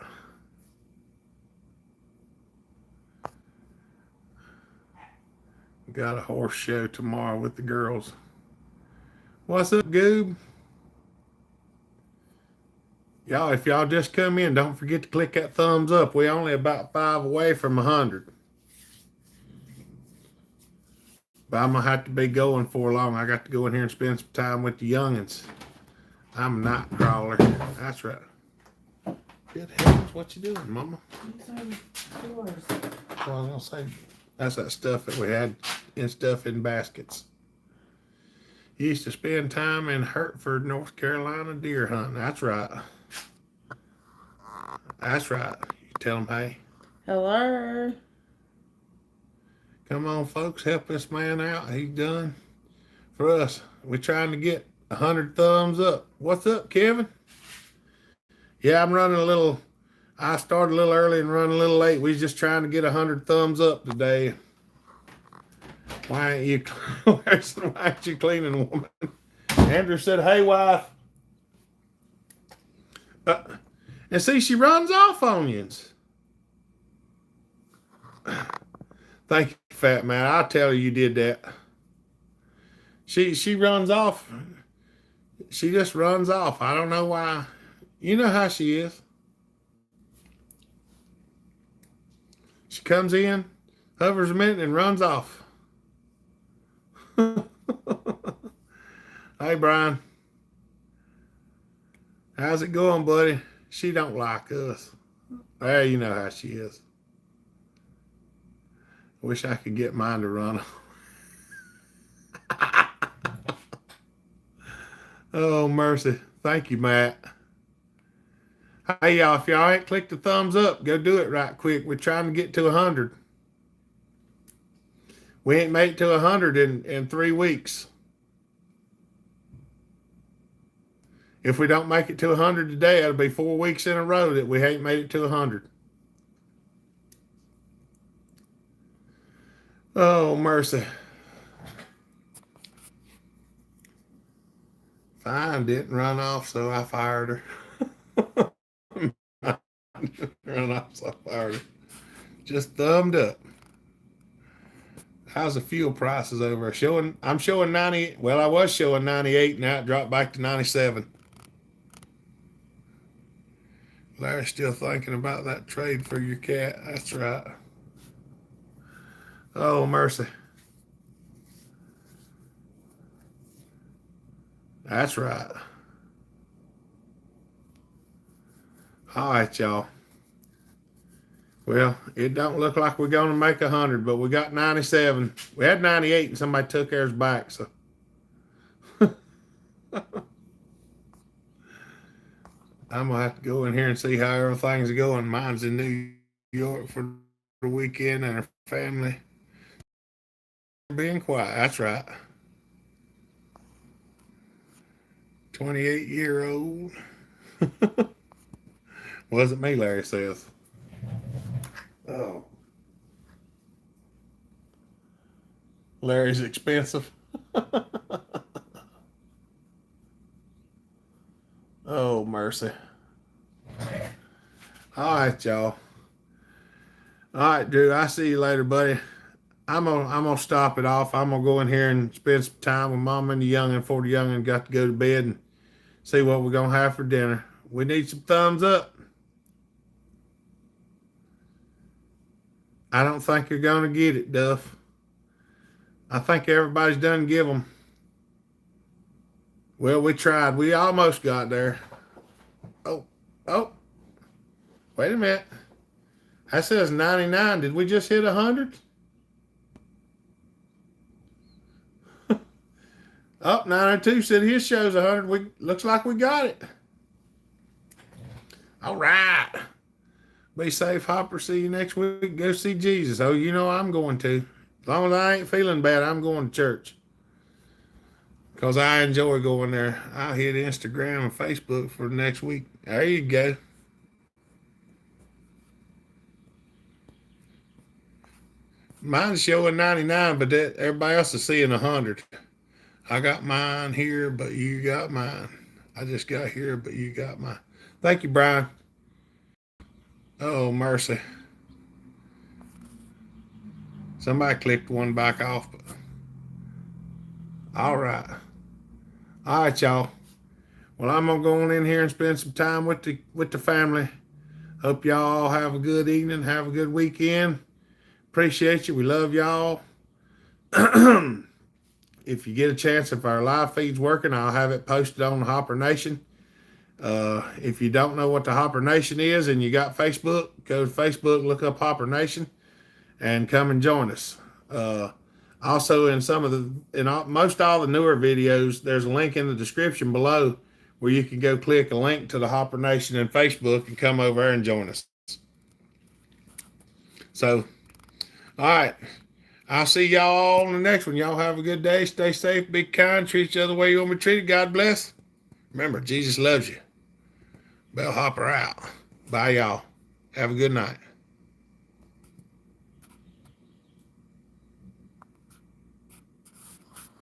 [SPEAKER 1] Got a horse show tomorrow with the girls. What's up, Goob? Y'all, if y'all just come in, don't forget to click that thumbs up. We only about 5 away from 100. But I'm going to have to be going for long. I got to go in here and spend some time with the youngins. I'm a night crawler. That's right. Good heavens, what you doing, Mama? Well, I was going to say, that's that stuff that we had in baskets. Used to spend time in Hertford, North Carolina deer hunting. That's right. That's right. You tell them, hey.
[SPEAKER 2] Hello.
[SPEAKER 1] Come on, folks, help this man out. He's done for us. We're trying to get 100 thumbs up. What's up, Kevin? Yeah, I'm running a little. I started a little early and run a little late. We're just trying to get 100 thumbs up today. Why ain't you, why ain't you cleaning, woman? Andrew said, hey, wife. And see, she runs off onions. Thank you, fat man. I'll tell her you did that. She runs off. She just runs off. I don't know why. You know how she is. She comes in, hovers a minute, and runs off. Hey, Brian. How's it going, buddy? She don't like us. There, you know how she is. Wish I could get mine to run. Oh, mercy. Thank you, Matt. Hey, y'all, if y'all ain't clicked the thumbs up, go do it right quick. We're trying to get to 100. We ain't made it to 100 in 3 weeks. If we don't make it to 100 today, it'll be 4 weeks in a row that we ain't made it to 100. Oh, mercy. Fine didn't run off, so I fired her. Run off, so I fired her. Just thumbed up. How's the fuel prices over? I'm showing 90. Well, I was showing 98. Now it dropped back to 97. Larry's still thinking about that trade for your cat. That's right. Oh, mercy. That's right. All right, y'all. Well, it don't look like we're going to make 100, but we got 97. We had 98, and somebody took ours back, so. I'm going to have to go in here and see how everything's going. Mine's in New York for the weekend, and her family being quiet. That's right. 28-year-old. Wasn't me, Larry says. Oh. Larry's expensive. Oh, mercy. All right, y'all. All right, Drew. I see you later, buddy. I'm gonna stop it off. I'm gonna go in here and spend some time with Mom and the youngin' before the youngin' got to go to bed and see what we're gonna have for dinner. We need some thumbs up. I don't think you're gonna get it, Duff. I think everybody's done give them. Well, we tried. We almost got there. Oh. Wait a minute. That says 99. Did we just hit 100? Oh, 902 said his show's 100. Looks like we got it. All right. Be safe, Hopper. See you next week. Go see Jesus. Oh, you know I'm going to. As long as I ain't feeling bad, I'm going to church. Because I enjoy going there. I'll hit Instagram and Facebook for next week. There you go. Mine's showing 99, but everybody else is seeing 100. I got mine here, but you got mine. I just got here, but you got mine. Thank you, Brian. Oh, mercy. Somebody clicked one back off. But... All right. All right, y'all. Well, I'm going to go on in here and spend some time with the family. Hope y'all have a good evening. Have a good weekend. Appreciate you. We love y'all. If you get a chance, if our live feed's working, I'll have it posted on the Hopper Nation. If you don't know what the Hopper Nation is and you got Facebook, go to Facebook, look up Hopper Nation, and come and join us. Also, in most all the newer videos, there's a link in the description below where you can go click a link to the Hopper Nation and Facebook and come over there and join us. So, all right. I'll see y'all on the next one. Y'all have a good day. Stay safe. Be kind. Treat each other the way you want to be treated. God bless. Remember, Jesus loves you. Bell Hopper out. Bye, y'all. Have a good night.